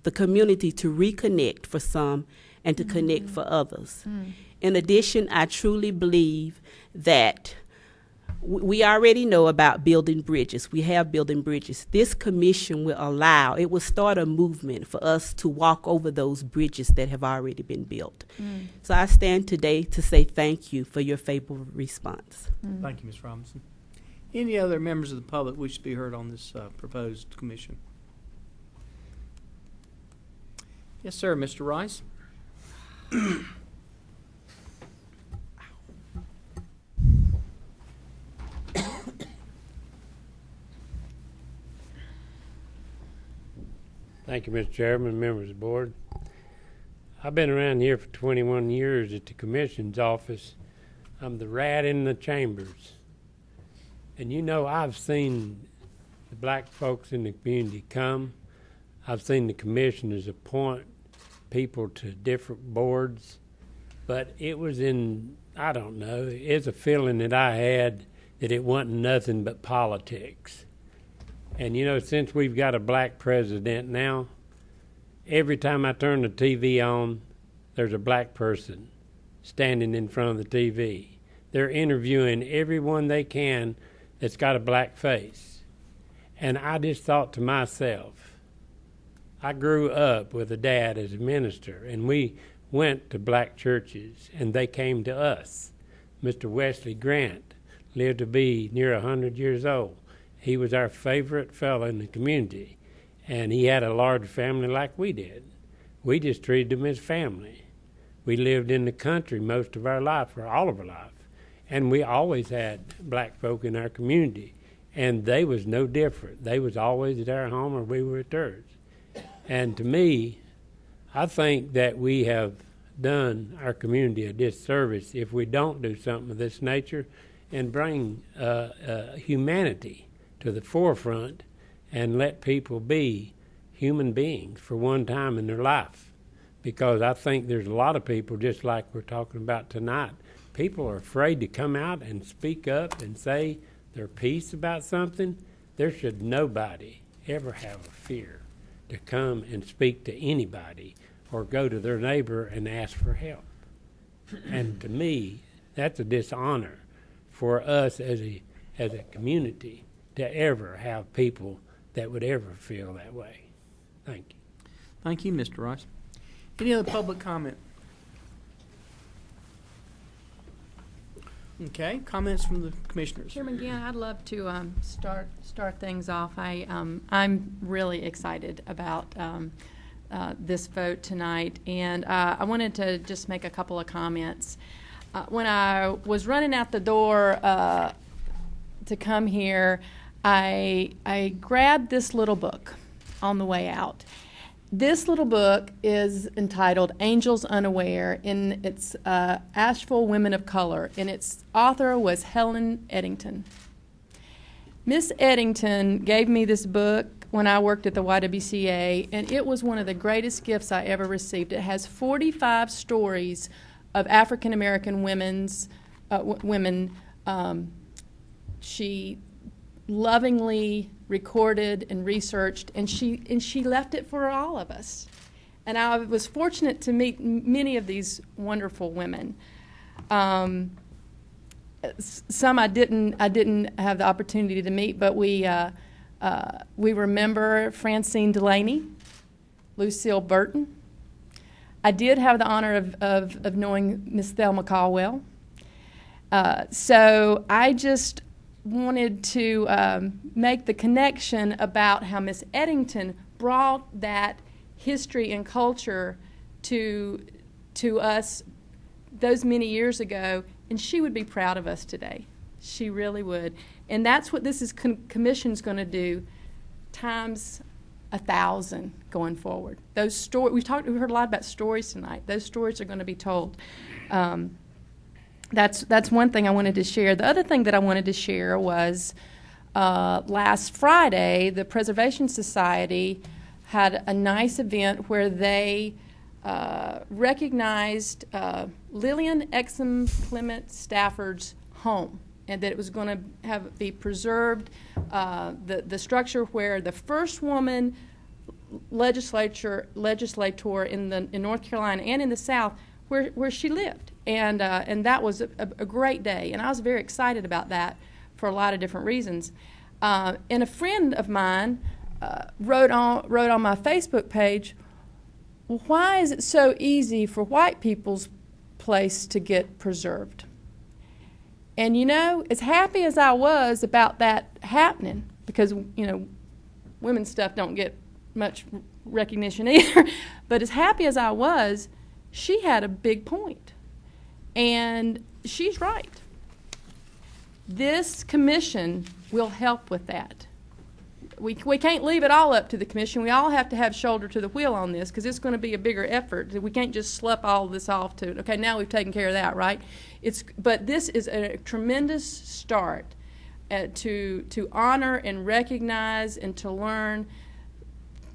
the community to reconnect for some and to connect for others. In addition, I truly believe that we already know about building bridges. We have building bridges. This commission will allow, it will start a movement for us to walk over those bridges that have already been built. So I stand today to say thank you for your favorable response. Thank you, Ms. Robinson. Any other members of the public wish to be heard on this proposed commission? Yes, sir, Mr. Rice. Thank you, Mr. Chairman, members of the board. I've been around here for 21 years at the Commission's office. I'm the rat in the chambers. And you know, I've seen the black folks in the community come. I've seen the commissioners appoint people to different boards. But it was I don't know, it's a feeling that I had that it wasn't nothing but politics. And you know, since we've got a black president now, every time I turn the TV on, there's a black person standing in front of the TV. They're interviewing everyone they can that's got a black face. And I just thought to myself, I grew up with a dad as a minister, and we went to black churches, and they came to us. Mr. Wesley Grant lived to be near 100 years old. He was our favorite fella in the community, and he had a large family like we did. We just treated him as family. We lived in the country most of our life, or all of our life, and we always had black folk in our community, and they was no different. They was always at our home or we were at theirs. And to me, I think that we have done our community a disservice if we don't do something of this nature and bring humanity to the forefront and let people be human beings for one time in their life. Because I think there's a lot of people, just like we're talking about tonight, people are afraid to come out and speak up and say their piece about something. There should nobody ever have a fear to come and speak to anybody or go to their neighbor and ask for help. And to me, that's a dishonor for us as a community to ever have people that would ever feel that way. Thank you. Thank you, Mr. Rice. Any other public comment? Okay, comments from the commissioners. Chairman Gann, I'd love to start things off. I'm really excited about this vote tonight, and I wanted to just make a couple of comments. When I was running out the door to come here, I grabbed this little book on the way out. This little book is entitled Angels Unaware, and it's Asheville Women of Color, and its author was Helen Eddington. Miss Eddington gave me this book when I worked at the YWCA, and it was one of the greatest gifts I ever received. It has 45 stories of African American women. She lovingly recorded and researched, and she left it for all of us. And I was fortunate to meet many of these wonderful women. Some I didn't have the opportunity to meet, but we remember Francine Delaney, Lucille Burton. I did have the honor of knowing Miss Thelma Caldwell. So I just wanted to make the connection about how Miss Eddington brought that history and culture to us those many years ago, and she would be proud of us today. She really would. And that's what this commission's going to do times 1,000 going forward. Those stories we heard a lot about stories tonight. Those stories are going to be told. That's one thing I wanted to share. The other thing that I wanted to share was last Friday, the Preservation Society had a nice event where they recognized Lillian Exum Clement Stafford's home, and that it was going to be preserved, the structure where the first woman legislator in North Carolina and in the South where she lived. And that was a great day, and I was very excited about that for a lot of different reasons. And a friend of mine wrote on my Facebook page, well, why is it so easy for white people's place to get preserved? And, you know, as happy as I was about that happening, because, you know, women's stuff don't get much recognition either, but as happy as I was, she had a big point. And she's right. This commission will help with that. We can't leave it all up to the commission. We all have to have shoulder to the wheel on this, because it's going to be a bigger effort. We can't just slap all this off to, okay, now we've taken care of that, right? But this is a tremendous start to honor and recognize and to learn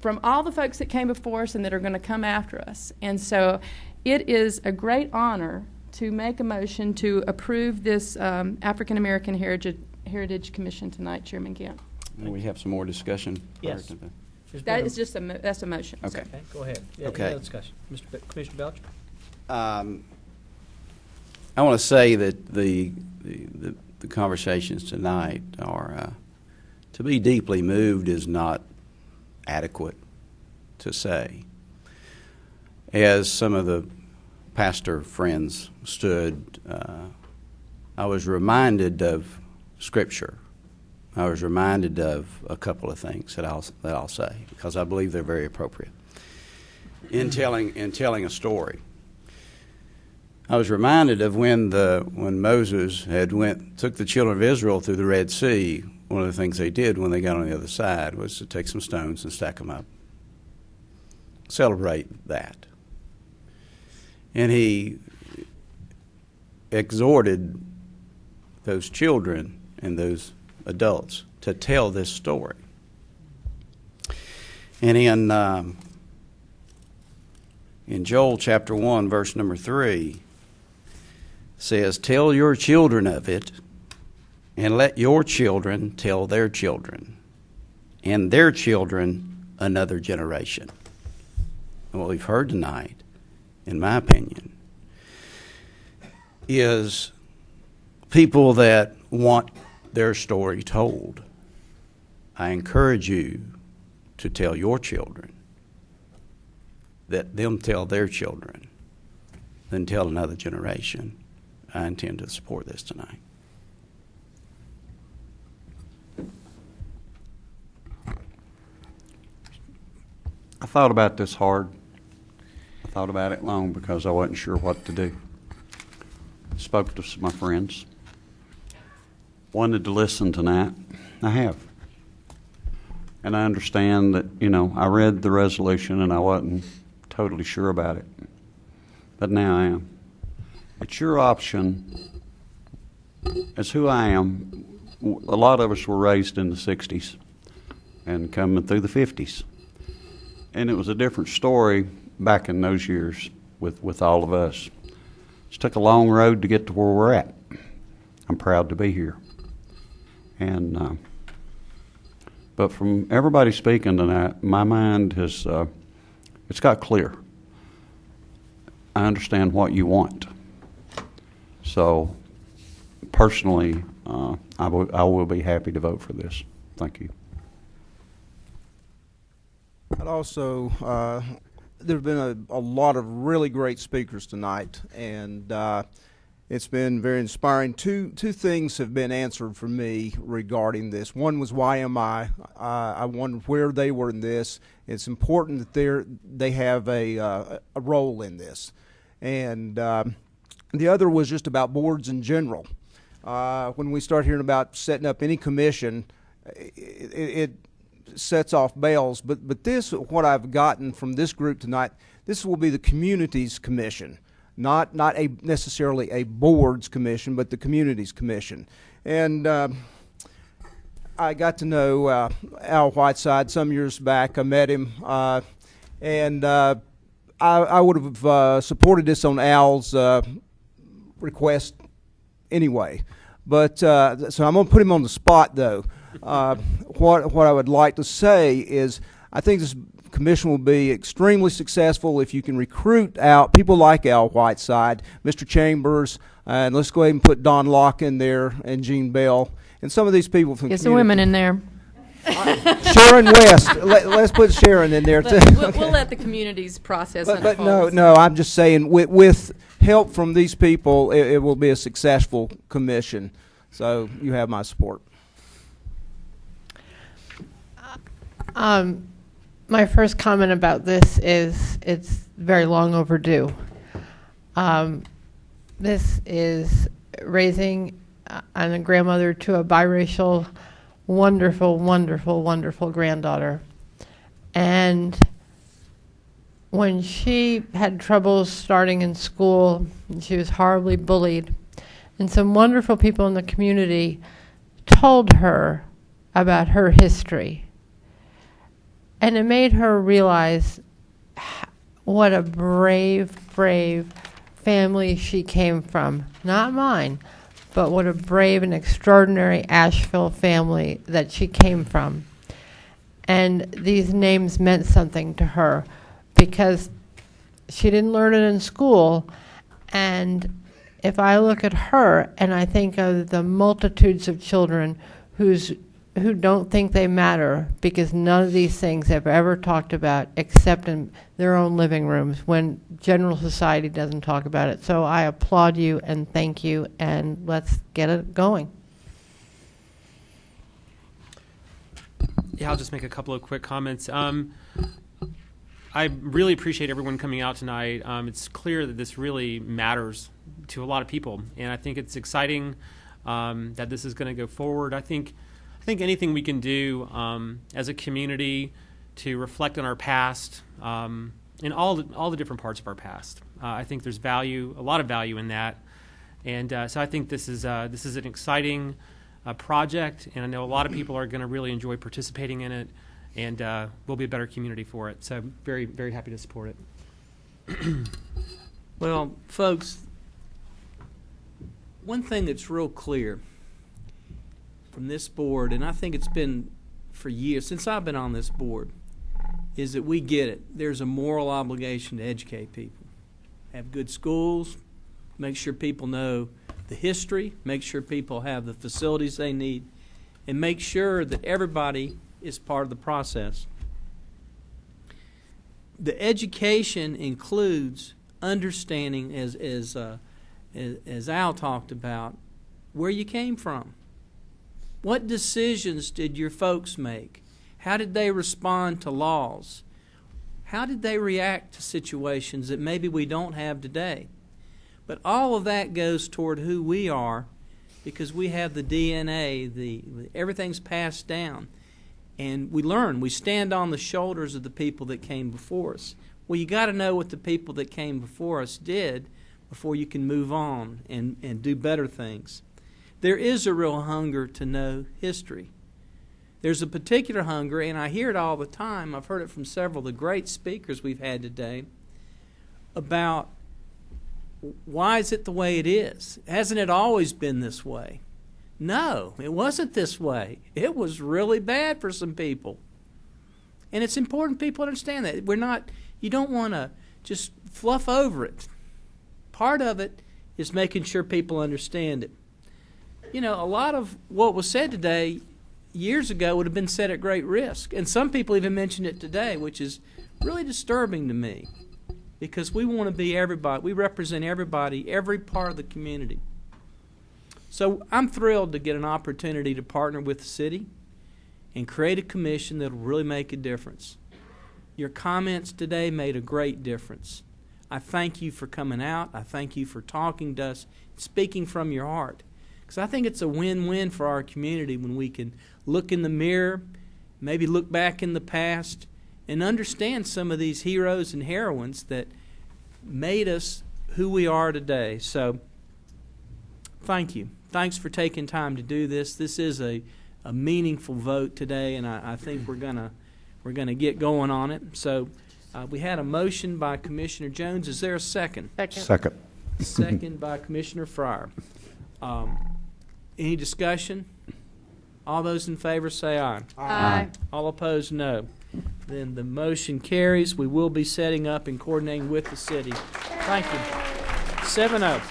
from all the folks that came before us and that are going to come after us. And so it is a great honor to make a motion to approve this African American Heritage Commission tonight, Chairman Gantt. We have some more discussion. Yes. That is just that's a motion. Okay. Okay, go ahead. Yeah, Okay. no discussion. Commissioner Belcher? I want to say that the conversations tonight are to be deeply moved is not adequate to say. As some of the pastor friends stood, I was reminded of Scripture I was reminded of a couple of things that I'll say, because I believe they're very appropriate. In telling a story, I was reminded of when Moses took the children of Israel through the Red Sea. One of the things they did when they got on the other side was to take some stones and stack them up. Celebrate that. And he exhorted those children and those adults to tell this story. And in Joel chapter 1, verse number 3, says, "Tell your children of it, and let your children tell their children, and their children another generation." And what we've heard tonight, in my opinion, is people that want their story told. I encourage you to tell your children, that them tell their children, then tell another generation. I intend to support this tonight. I thought about this hard. I thought about it long because I wasn't sure what to do. Spoke to my friends. Wanted to listen tonight. I have. And I understand that, I read the resolution and I wasn't totally sure about it. But now I am. It's your option. As who I am, a lot of us were raised in the 60s and coming through the 50s. And it was a different story back in those years with all of us. It took a long road to get to where we're at. I'm proud to be here. And but from everybody speaking tonight, my mind has it's got clear. I understand what you want. So personally, I will be happy to vote for this. Thank you. I'd also, there have been a lot of really great speakers tonight, and it's been very inspiring. Two things have been answered for me regarding this. One was, why am I? I wondered where they were in this. It's important that they have a role in this. And the other was just about boards in general. When we start hearing about setting up any commission, it sets off bells. But this, what I've gotten from this group tonight, this will be the community's commission. Not necessarily a board's commission, but the community's commission. And I got to know Al Whiteside some years back. I met him, and I would have supported this on Al's request anyway. But so I'm going to put him on the spot, though. What I would like to say is, I think this commission will be extremely successful if you can recruit out people like Al Whiteside, Mr. Chambers, and let's go ahead and put Don Locke in there, and Gene Bell, and some of these people from the Get some women in there. Sharon West. Let's put Sharon in there too. We'll let the communities process it. But no, I'm just saying with help from these people, it will be a successful commission. So you have my support. My first comment about this is it's very long overdue. This is raising a grandmother to a biracial, wonderful, wonderful, wonderful granddaughter. And when she had trouble starting in school, she was horribly bullied, and some wonderful people in the community told her about her history. And it made her realize what a brave, brave family she came from. Not mine, but what a brave and extraordinary Asheville family that she came from. And these names meant something to her because she didn't learn it in school. And if I look at her and I think of the multitudes of children who don't think they matter because none of these things have ever talked about except in their own living rooms when general society doesn't talk about it. So I applaud you and thank you, and let's get it going. Yeah, I'll just make a couple of quick comments. I really appreciate everyone coming out tonight. It's clear that this really matters to a lot of people, and I think it's exciting that this is going to go forward. I think anything we can do as a community to reflect on our past in all the different parts of our past. I think there's value, a lot of value in that, and so I think this is an exciting project, and I know a lot of people are going to really enjoy participating in it, and we'll be a better community for it. So very, very happy to support it. Well, folks, one thing that's real clear from this board, and I think it's been for years, since I've been on this board, is that we get it. There's a moral obligation to educate people. Have good schools, make sure people know the history, make sure people have the facilities they need, and make sure that everybody is part of the process. The education includes understanding, as Al talked about, where you came from. What decisions did your folks make? How did they respond to laws? How did they react to situations that maybe we don't have today? But all of that goes toward who we are, because we have the DNA, everything's passed down. And we learn. We stand on the shoulders of the people that came before us. Well, you got to know what the people that came before us did before you can move on and do better things. There is a real hunger to know history. There's a particular hunger, and I hear it all the time. I've heard it from several of the great speakers we've had today about why is it the way it is? Hasn't it always been this way? No, it wasn't this way. It was really bad for some people. And it's important people understand that. You don't want to just fluff over it. Part of it is making sure people understand it. You know, a lot of what was said today years ago would have been said at great risk. And some people even mentioned it today, which is really disturbing to me, because we want to be everybody. We represent everybody, every part of the community. So I'm thrilled to get an opportunity to partner with the city and create a commission that will really make a difference. Your comments today made a great difference. I thank you for coming out. I thank you for talking to us, speaking from your heart. Because I think it's a win-win for our community when we can look in the mirror, maybe look back in the past, and understand some of these heroes and heroines that made us who we are today. So thank you. Thanks for taking time to do this. This is a meaningful vote today, and I think we're gonna get going on it. So we had a motion by Commissioner Jones. Is there a second? Second. Second by Commissioner Fryer. Any discussion? All those in favor say aye. Aye. All opposed, no. Then the motion carries. We will be setting up and coordinating with the city. Thank you. 7-0.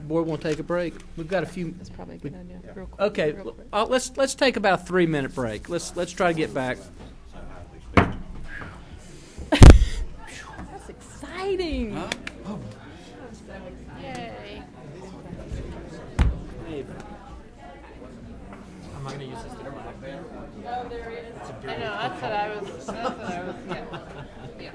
Board won't take a break. We've got a few. That's probably a good idea. Real quick. Okay, Real quick. let's take about a 3-minute break. Let's try to get back. That's exciting. Huh? Oh. Yay. I'm not going to use this to clap there. Oh, there he is. I know, that's what I was, yeah.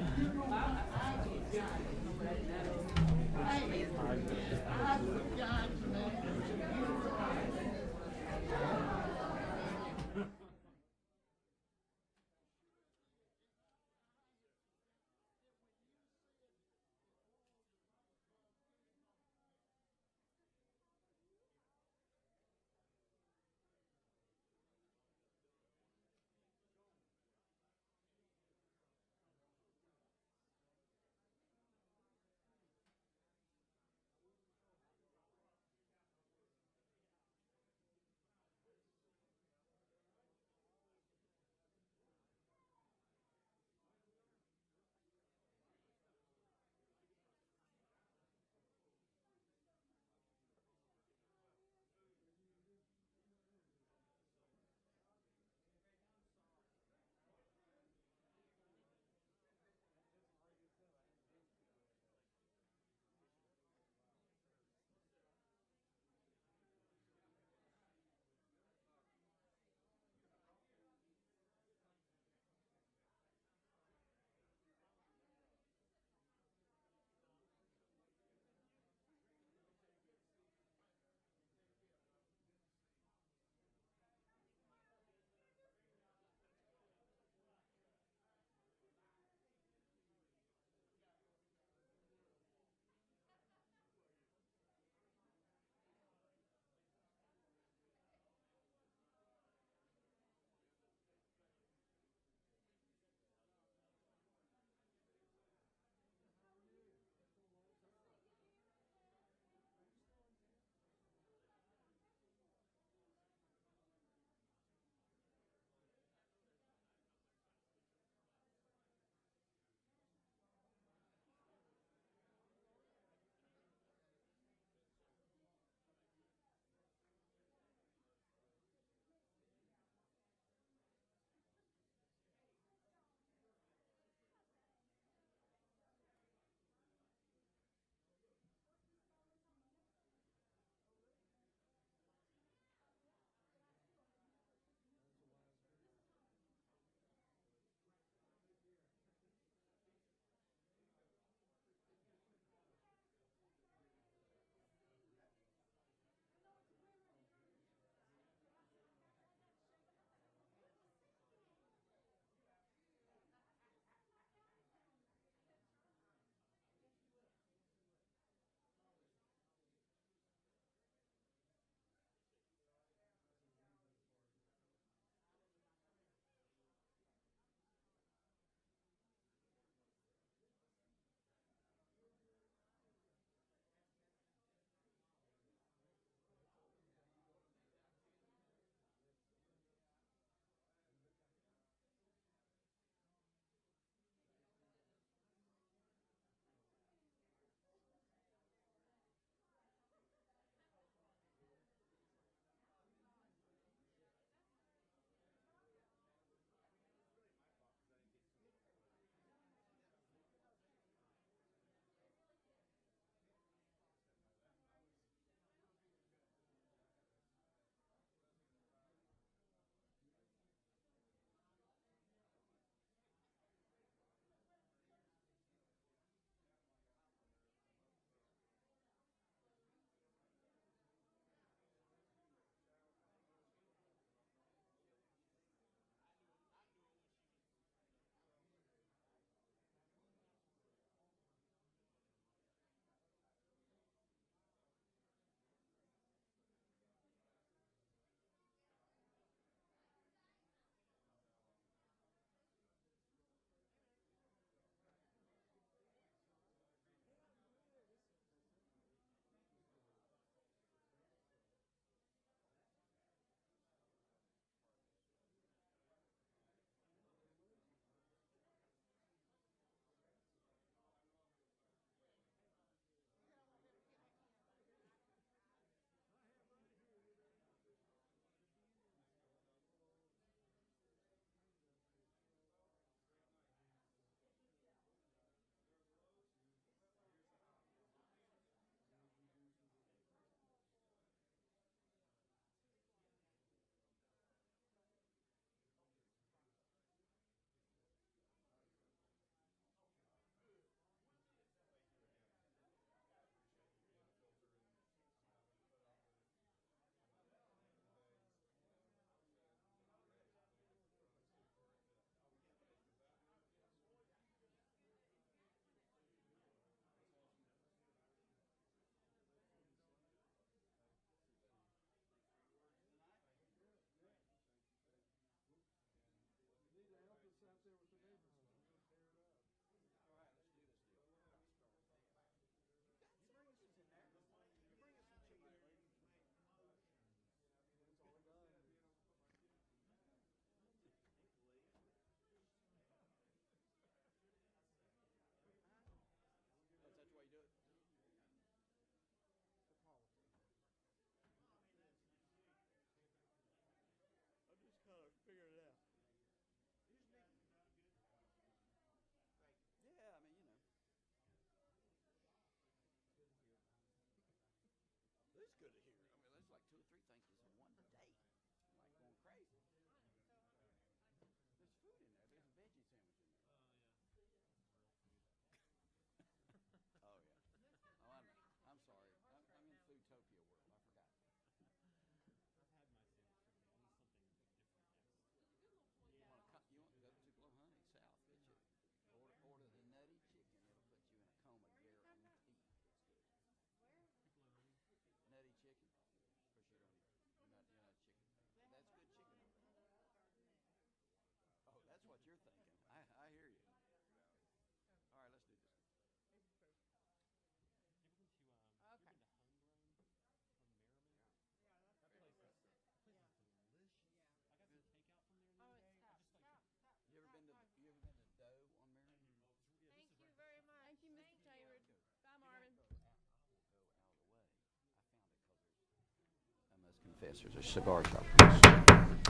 Moogfest. There's a cigar shop.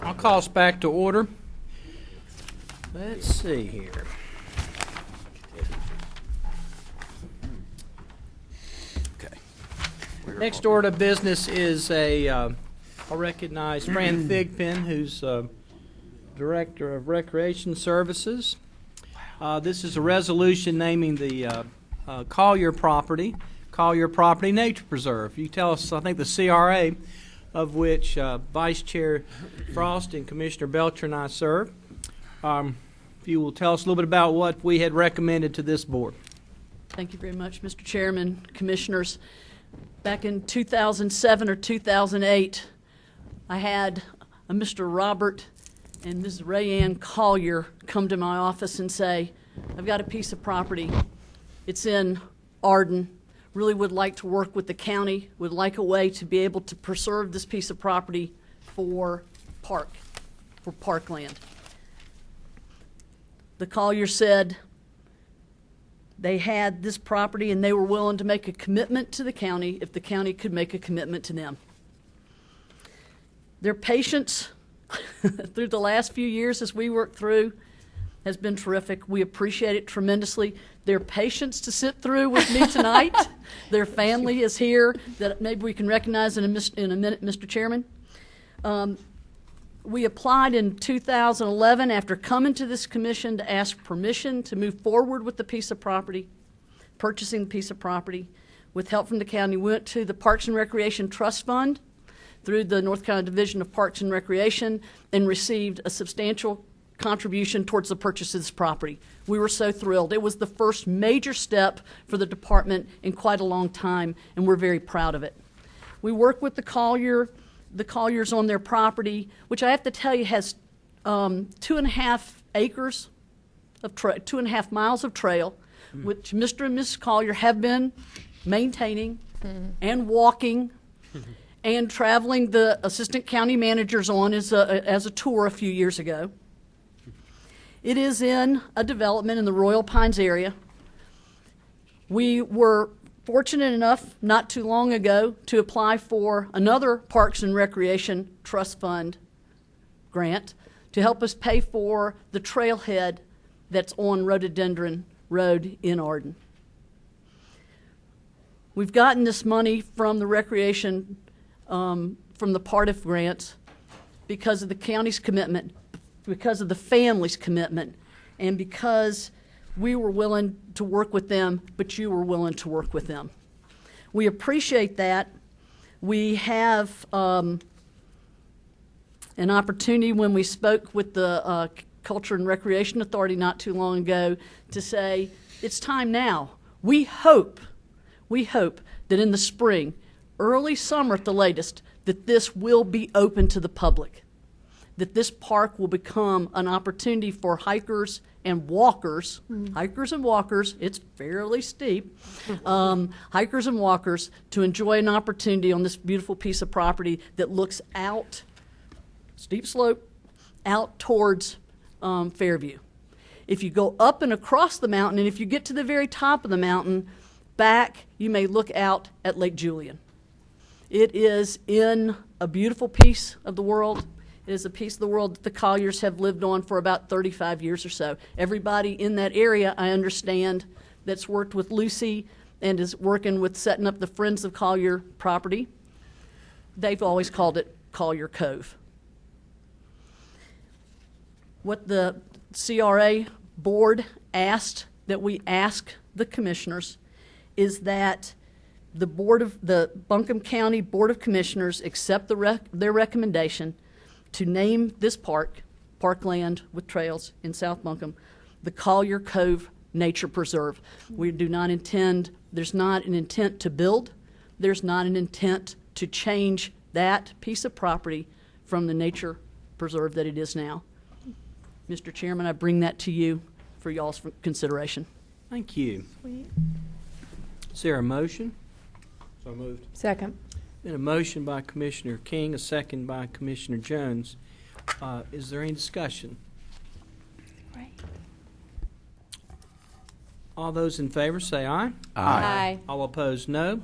I'll call us back to order. Let's see here. Next order of business is I'll recognize Fran Thigpen, who's Director of Recreation Services. This is a resolution naming the Collier Property Nature Preserve. You tell us, I think the CRA, of which Vice Chair Frost and Commissioner Belcher and I serve. If you will tell us a little bit about what we had recommended to this board. Thank you very much, Mr. Chairman, Commissioners. Back in 2007 or 2008, I had a Mr. Robert and Ms. Rayanne Collier come to my office and say, I've got a piece of property. It's in Arden. Really would like to work with the county, would like a way to be able to preserve this piece of property for parkland. The Colliers said they had this property and they were willing to make a commitment to the county if the county could make a commitment to them. Their patience through the last few years as we worked through has been terrific. We appreciate it tremendously. Their patience to sit through with me tonight. Their family is here that maybe we can recognize in a minute, Mr. Chairman. We applied in 2011 after coming to this commission to ask permission to move forward with the piece of property, purchasing the piece of property. With help from the county, we went to the Parks and Recreation Trust Fund through the North Carolina Division of Parks and Recreation and received a substantial contribution towards the purchase of this property. We were so thrilled. It was the first major step for the department in quite a long time, and we're very proud of it. We work with the Colliers on their property, which I have to tell you has 2.5 acres of 2.5 miles of trail, which Mr. and Mrs. Collier have been maintaining and walking and traveling the assistant county managers on as a tour a few years ago. It is in a development in the Royal Pines area. We were fortunate enough not too long ago to apply for another Parks and Recreation Trust Fund grant to help us pay for the trailhead that's on Rhododendron Road in Arden. We've gotten this money from the recreation, from the PARTIF grants because of the county's commitment, because of the family's commitment, and because we were willing to work with them, but you were willing to work with them. We appreciate that. We have an opportunity when we spoke with the Culture and Recreation Authority not too long ago to say, it's time now. We hope that in the spring, early summer at the latest, that this will be open to the public, that this park will become an opportunity for hikers and walkers, it's fairly steep, hikers and walkers to enjoy an opportunity on this beautiful piece of property that looks out, steep slope, out towards Fairview. If you go up and across the mountain, and if you get to the very top of the mountain, back, you may look out at Lake Julian. It is in a beautiful piece of the world. It is a piece of the world that the Colliers have lived on for about 35 years or so. Everybody in that area, I understand, that's worked with Lucy and is working with setting up the Friends of Collier property, they've always called it Collier Cove. What the CRA board asked that we ask the commissioners is that the Buncombe County Board of Commissioners accept their recommendation to name this parkland with trails in South Buncombe, the Collier Cove Nature Preserve. We do not intend, there's not an intent to build, there's not an intent to change that piece of property from the nature preserve that it is now. Mr. Chairman, I bring that to you for y'all's consideration. Thank you. Sweet. Is there a motion? So moved. Second. Been a motion by Commissioner King, a second by Commissioner Jones. Is there any discussion? Right. All those in favor say aye. Aye. All opposed, no.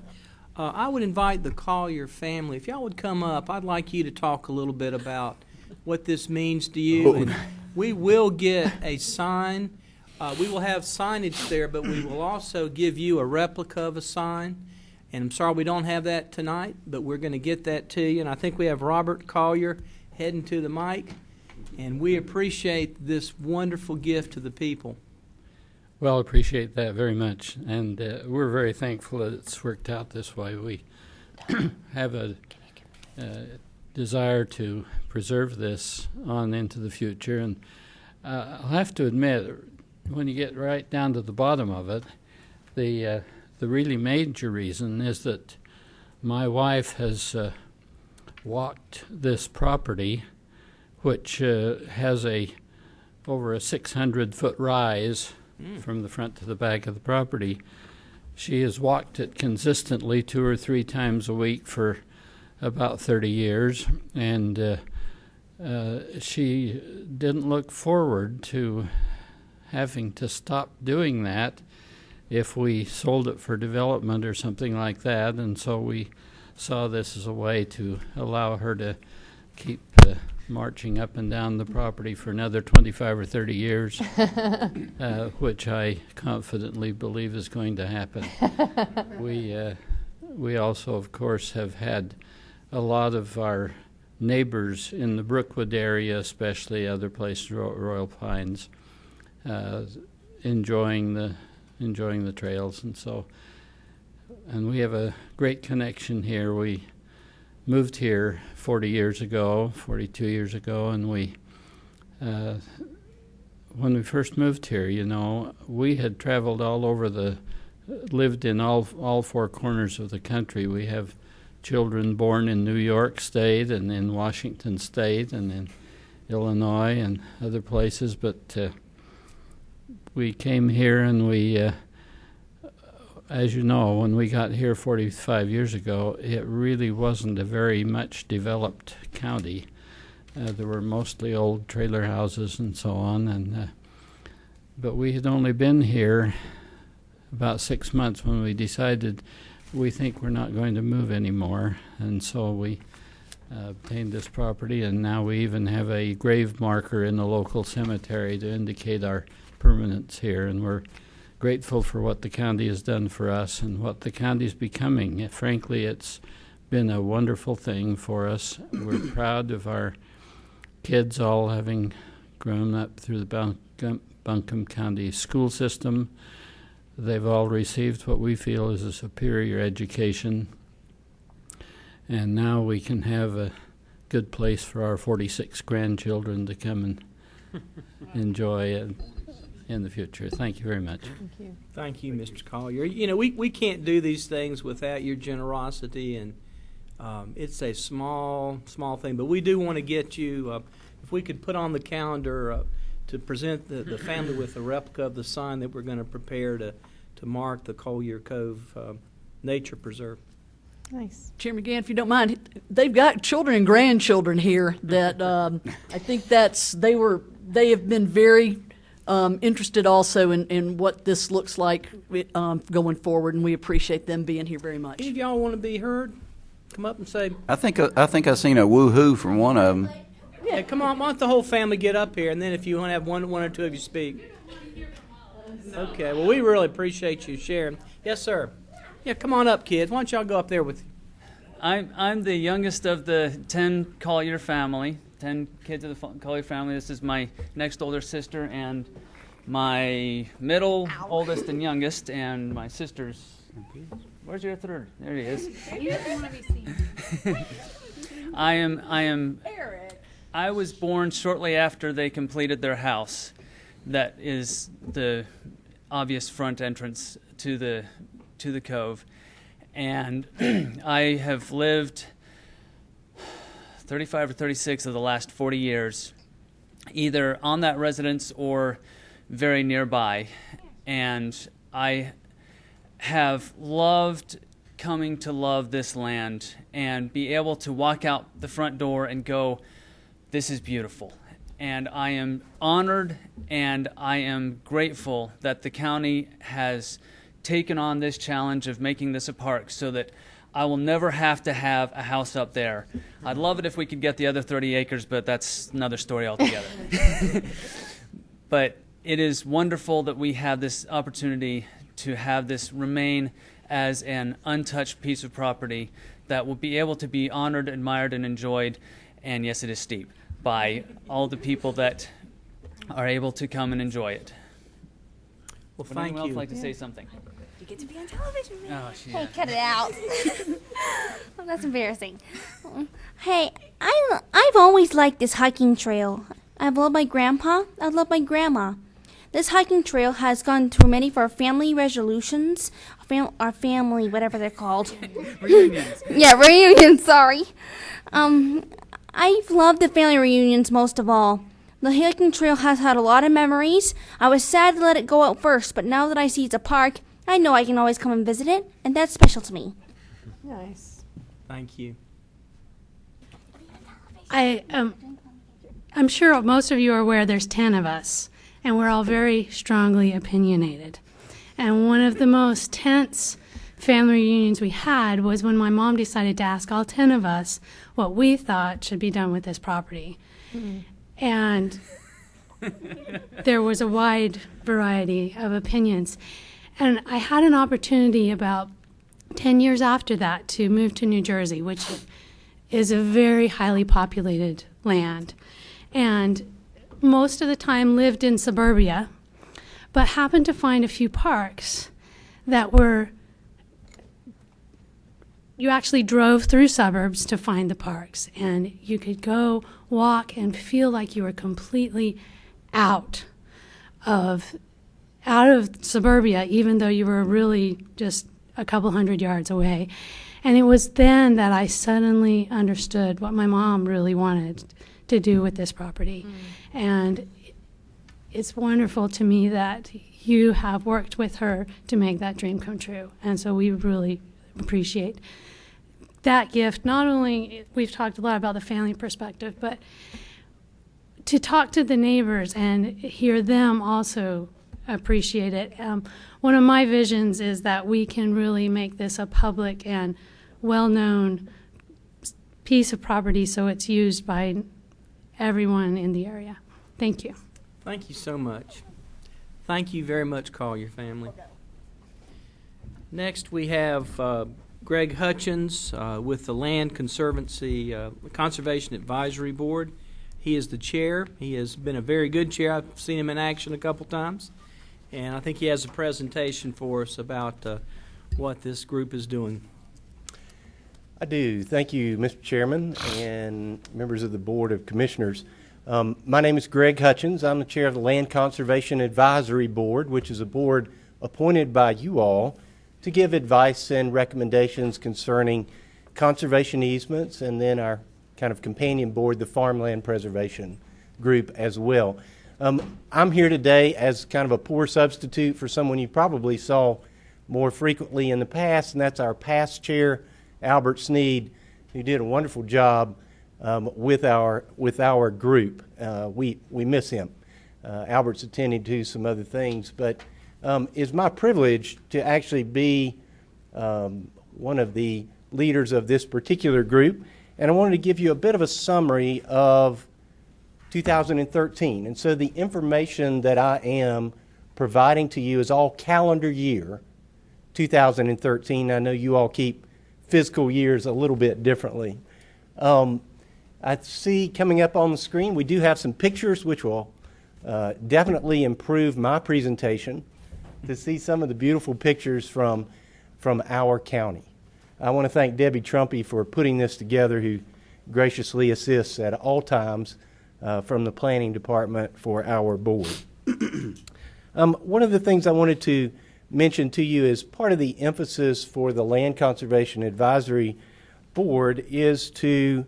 I would invite the Collier family, if y'all would come up, I'd like you to talk a little bit about what this means to you. And we will get a sign. We will have signage there, but we will also give you a replica of a sign. And I'm sorry we don't have that tonight, but we're going to get that to you. And I think we have Robert Collier heading to the mic. And we appreciate this wonderful gift to the people. Well, appreciate that very much, and we're very thankful that it's worked out this way. We have a desire to preserve this on into the future, and I'll have to admit, when you get right down to the bottom of it, the really major reason is that my wife has walked this property, which has over a 600-foot rise from the front to the back of the property. She has walked it consistently 2 or 3 times a week for about 30 years, and she didn't look forward to having to stop doing that if we sold it for development or something like that, and so we saw this as a way to allow her to keep marching up and down the property for another 25 or 30 years, which I confidently believe is going to happen. We also, of course, have had a lot of our neighbors in the Brookwood area, especially other places, Royal Pines, enjoying the trails, and we have a great connection here. We moved here 42 years ago, and when we first moved here, we had traveled all over lived in all 4 corners of the country. We have children born in New York State and in Washington State and in Illinois and other places, but we came here and we, as you know, when we got here 45 years ago, it really wasn't a very much developed county. There were mostly old trailer houses and so on, but we had only been here about 6 months when we decided we think we're not going to move anymore, and so we obtained this property, and now we even have a grave marker in the local cemetery to indicate our permanence here, and we're grateful for what the county has done for us and what the county is becoming. Frankly, it's been a wonderful thing for us. We're proud of our kids all having grown up through the Buncombe County school system. They've all received what we feel is a superior education, and now we can have a good place for our 46 grandchildren to come and enjoy it in the future. Thank you very much. Thank you. Thank you, Mr. Collier. We can't do these things without your generosity, and it's a small thing, but we do want to get you, if we could put on the calendar to present the family with a replica of the sign that we're going to prepare to mark the Collier Cove Nature Preserve. Nice. Chairman Gann, if you don't mind, they've got children and grandchildren here that I think they have been very interested also in what this looks like going forward, and we appreciate them being here very much. Any of y'all want to be heard? Come up and say. I think I seen a woo-hoo from one of them. Yeah, come on. Why don't the whole family get up here, and then if you want to have one or two of you speak. Okay. Well, we really appreciate you sharing. Yes, sir. Yeah, come on up, kids. Why don't y'all go up there with? I'm the youngest of the 10 Collier family. 10 kids of the Collier family. This is my next older sister and my middle, oldest, and youngest, and my sister's. Where's your third? There he is. He doesn't want to be seen. I was born shortly after they completed their house. That is the obvious front entrance to the cove, and I have lived 35 or 36 of the last 40 years, either on that residence or very nearby, and I have loved coming to love this land and be able to walk out the front door and go, this is beautiful. And I am honored and I am grateful that the county has taken on this challenge of making this a park so that I will never have to have a house up there. I'd love it if we could get the other 30 acres, but that's another story altogether. But it is wonderful that we have this opportunity to have this remain as an untouched piece of property that will be able to be honored, admired, and enjoyed, and yes, it is steep, by all the people that are able to come and enjoy it. Well, Would thank anyone else you. like to say something? You get to be on television. Oh, Hey, cut it out. Well, that's embarrassing. Hey, I've always liked this hiking trail. I've loved my grandpa. I love my grandma. This hiking trail has gone through many of our family resolutions, our family, whatever they're called. Reunions. Yeah, reunions, sorry. I've loved the family reunions most of all. The hiking trail has had a lot of memories. I was sad to let it go at first, but now that I see it's a park, I know I can always come and visit it, and that's special to me. Nice. Thank you. I'm sure most of you are aware there's 10 of us, and we're all very strongly opinionated. And one of the most tense family reunions we had was when my mom decided to ask all 10 of us what we thought should be done with this property. And there was a wide variety of opinions. And I had an opportunity about 10 years after that to move to New Jersey, which is a very highly populated land. And most of the time lived in suburbia, but happened to find a few parks that were, you actually drove through suburbs to find the parks, and you could go walk and feel like you were completely out of suburbia, even though you were really just a couple hundred yards away. And it was then that I suddenly understood what my mom really wanted to do with this property. And it's wonderful to me that you have worked with her to make that dream come true. And so we really appreciate that gift. Not only, we've talked a lot about the family perspective, but to talk to the neighbors and hear them also appreciate it. One of my visions is that we can really make this a public and well-known piece of property so it's used by everyone in the area. Thank you. Thank you so much. Thank you very much, Collier family. Next, we have Greg Hutchins with the Land Conservancy Conservation Advisory Board. He is the chair. He has been a very good chair. I've seen him in action a couple times, and I think he has a presentation for us about what this group is doing. I do. Thank you, Mr. Chairman and members of the Board of Commissioners. My name is Greg Hutchins. I'm the chair of the Land Conservation Advisory Board, which is a board appointed by you all to give advice and recommendations concerning conservation easements, and then our kind of companion board, the Farmland Preservation Group, as well. I'm here today as kind of a poor substitute for someone you probably saw more frequently in the past, and that's our past chair, Albert Sneed, who did a wonderful job with our group. We miss him. Albert's attending to some other things, but it's my privilege to actually be one of the leaders of this particular group, and I wanted to give you a bit of a summary of 2013. And so the information that I am providing to you is all calendar year 2013. I know you all keep fiscal years a little bit differently. I see coming up on the screen, we do have some pictures which will definitely improve my presentation, to see some of the beautiful pictures from our county. I want to thank Debbie Trumpy for putting this together, who graciously assists at all times from the planning department for our board. One of the things I wanted to mention to you as part of the emphasis for the Land Conservation Advisory Board is to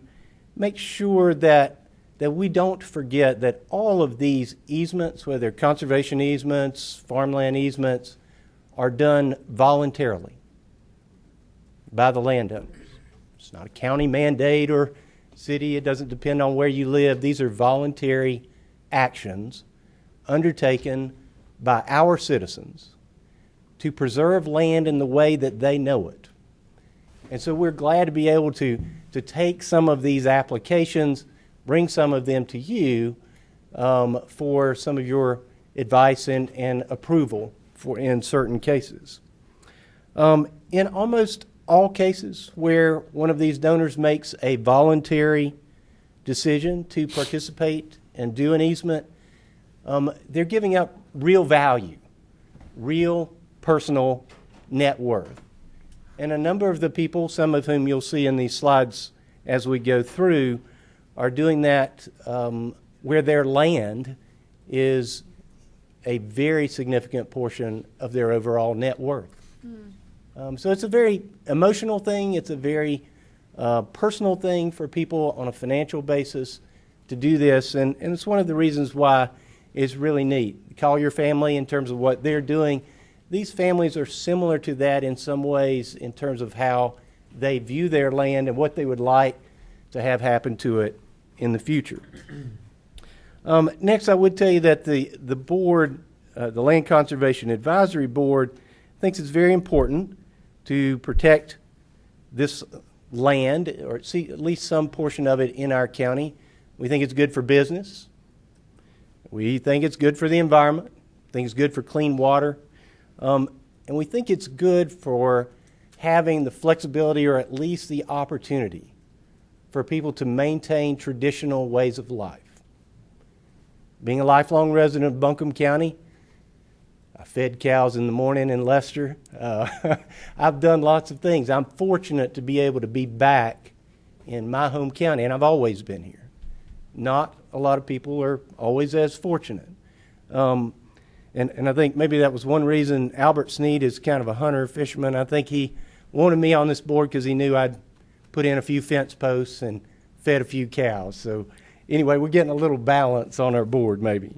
make sure that we don't forget that all of these easements, whether conservation easements, farmland easements, are done voluntarily by the landowners. It's not a county mandate or city. It doesn't depend on where you live. These are voluntary actions undertaken by our citizens to preserve land in the way that they know it. And so we're glad to be able to take some of these applications, bring some of them to you for some of your advice and approval in certain cases. In almost all cases where one of these donors makes a voluntary decision to participate and do an easement, they're giving up real value, real personal net worth. And a number of the people, some of whom you'll see in these slides as we go through, are doing that where their land is a very significant portion of their overall net worth. So it's a very emotional thing. It's a very personal thing for people on a financial basis to do this. And it's one of the reasons why it's really neat. Call your family in terms of what they're doing. These families are similar to that in some ways in terms of how they view their land and what they would like to have happen to it in the future. Next, I would tell you that the board, the Land Conservation Advisory Board, thinks it's very important to protect this land, or see at least some portion of it in our county. We think it's good for business. We think it's good for the environment. We think it's good for clean water. And we think it's good for having the flexibility, or at least the opportunity, for people to maintain traditional ways of life. Being a lifelong resident of Buncombe County, I fed cows in the morning in Leicester. I've done lots of things. I'm fortunate to be able to be back in my home county, and I've always been here. Not a lot of people are always as fortunate. And I think maybe that was one reason Albert Sneed is kind of a hunter, fisherman. I think he wanted me on this board because he knew I'd put in a few fence posts and fed a few cows. So anyway, we're getting a little balance on our board maybe.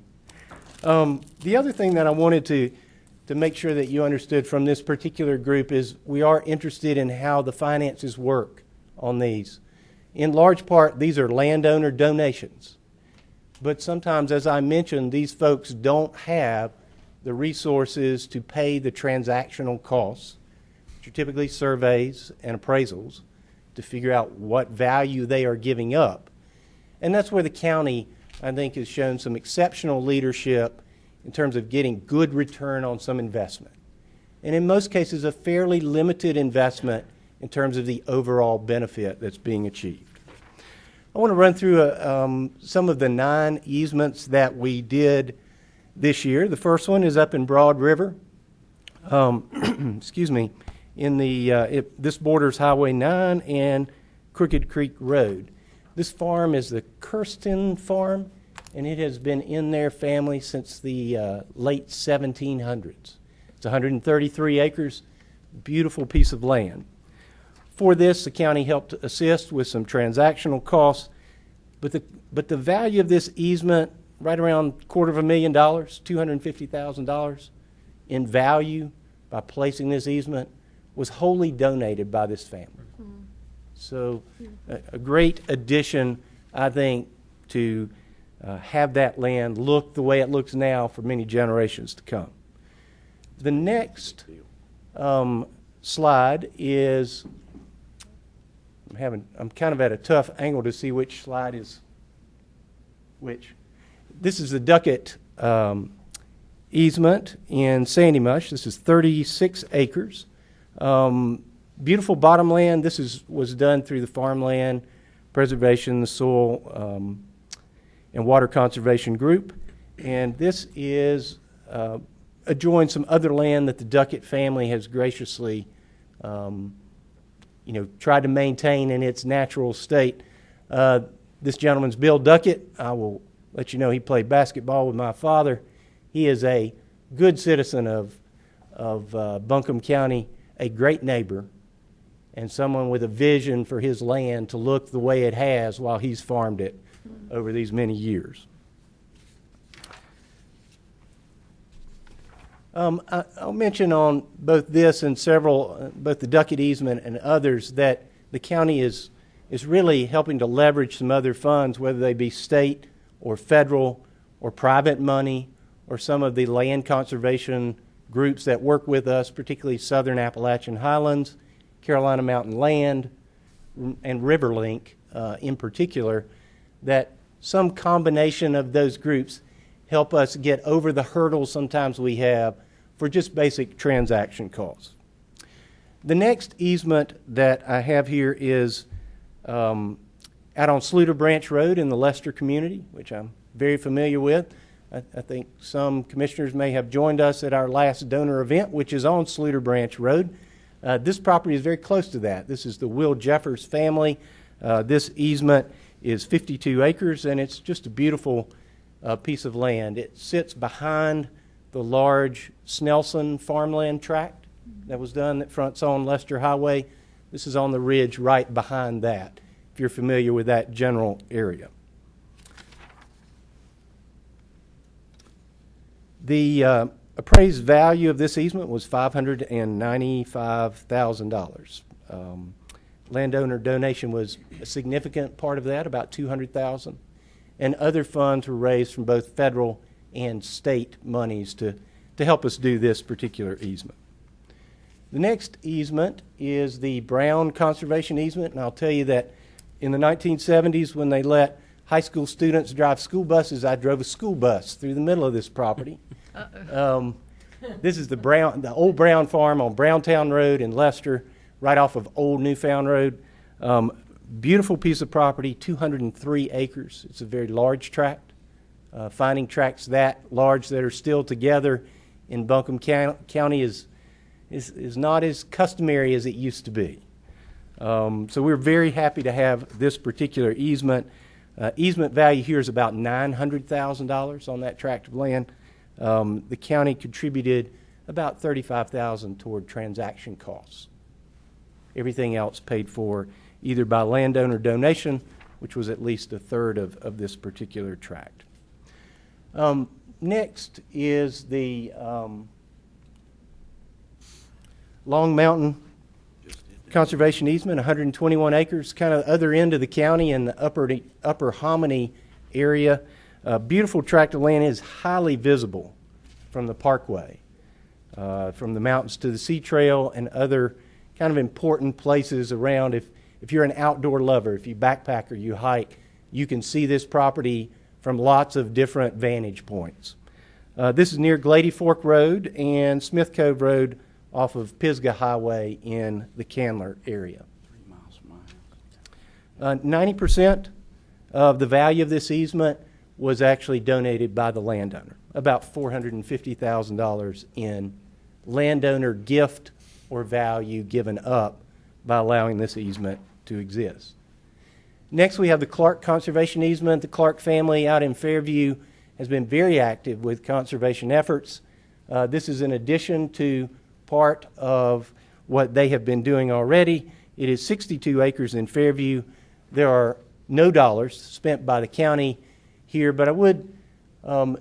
The other thing that I wanted to make sure that you understood from this particular group is we are interested in how the finances work on these. In large part, these are landowner donations. But sometimes, as I mentioned, these folks don't have the resources to pay the transactional costs, which are typically surveys and appraisals, to figure out what value they are giving up. And that's where the county, I think, has shown some exceptional leadership in terms of getting good return on some investment. And in most cases, a fairly limited investment in terms of the overall benefit that's being achieved. I want to run through some of the 9 easements that we did this year. The first one is up in Broad River. Excuse me. In the this borders Highway 9 and Crooked Creek Road. This farm is the Kirsten Farm, and it has been in their family since the late 1700s. It's 133 acres, beautiful piece of land. For this, the county helped assist with some transactional costs, but the value of this easement, right around $250,000, $250,000 in value by placing this easement, was wholly donated by this family. So a great addition, I think, to have that land look the way it looks now for many generations to come. The next slide is, I'm kind of at a tough angle to see which slide is which. This is the Duckett easement in Sandy Mush. This is 36 acres. Beautiful bottomland. This was done through the Farmland Preservation, the Soil and Water Conservation Group. And this is adjoins some other land that the Duckett family has graciously tried to maintain in its natural state. This gentleman's Bill Duckett. I will let you know he played basketball with my father. He is a good citizen of Buncombe County, a great neighbor, and someone with a vision for his land to look the way it has while he's farmed it over these many years. I'll mention on both this and both the Duckett easement and others, that the county is really helping to leverage some other funds, whether they be state or federal or private money, or some of the land conservation groups that work with us, particularly Southern Appalachian Highlands Carolina Mountain Land, and Riverlink in particular, that some combination of those groups help us get over the hurdles sometimes we have for just basic transaction costs. The next easement that I have here is out on Sluter Branch Road in the Lester community, which I'm very familiar with. I think some commissioners may have joined us at our last donor event, which is on Sluter Branch Road. This property is very close to that. This is the Will Jeffers family. This easement is 52 acres, and it's just a beautiful piece of land. It sits behind the large Snelson farmland tract that was done that fronts on Lester Highway. This is on the ridge right behind that, if you're familiar with that general area. The appraised value of this easement was $595,000. Landowner donation was a significant part of that, about $200,000, and other funds were raised from both federal and state monies to help us do this particular easement. The next easement is the Brown Conservation Easement, and I'll tell you that in the 1970s when they let high school students drive school buses, I drove a school bus through the middle of this property. This is the old Brown Farm on Browntown Road in Lester, right off of Old Newfound Road. Beautiful piece of property, 203 acres. It's a very large tract. Finding tracts that large that are still together in Buncombe County is not as customary as it used to be. So we're very happy to have this particular easement. Easement value here is about $900,000 on that tract of land. The county contributed about $35,000 toward transaction costs. Everything else paid for either by landowner donation, which was at least a third of this particular tract. Next is the Long Mountain Conservation Easement, 121 acres, kind of other end of the county in the upper Hominy area. Beautiful tract of land, is highly visible from the parkway, from the mountains to the sea trail and other kind of important places around. If you're an outdoor lover, if you backpack or you hike, you can see this property from lots of different vantage points. This is near Glady Fork Road and Smith Cove Road off of Pisgah Highway in the Candler area. 90% of the value of this easement was actually donated by the landowner, about $450,000 in landowner gift or value given up by allowing this easement to exist. Next, we have the Clark Conservation Easement. The Clark family out in Fairview has been very active with conservation efforts. This is in addition to part of what they have been doing already. It is 62 acres in Fairview. There are no dollars spent by the county here, but I would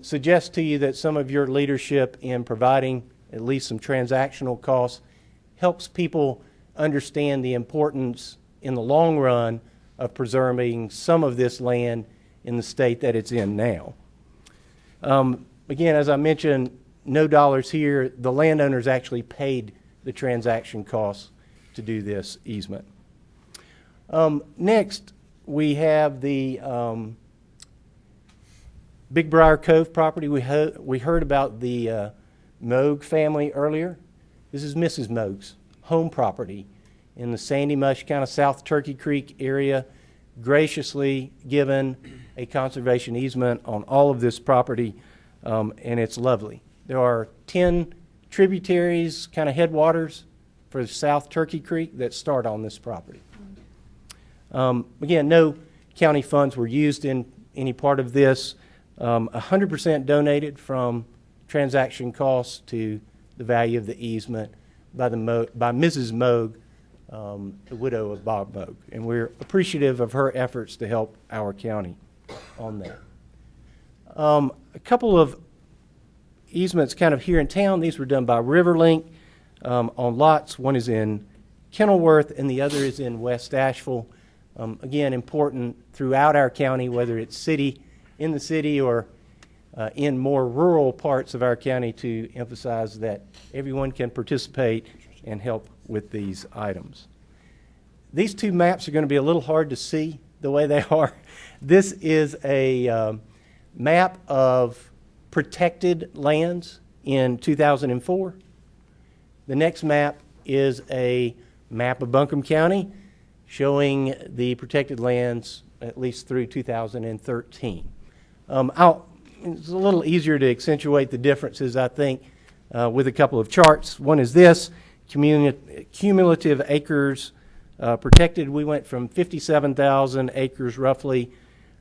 suggest to you that some of your leadership in providing at least some transactional costs helps people understand the importance in the long run of preserving some of this land in the state that it's in now. Again, as I mentioned, no dollars here. The landowners actually paid the transaction costs to do this easement. Next, we have the Big Briar Cove property. We heard about the Moog family earlier. This is Mrs. Moog's home property in the Sandy Mush, kind of South Turkey Creek area, graciously given a conservation easement on all of this property, and it's lovely. There are 10 tributaries, kind of headwaters for South Turkey Creek that start on this property. Again, no county funds were used in any part of this. 100% donated from transaction costs to the value of the easement by Mrs. Moog, the widow of Bob Moog. And we're appreciative of her efforts to help our county on that. A couple of easements kind of here in town. These were done by Riverlink on lots. One is in Kenilworth and the other is in West Asheville. Again, important throughout our county, whether it's in the city or in more rural parts of our county, to emphasize that everyone can participate and help with these items. These two maps are going to be a little hard to see the way they are. This is a map of protected lands in 2004. The next map is a map of Buncombe County showing the protected lands at least through 2013. It's a little easier to accentuate the differences, I think, with a couple of charts. One is this, cumulative acres protected. We went from 57,000 acres roughly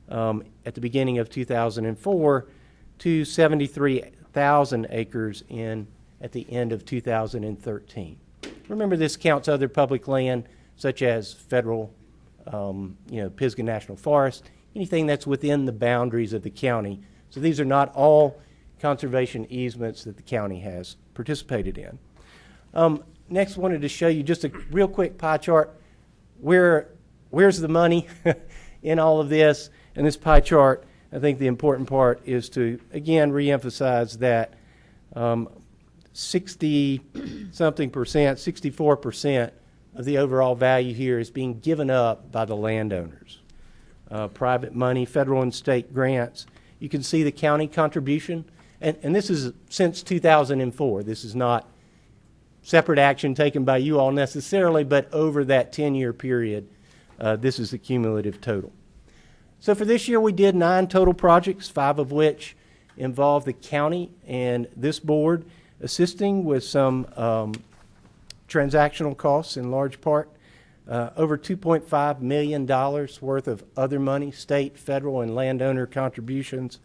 at the beginning of 2004 to 73,000 acres at the end of 2013. Remember, this counts other public land such as federal, Pisgah National Forest, anything that's within the boundaries of the county. So these are not all conservation easements that the county has participated in. Next, wanted to show you just a real quick pie chart. Where's the money in all of this? And this pie chart, I think the important part is to, again, reemphasize that 60-something percent, 64% of the overall value here is being given up by the landowners. Private money, federal and state grants. You can see the county contribution, and this is since 2004. This is not separate action taken by you all necessarily, but over that 10-year period, this is the cumulative total. So for this year, we did 9 total projects, 5 of which involved the county and this board assisting with some transactional costs in large part. Over $2.5 million worth of other money, state, federal, and landowner contributions.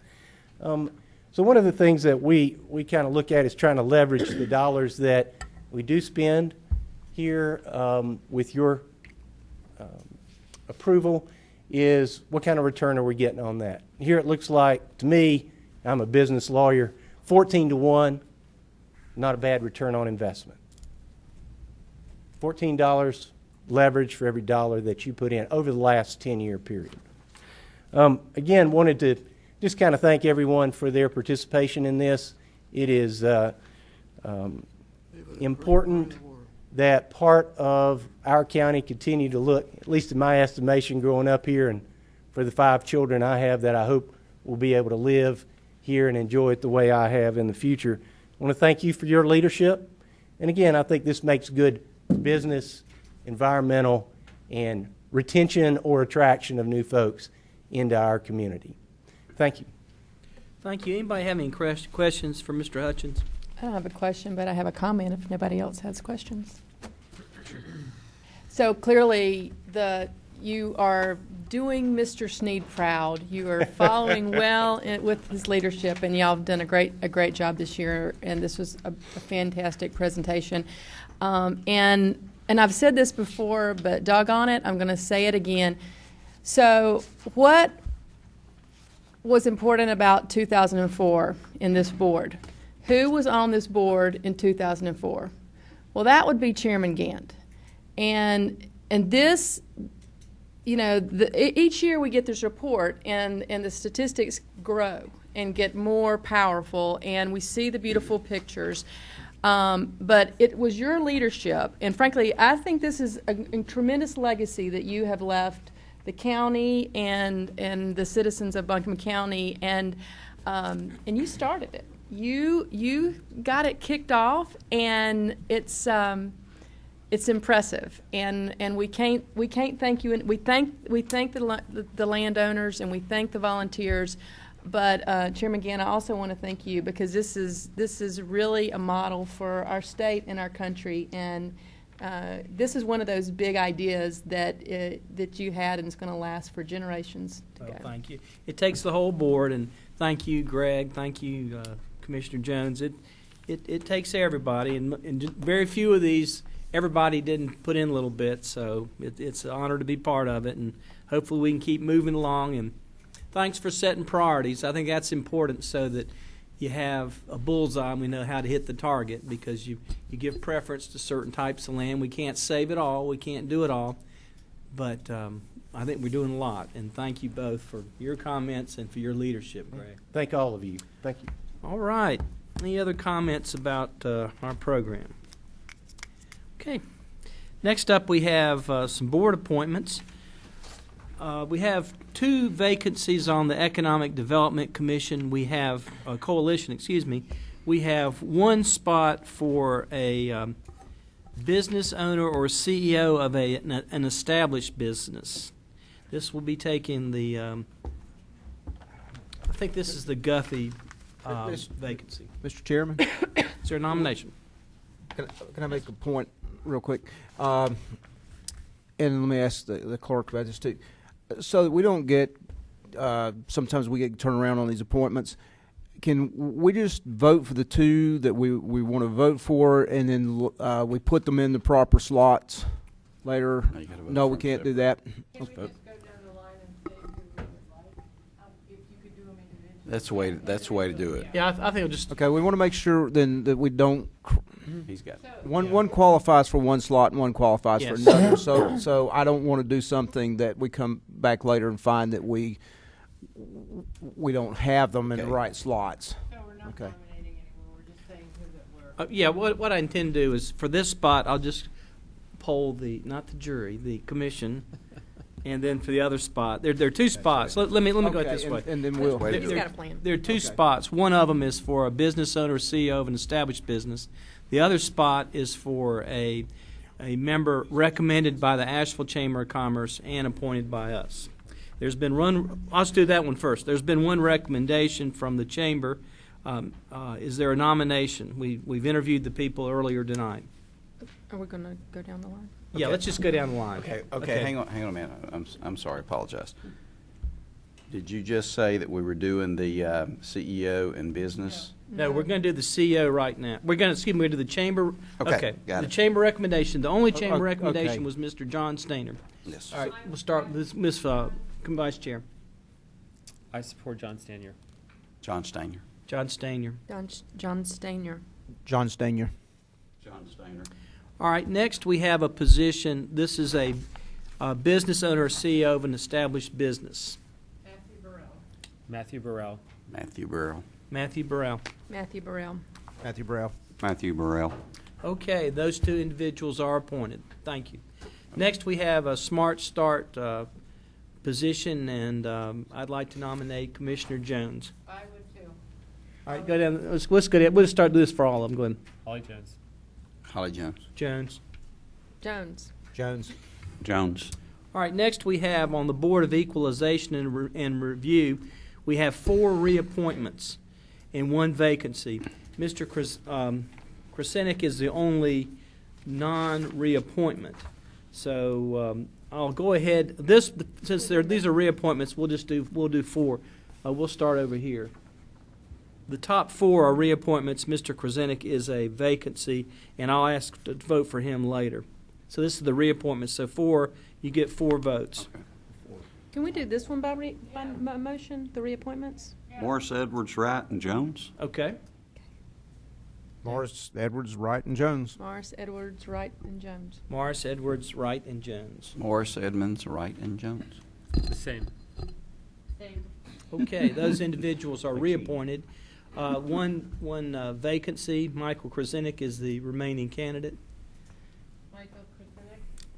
So one of the things that we kind of look at is trying to leverage the dollars that we do spend here with your approval is what kind of return are we getting on that. Here it looks like, to me, I'm a business lawyer, 14-to-1, not a bad return on investment. $14 leverage for every dollar that you put in over the last 10-year period. Again, wanted to just kind of thank everyone for their participation in this. It is important that part of our county continue to look, at least in my estimation growing up here, and for the 5 children I have that I hope will be able to live here and enjoy it the way I have in the future. I want to thank you for your leadership. And again, I think this makes good business, environmental, and retention or attraction of new folks into our community. Thank you. Thank you. Anybody have any questions for Mr. Hutchins? I don't have a question, but I have a comment if nobody else has questions. So clearly, you are doing Mr. Sneed proud. You are following well with his leadership, and y'all have done a great job this year. And this was a fantastic presentation. And I've said this before, but doggone it, I'm going to say it again. So what was important about 2004 in this board? Who was on this board in 2004? Well, that would be Chairman Gant. And this, each year we get this report, and the statistics grow and get more powerful, and we see the beautiful pictures. But it was your leadership, and frankly, I think this is a tremendous legacy that you have left the county and the citizens of Buncombe County, and you started it. You got it kicked off, and it's impressive, and we can't thank you. And we thank the landowners, and we thank the volunteers. But Chairman Gant, I also want to thank you, because this is really a model for our state and our country, and this is one of those big ideas that you had, and it's going to last for generations to go. Thank you. It takes the whole board, and thank you, Greg. Thank you, Commissioner Jones. It takes everybody, and very few of these, everybody didn't put in a little bit, so it's an honor to be part of it, and hopefully we can keep moving along. And thanks for setting priorities. I think that's important so that you have a bullseye and we know how to hit the target, because you give preference to certain types of land. We can't save it all. We can't do it all. But I think we're doing a lot. And thank you both for your comments and for your leadership, Greg. Thank all of you. Thank you. All right. Any other comments about our program? Okay. Next up, we have some board appointments. We have 2 vacancies on the Economic Development Commission. We have coalition, excuse me. We have 1 spot for a business owner or CEO of an established business. This will be taking the, I think this is the Guffey vacancy. Mr. Chairman? Is there a nomination? Can I make a point real quick? And let me ask the clerk about this too. So that we don't get, sometimes we get turned around on these appointments. Can we just vote for the 2 that we want to vote for, and then we put them in the proper slots later? No, we can't do that. Let's vote. That's the way to do it. Yeah, I think it'll just. Okay, we want to make sure then that we don't. He's got one qualifies for 1 slot and 1 qualifies Yes. for another. So I don't want to do something that we come back later and find that we don't have them in the right slots. So we're not Okay. nominating anyone, we're just saying who that we're. Yeah, what I intend to do is, for this spot, I'll just poll not the jury, the commission, and then for the other spot, there are 2 spots. Let me go it this way. And then we'll. He's got a plan. There are 2 spots. One of them is for a business owner or CEO of an established business. The other spot is for a member recommended by the Asheville Chamber of Commerce and appointed by us. There's been one. I'll just do that one first. There's been 1 recommendation from the chamber. Is there a nomination? We've interviewed the people earlier tonight. Are we going to go down the line? Yeah, let's just go down the line. Okay. Hang on a minute. I'm sorry. Apologize. Did you just say that we were doing the CEO and business? No, we're going to do the CEO right now. We're going to do the chamber. Okay, got the it. chamber recommendation. The only chamber recommendation okay. was Mr. John Stainer. Yes. All right, we'll start with Ms. Vice Chair. I support John Stanier. John Stainer. John Stainer. John Stainer. John Stainer. John Stainer. All right, next we have a position. This is a business owner or CEO of an established business. Matthew Burrell. Matthew Burrell. Matthew Burrell. Matthew Burrell. Matthew Brow. Matthew Burrell. Okay, those 2 individuals are appointed. Thank you. Next, we have a Smart Start position, and I'd like to nominate Commissioner Jones. I would too. All right, go down. Let's go down. We'll start this for all of them. Go ahead. Holly Jones. Holly Jones. Jones. Jones. Jones. Jones. All right, next we have on the Board of Equalization and Review, we have 4 reappointments and 1 vacancy. Mr. Krasenik is the only non-reappointment. So I'll go ahead. Since these are reappointments, we'll do 4. We'll start over here. The top 4 are reappointments. Mr. Krasenik is a vacancy, and I'll ask to vote for him later. So this is the reappointment. So 4, you get 4 votes. Okay. Can we do this one by motion, the reappointments? Morris, Edwards, Wright, and Jones. Okay. Morris, Edwards, Wright, and Jones. Morris, Edwards, Wright, and Jones. Morris, Edwards, Wright, and Jones. Morris, Edmonds, Wright, and Jones. The same. Okay, those individuals are reappointed. One vacancy. Michael Krasenik is the remaining candidate.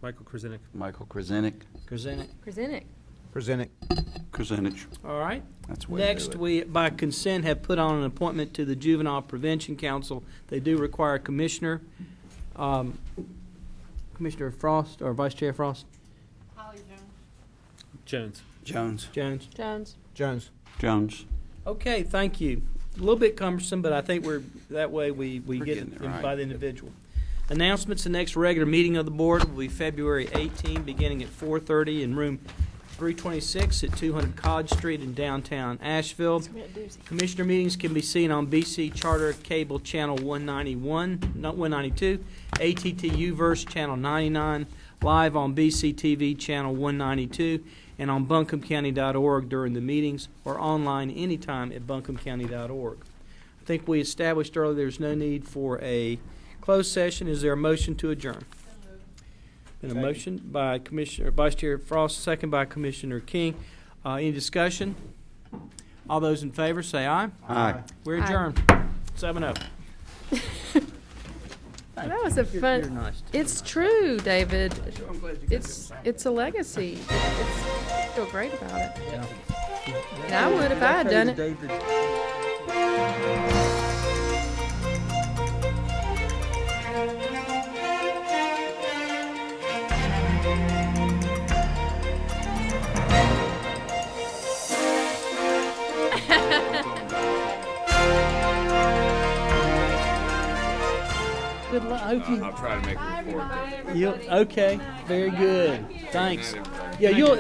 Michael Krasenik. Michael Krasenik. Krasenik. Krasenik. Krasenik. Krasinich. All right. That's the way to do Next, it. we, by consent, have put on an appointment to the Juvenile Prevention Council. They do require a commissioner. Commissioner Frost, or Vice Chair Frost? Holly Jones. Jones. Jones. Jones. Jones. Jones. Okay, thank you. A little bit cumbersome, but I think that way we get getting it it right. by the individual. Announcements: the next regular meeting of the board will be February 18, beginning at 4:30 in room 326 at 200 College Street in downtown Asheville. Commissioner meetings can be seen on BC Charter Cable Channel 191, not 192, ATTU Verse Channel 99, live on BCTV Channel 192, and on buncombecounty.org during the meetings, or online anytime at buncombecounty.org. I think we established earlier there's no need for a closed session. Is there a motion to adjourn? Been a motion by Commissioner Vice Chair Frost, second by Commissioner King. Any discussion? All those in favor say aye. Aye. We're adjourned. 7-0. That was a fun. You're nice. It's true, David. It's a legacy. I feel great about it. Yeah. And I would if I had done it. Good luck. I'll try to make a report. Okay, very good. Thanks. Yeah, you'll.